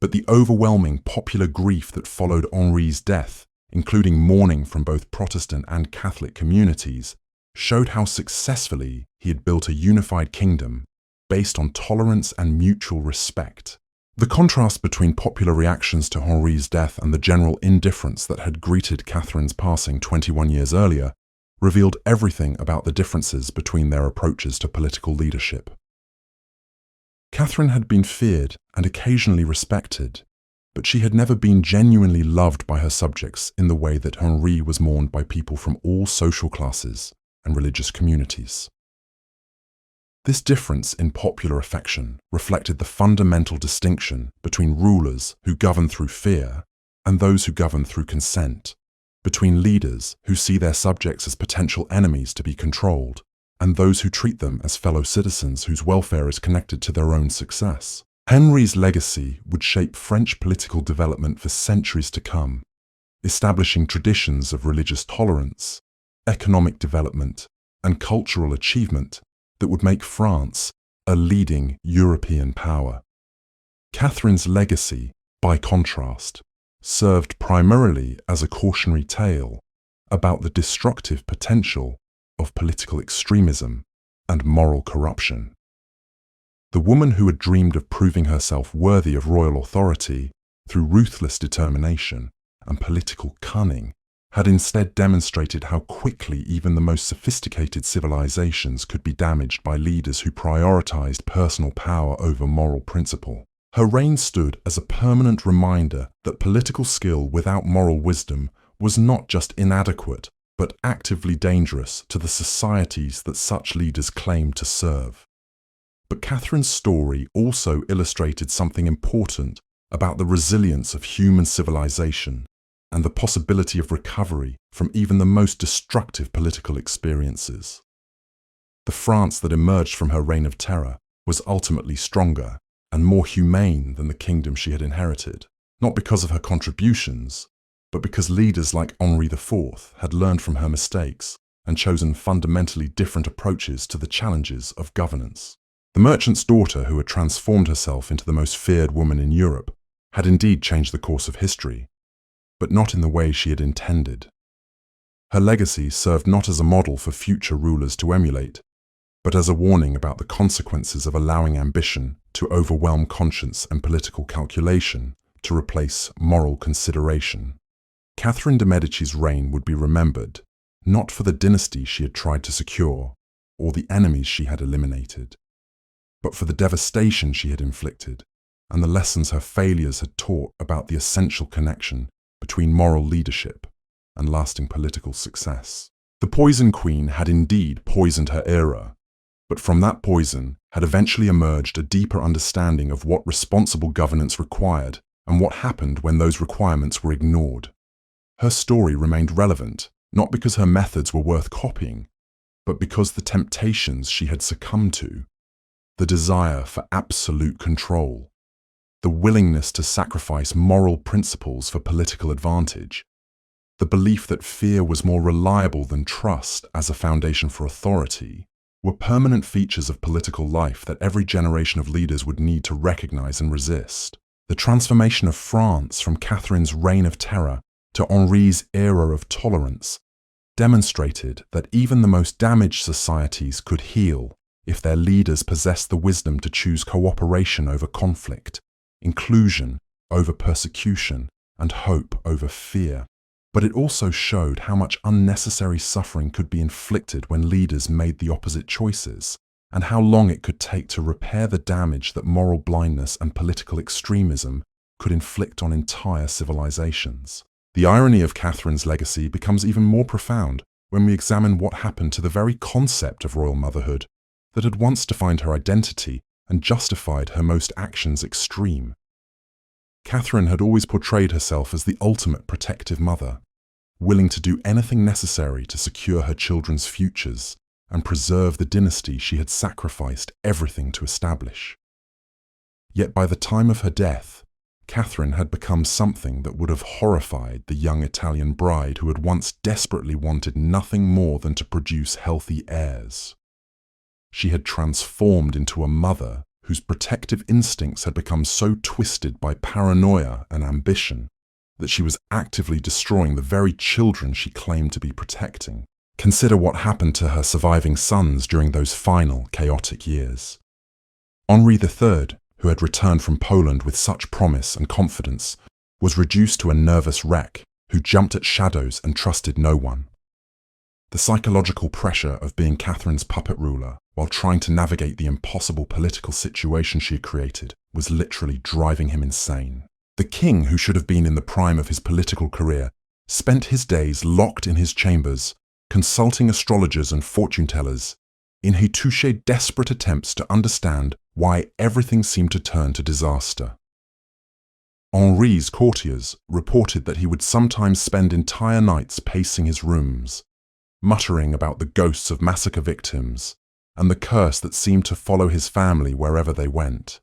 But the overwhelming popular grief that followed Henri's death, including mourning from both Protestant and Catholic communities, showed how successfully he had built a unified kingdom based on tolerance and mutual respect. The contrast between popular reactions to Henri's death and the general indifference that had greeted Catherine's passing 21 years earlier revealed everything about the differences between their approaches to political leadership. Catherine had been feared and occasionally respected, but she had never been genuinely loved by her subjects in the way that Henri was mourned by people from all social classes and religious communities. This difference in popular affection reflected the fundamental distinction between rulers who govern through fear and those who govern through consent, between leaders who see their subjects as potential enemies to be controlled and those who treat them as fellow citizens whose welfare is connected to their own success. Henri's legacy would shape French political development for centuries to come, establishing traditions of religious tolerance, economic development, and cultural achievement that would make France a leading European power. Catherine's legacy, by contrast, served primarily as a cautionary tale about the destructive potential of political extremism and moral corruption. The woman who had dreamed of proving herself worthy of royal authority through ruthless determination and political cunning had instead demonstrated how quickly even the most sophisticated civilizations could be damaged by leaders who prioritized personal power over moral principle. Her reign stood as a permanent reminder that political skill without moral wisdom was not just inadequate, but actively dangerous to the societies that such leaders claimed to serve. But Catherine's story also illustrated something important about the resilience of human civilization and the possibility of recovery from even the most destructive political experiences. The France that emerged from her reign of terror was ultimately stronger and more humane than the kingdom she had inherited, not because of her contributions, but because leaders like Henri IV had learned from her mistakes and chosen fundamentally different approaches to the challenges of governance. The merchant's daughter, who had transformed herself into the most feared woman in Europe, had indeed changed the course of history, but not in the way she had intended. Her legacy served not as a model for future rulers to emulate, but as a warning about the consequences of allowing ambition to overwhelm conscience and political calculation to replace moral consideration. Catherine de' Medici's reign would be remembered, not for the dynasty she had tried to secure or the enemies she had eliminated, but for the devastation she had inflicted and the lessons her failures had taught about the essential connection between moral leadership and lasting political success. The Poison Queen had indeed poisoned her era, but from that poison had eventually emerged a deeper understanding of what responsible governance required and what happened when those requirements were ignored. Her story remained relevant, not because her methods were worth copying, but because the temptations she had succumbed to, the desire for absolute control, the willingness to sacrifice moral principles for political advantage, the belief that fear was more reliable than trust as a foundation for authority, were permanent features of political life that every generation of leaders would need to recognize and resist. The transformation of France from Catherine's reign of terror to Henri's era of tolerance demonstrated that even the most damaged societies could heal if their leaders possessed the wisdom to choose cooperation over conflict, inclusion over persecution, and hope over fear. But it also showed how much unnecessary suffering could be inflicted when leaders made the opposite choices, and how long it could take to repair the damage that moral blindness and political extremism could inflict on entire civilizations. The irony of Catherine's legacy becomes even more profound when we examine what happened to the very concept of royal motherhood that had once defined her identity and justified her most actions extreme. Catherine had always portrayed herself as the ultimate protective mother, willing to do anything necessary to secure her children's futures and preserve the dynasty she had sacrificed everything to establish. Yet by the time of her death, Catherine had become something that would have horrified the young Italian bride who had once desperately wanted nothing more than to produce healthy heirs. She had transformed into a mother whose protective instincts had become so twisted by paranoia and ambition that she was actively destroying the very children she claimed to be protecting. Consider what happened to her surviving sons during those final chaotic years. Henri III, who had returned from Poland with such promise and confidence, was reduced to a nervous wreck who jumped at shadows and trusted no one. The psychological pressure of being Catherine's puppet ruler while trying to navigate the impossible political situation she had created was literally driving him insane. The king, who should have been in the prime of his political career, spent his days locked in his chambers, consulting astrologers and fortune-tellers, in he touché desperate attempts to understand why everything seemed to turn to disaster. Henri's courtiers reported that he would sometimes spend entire nights pacing his rooms, muttering about the ghosts of massacre victims and the curse that seemed to follow his family wherever they went.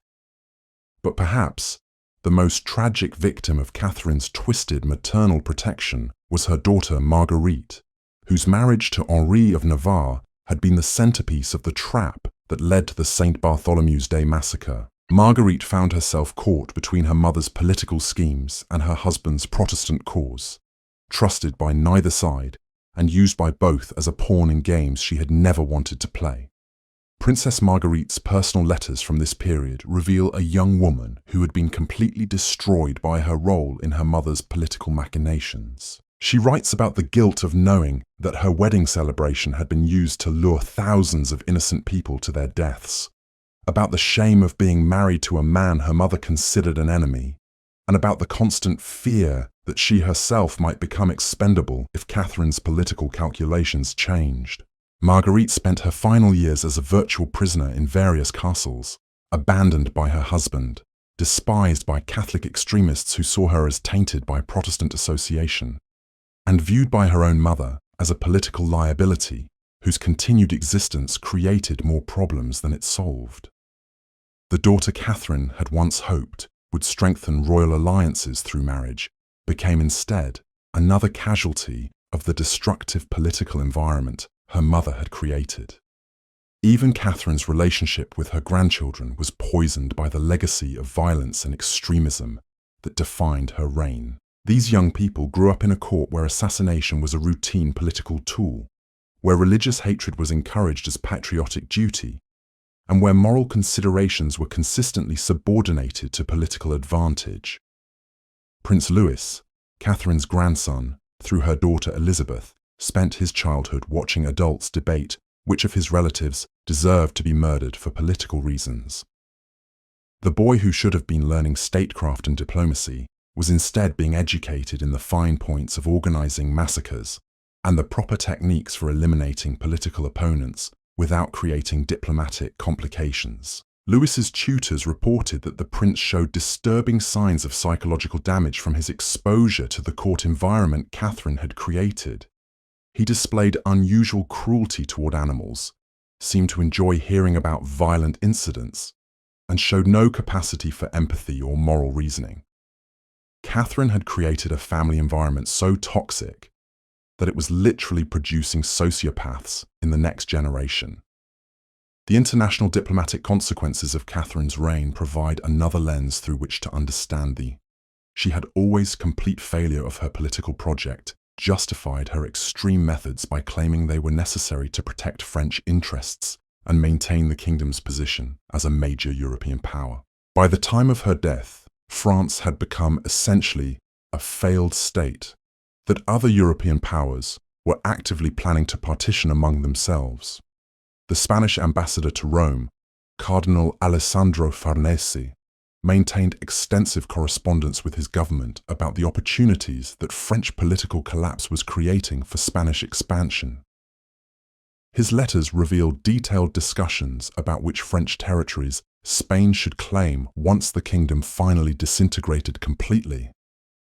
But perhaps the most tragic victim of Catherine's twisted maternal protection was her daughter Marguerite, whose marriage to Henri of Navarre had been the centerpiece of the trap that led to the St. Bartholomew's Day massacre. Marguerite found herself caught between her mother's political schemes and her husband's Protestant cause, trusted by neither side and used by both as a pawn in games she had never wanted to play. Princess Marguerite's personal letters from this period reveal a young woman who had been completely destroyed by her role in her mother's political machinations. She writes about the guilt of knowing that her wedding celebration had been used to lure thousands of innocent people to their deaths, about the shame of being married to a man her mother considered an enemy, and about the constant fear that she herself might become expendable if Catherine's political calculations changed. Marguerite spent her final years as a virtual prisoner in various castles, abandoned by her husband, despised by Catholic extremists who saw her as tainted by Protestant association, and viewed by her own mother as a political liability whose continued existence created more problems than it solved. The daughter Catherine had once hoped would strengthen royal alliances through marriage became instead another casualty of the destructive political environment her mother had created. Even Catherine's relationship with her grandchildren was poisoned by the legacy of violence and extremism that defined her reign. These young people grew up in a court where assassination was a routine political tool, where religious hatred was encouraged as patriotic duty, and where moral considerations were consistently subordinated to political advantage. Prince Louis, Catherine's grandson, through her daughter Erzsébet, spent his childhood watching adults debate which of his relatives deserved to be murdered for political reasons. The boy who should have been learning statecraft and diplomacy was instead being educated in the fine points of organizing massacres and the proper techniques for eliminating political opponents without creating diplomatic complications. Louis's tutors reported that the prince showed disturbing signs of psychological damage from his exposure to the court environment Catherine had created. He displayed unusual cruelty toward animals, seemed to enjoy hearing about violent incidents, and showed no capacity for empathy or moral reasoning. Catherine had created a family environment so toxic that it was literally producing sociopaths in the next generation. The international diplomatic consequences of Catherine's reign provide another lens through which to understand She had always complete failure of her political project justified her extreme methods by claiming they were necessary to protect French interests and maintain the kingdom's position as a major European power. By the time of her death, France had become essentially a failed state that other European powers were actively planning to partition among themselves. The Spanish ambassador to Rome, Cardinal Alessandro Farnese, maintained extensive correspondence with his government about the opportunities that French political collapse was creating for Spanish expansion. His letters revealed detailed discussions about which French territories Spain should claim once the kingdom finally disintegrated completely,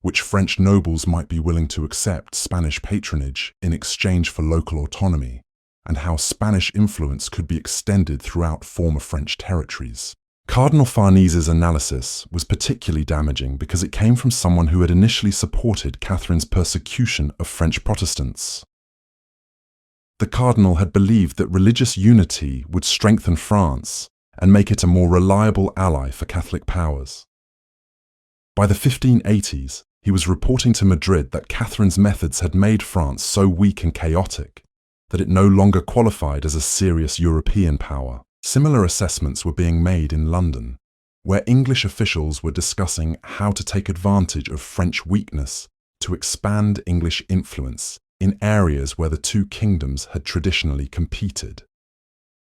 which French nobles might be willing to accept Spanish patronage in exchange for local autonomy, and how Spanish influence could be extended throughout former French territories. Cardinal Farnese's analysis was particularly damaging because it came from someone who had initially supported Catherine's persecution of French Protestants. The cardinal had believed that religious unity would strengthen France and make it a more reliable ally for Catholic powers. By the 1580s, he was reporting to Madrid that Catherine's methods had made France so weak and chaotic that it no longer qualified as a serious European power. Similar assessments were being made in London, where English officials were discussing how to take advantage of French weakness to expand English influence in areas where the two kingdoms had traditionally competed.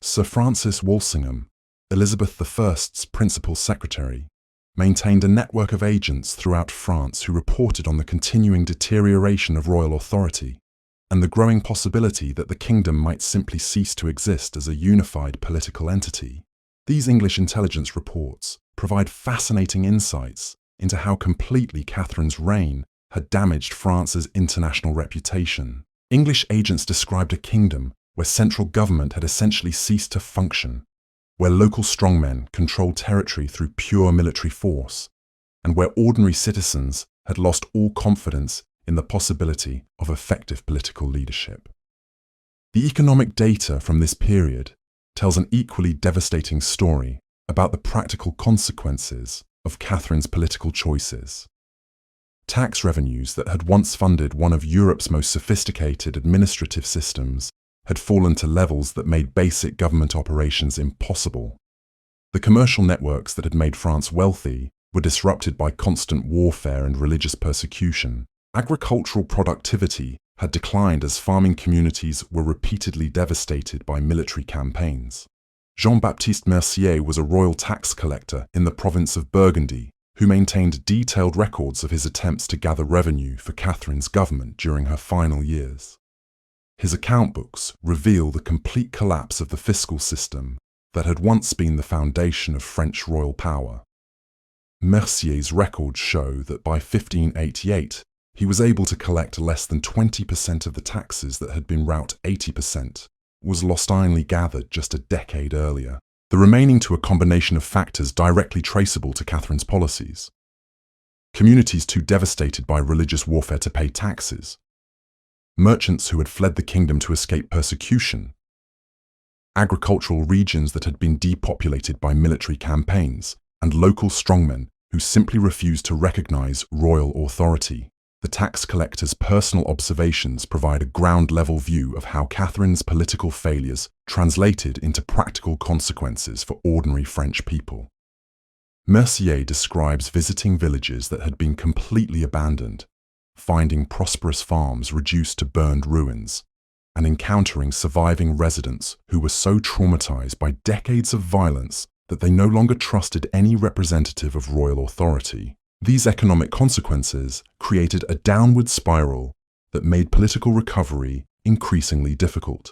Sir Francis Walsingham, Elizabeth I's principal secretary, maintained a network of agents throughout France who reported on the continuing deterioration of royal authority and the growing possibility that the kingdom might simply cease to exist as a unified political entity. These English intelligence reports provide fascinating insights into how completely Catherine's reign had damaged France's international reputation. English agents described a kingdom where central government had essentially ceased to function, where local strongmen controlled territory through pure military force, and where ordinary citizens had lost all confidence in the possibility of effective political leadership. The economic data from this period tells an equally devastating story about the practical consequences of Catherine's political choices. Tax revenues that had once funded one of Europe's most sophisticated administrative systems had fallen to levels that made basic government operations impossible. The commercial networks that had made France wealthy were disrupted by constant warfare and religious persecution. Agricultural productivity had declined as farming communities were repeatedly devastated by military campaigns. Jean-Baptiste Mercier was a royal tax collector in the province of Burgundy who maintained detailed records of his attempts to gather revenue for Catherine's government during her final years. His account books reveal the complete collapse of the fiscal system that had once been the foundation of French royal power. Mercier's records show that by 1588, he was able to collect less than 20% of the taxes that had been route 80%, was lost-only gathered just a decade earlier, the remaining to a combination of factors directly traceable to Catherine's policies. Communities too devastated by religious warfare to pay taxes, merchants who had fled the kingdom to escape persecution, agricultural regions that had been depopulated by military campaigns, and local strongmen who simply refused to recognize royal authority. The tax collector's personal observations provide a ground-level view of how Catherine's political failures translated into practical consequences for ordinary French people. Mercier describes visiting villages that had been completely abandoned, finding prosperous farms reduced to burned ruins, and encountering surviving residents who were so traumatized by decades of violence that they no longer trusted any representative of royal authority. These economic consequences created a downward spiral that made political recovery increasingly difficult.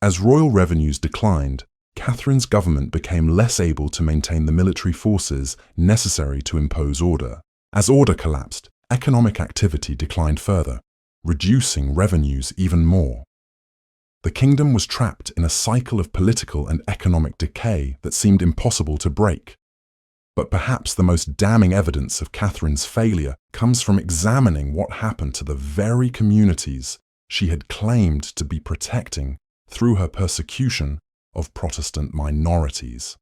As royal revenues declined, Catherine's government became less able to maintain the military forces necessary to impose order. As order collapsed, economic activity declined further, reducing revenues even more. The kingdom was trapped in a cycle of political and economic decay that seemed impossible to break. But perhaps the most damning evidence of Catherine's failure comes from examining what happened to the very communities she had claimed to be protecting through her persecution of Protestant minorities.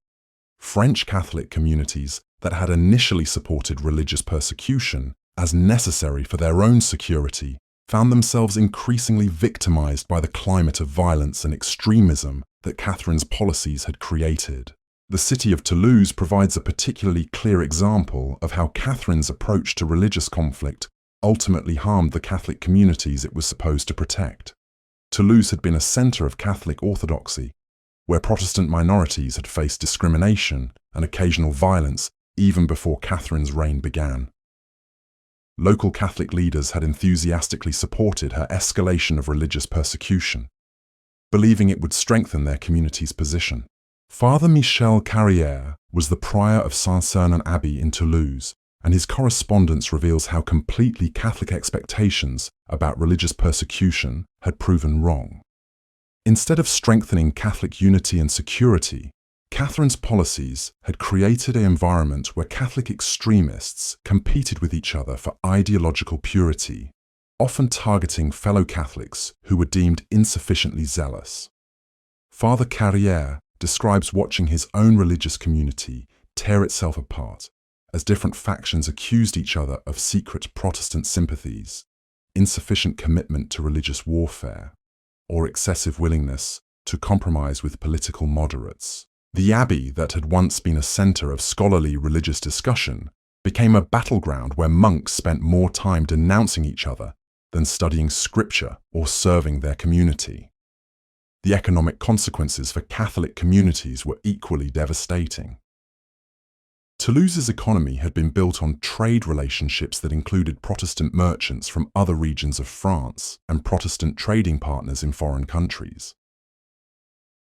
French Catholic communities that had initially supported religious persecution as necessary for their own security found themselves increasingly victimized by the climate of violence and extremism that Catherine's policies had created. The city of Toulouse provides a particularly clear example of how Catherine's approach to religious conflict ultimately harmed the Catholic communities it was supposed to protect. Toulouse had been a center of Catholic orthodoxy, where Protestant minorities had faced discrimination and occasional violence even before Catherine's reign began. Local Catholic leaders had enthusiastically supported her escalation of religious persecution, believing it would strengthen their community's position. Father Michel Carrière was the prior of Saint-Cernin Abbey in Toulouse, and his correspondence reveals how completely Catholic expectations about religious persecution had proven wrong. Instead of strengthening Catholic unity and security, Catherine's policies had created an environment where Catholic extremists competed with each other for ideological purity, often targeting fellow Catholics who were deemed insufficiently zealous. Father Carrière describes watching his own religious community tear itself apart as different factions accused each other of secret Protestant sympathies, insufficient commitment to religious warfare, or excessive willingness to compromise with political moderates. The abbey that had once been a center of scholarly religious discussion became a battleground where monks spent more time denouncing each other than studying scripture or serving their community. The economic consequences for Catholic communities were equally devastating. Toulouse's economy had been built on trade relationships that included Protestant merchants from other regions of France and Protestant trading partners in foreign countries.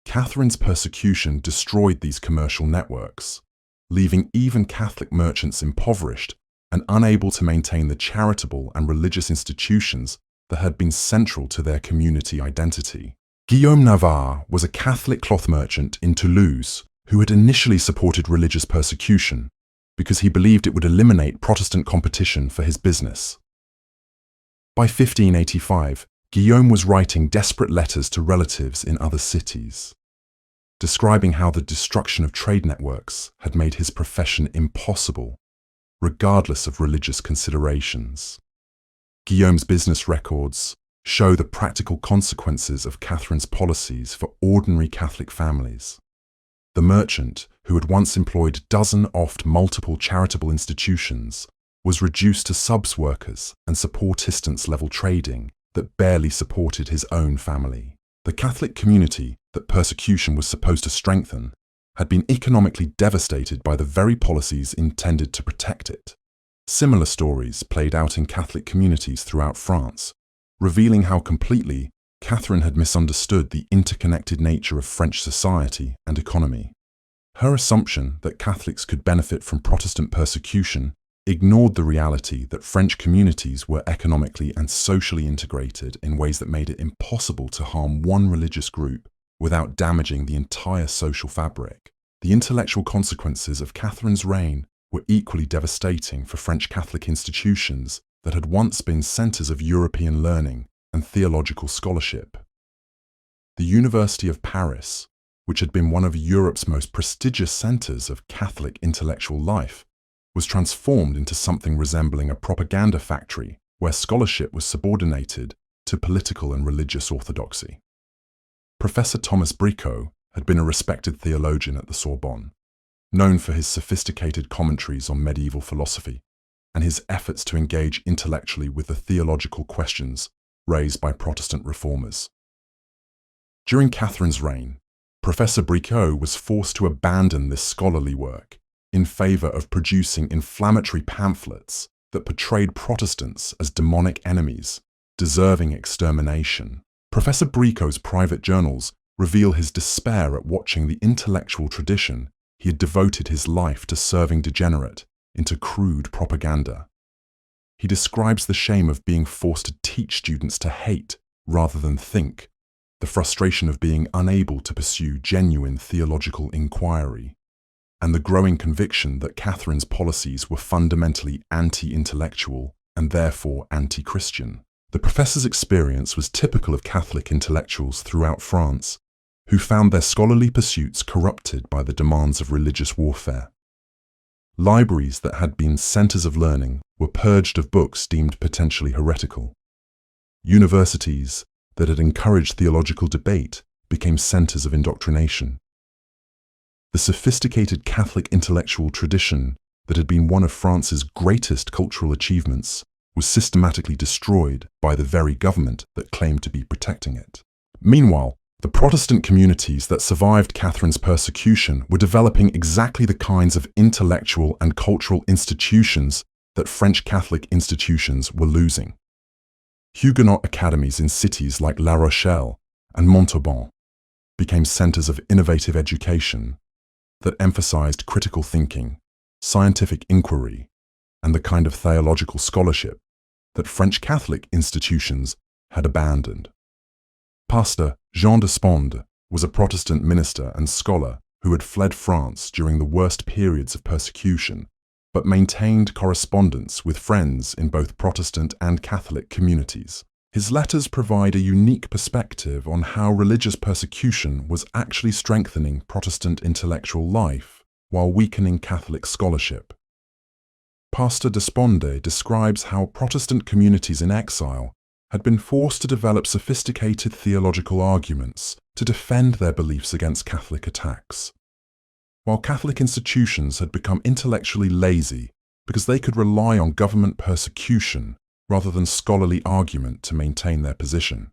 Catherine's persecution destroyed these commercial networks, leaving even Catholic merchants impoverished and unable to maintain the charitable and religious institutions that had been central to their community identity. Guillaume Navarre was a Catholic cloth merchant in Toulouse who had initially supported religious persecution because he believed it would eliminate Protestant competition for his business. By 1585, Guillaume was writing desperate letters to relatives in other cities, describing how the destruction of trade networks had made his profession impossible, regardless of religious considerations. Guillaume's business records show the practical consequences of Catherine's policies for ordinary Catholic families. The merchant, who had once employed oft multiple charitable institutions, was reduced to subs workers and subsistence-level trading that barely supported his own family. The Catholic community that persecution was supposed to strengthen had been economically devastated by the very policies intended to protect it. Similar stories played out in Catholic communities throughout France, revealing how completely Catherine had misunderstood the interconnected nature of French society and economy. Her assumption that Catholics could benefit from Protestant persecution ignored the reality that French communities were economically and socially integrated in ways that made it impossible to harm one religious group without damaging the entire social fabric. The intellectual consequences of Catherine's reign were equally devastating for French Catholic institutions that had once been centers of European learning and theological scholarship. The University of Paris, which had been one of Europe's most prestigious centers of Catholic intellectual life, was transformed into something resembling a propaganda factory where scholarship was subordinated to political and religious orthodoxy. Professor Thomas Bricot had been a respected theologian at the Sorbonne, known for his sophisticated commentaries on medieval philosophy and his efforts to engage intellectually with the theological questions raised by Protestant reformers. During Catherine's reign, Professor Bricot was forced to abandon this scholarly work in favor of producing inflammatory pamphlets that portrayed Protestants as demonic enemies, deserving extermination. Professor Bricot's private journals reveal his despair at watching the intellectual tradition he had devoted his life to serving degenerate into crude propaganda. He describes the shame of being forced to teach students to hate rather than think, the frustration of being unable to pursue genuine theological inquiry, and the growing conviction that Catherine's policies were fundamentally anti-intellectual and therefore anti-Christian. The professor's experience was typical of Catholic intellectuals throughout France, who found their scholarly pursuits corrupted by the demands of religious warfare. Libraries that had been centers of learning were purged of books deemed potentially heretical. Universities that had encouraged theological debate became centers of indoctrination. The sophisticated Catholic intellectual tradition that had been one of France's greatest cultural achievements was systematically destroyed by the very government that claimed to be protecting it. Meanwhile, The Protestant communities that survived Catherine's persecution were developing exactly the kinds of intellectual and cultural institutions that French Catholic institutions were losing. Huguenot academies in cities like La Rochelle and Montauban became centers of innovative education that emphasized critical thinking, scientific inquiry, and the kind of theological scholarship that French Catholic institutions had abandoned. Pastor Jean de Sponde was a Protestant minister and scholar who had fled France during the worst periods of persecution, but maintained correspondence with friends in both Protestant and Catholic communities. His letters provide a unique perspective on how religious persecution was actually strengthening Protestant intellectual life while weakening Catholic scholarship. Pastor de Sponde describes how Protestant communities in exile had been forced to develop sophisticated theological arguments to defend their beliefs against Catholic attacks, while Catholic institutions had become intellectually lazy because they could rely on government persecution rather than scholarly argument to maintain their position.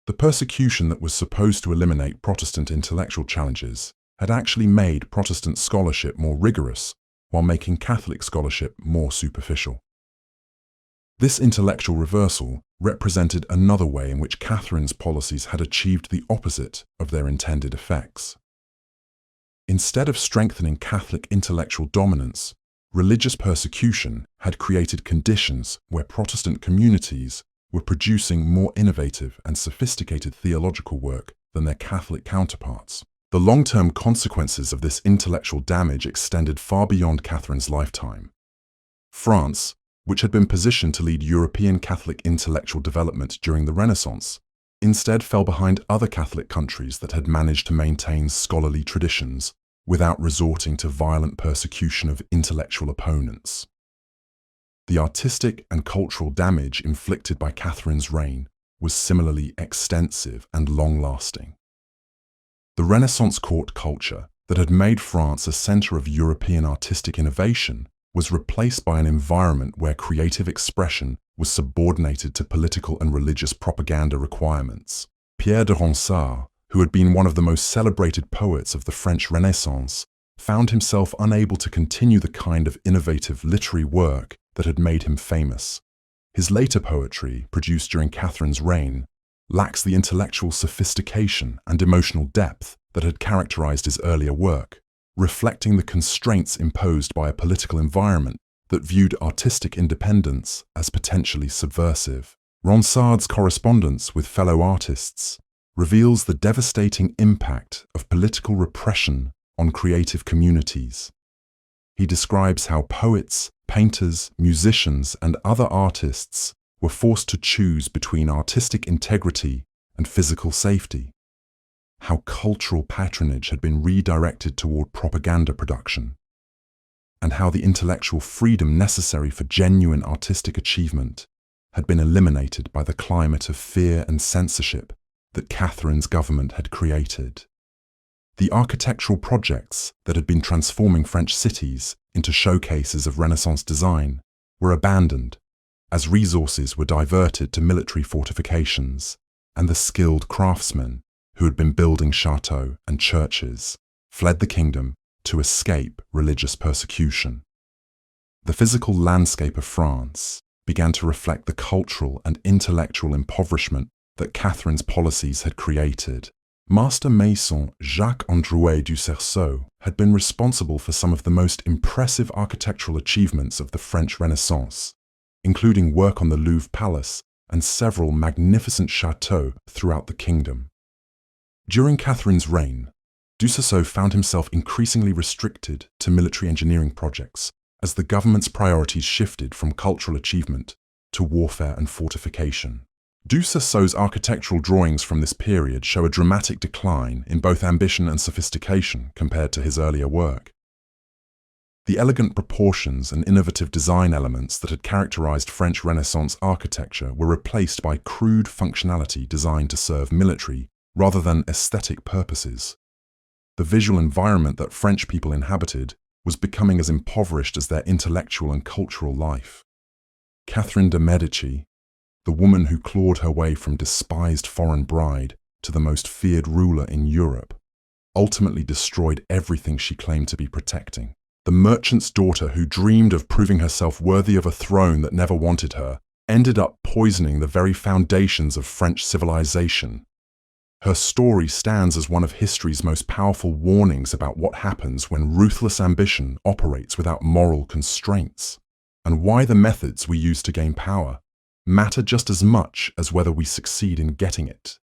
The persecution that was supposed to eliminate Protestant intellectual challenges had actually made Protestant scholarship more rigorous while making Catholic scholarship more superficial. This intellectual reversal represented another way in which Catherine's policies had achieved the opposite of their intended effects. Instead of strengthening Catholic intellectual dominance, religious persecution had created conditions where Protestant communities were producing more innovative and sophisticated theological work than their Catholic counterparts. The long-term consequences of this intellectual damage extended far beyond Catherine's lifetime. France, which had been positioned to lead European Catholic intellectual development during the Renaissance, instead fell behind other Catholic countries that had managed to maintain scholarly traditions without resorting to violent persecution of intellectual opponents. The artistic and cultural damage inflicted by Catherine's reign was similarly extensive and long-lasting. The Renaissance court culture that had made France a center of European artistic innovation was replaced by an environment where creative expression was subordinated to political and religious propaganda requirements. Pierre de Ronsard, who had been one of the most celebrated poets of the French Renaissance, found himself unable to continue the kind of innovative literary work that had made him famous. His later poetry, produced during Catherine's reign, lacks the intellectual sophistication and emotional depth that had characterized his earlier work, reflecting the constraints imposed by a political environment that viewed artistic independence as potentially subversive. Ronsard's correspondence with fellow artists reveals the devastating impact of political repression on creative communities. He describes how poets, painters, musicians, and other artists were forced to choose between artistic integrity and physical safety, how cultural patronage had been redirected toward propaganda production, and how the intellectual freedom necessary for genuine artistic achievement had been eliminated by the climate of fear and censorship that Catherine's government had created. The architectural projects that had been transforming French cities into showcases of Renaissance design were abandoned as resources were diverted to military fortifications, and the skilled craftsmen who had been building chateaux and churches fled the kingdom to escape religious persecution. The physical landscape of France began to reflect the cultural and intellectual impoverishment that Catherine's policies had created. Master mason Jacques-Androuet du Cerceau had been responsible for some of the most impressive architectural achievements of the French Renaissance, including work on the Louvre Palace and several magnificent chateaux throughout the kingdom. During Catherine's reign, du Cerceau found himself increasingly restricted to military engineering projects as the government's priorities shifted from cultural achievement to warfare and fortification. Du Cerceau's architectural drawings from this period show a dramatic decline in both ambition and sophistication compared to his earlier work. The elegant proportions and innovative design elements that had characterized French Renaissance architecture were replaced by crude functionality designed to serve military rather than aesthetic purposes. The visual environment that French people inhabited was becoming as impoverished as their intellectual and cultural life. Catherine de' Medici, the woman who clawed her way from despised foreign bride to the most feared ruler in Europe, ultimately destroyed everything she claimed to be protecting. The merchant's daughter, who dreamed of proving herself worthy of a throne that never wanted her, ended up poisoning the very foundations of French civilization. Her story stands as one of history's most powerful warnings about what happens when ruthless ambition operates without moral constraints, and why the methods we use to gain power matter just as much as whether we succeed in getting it.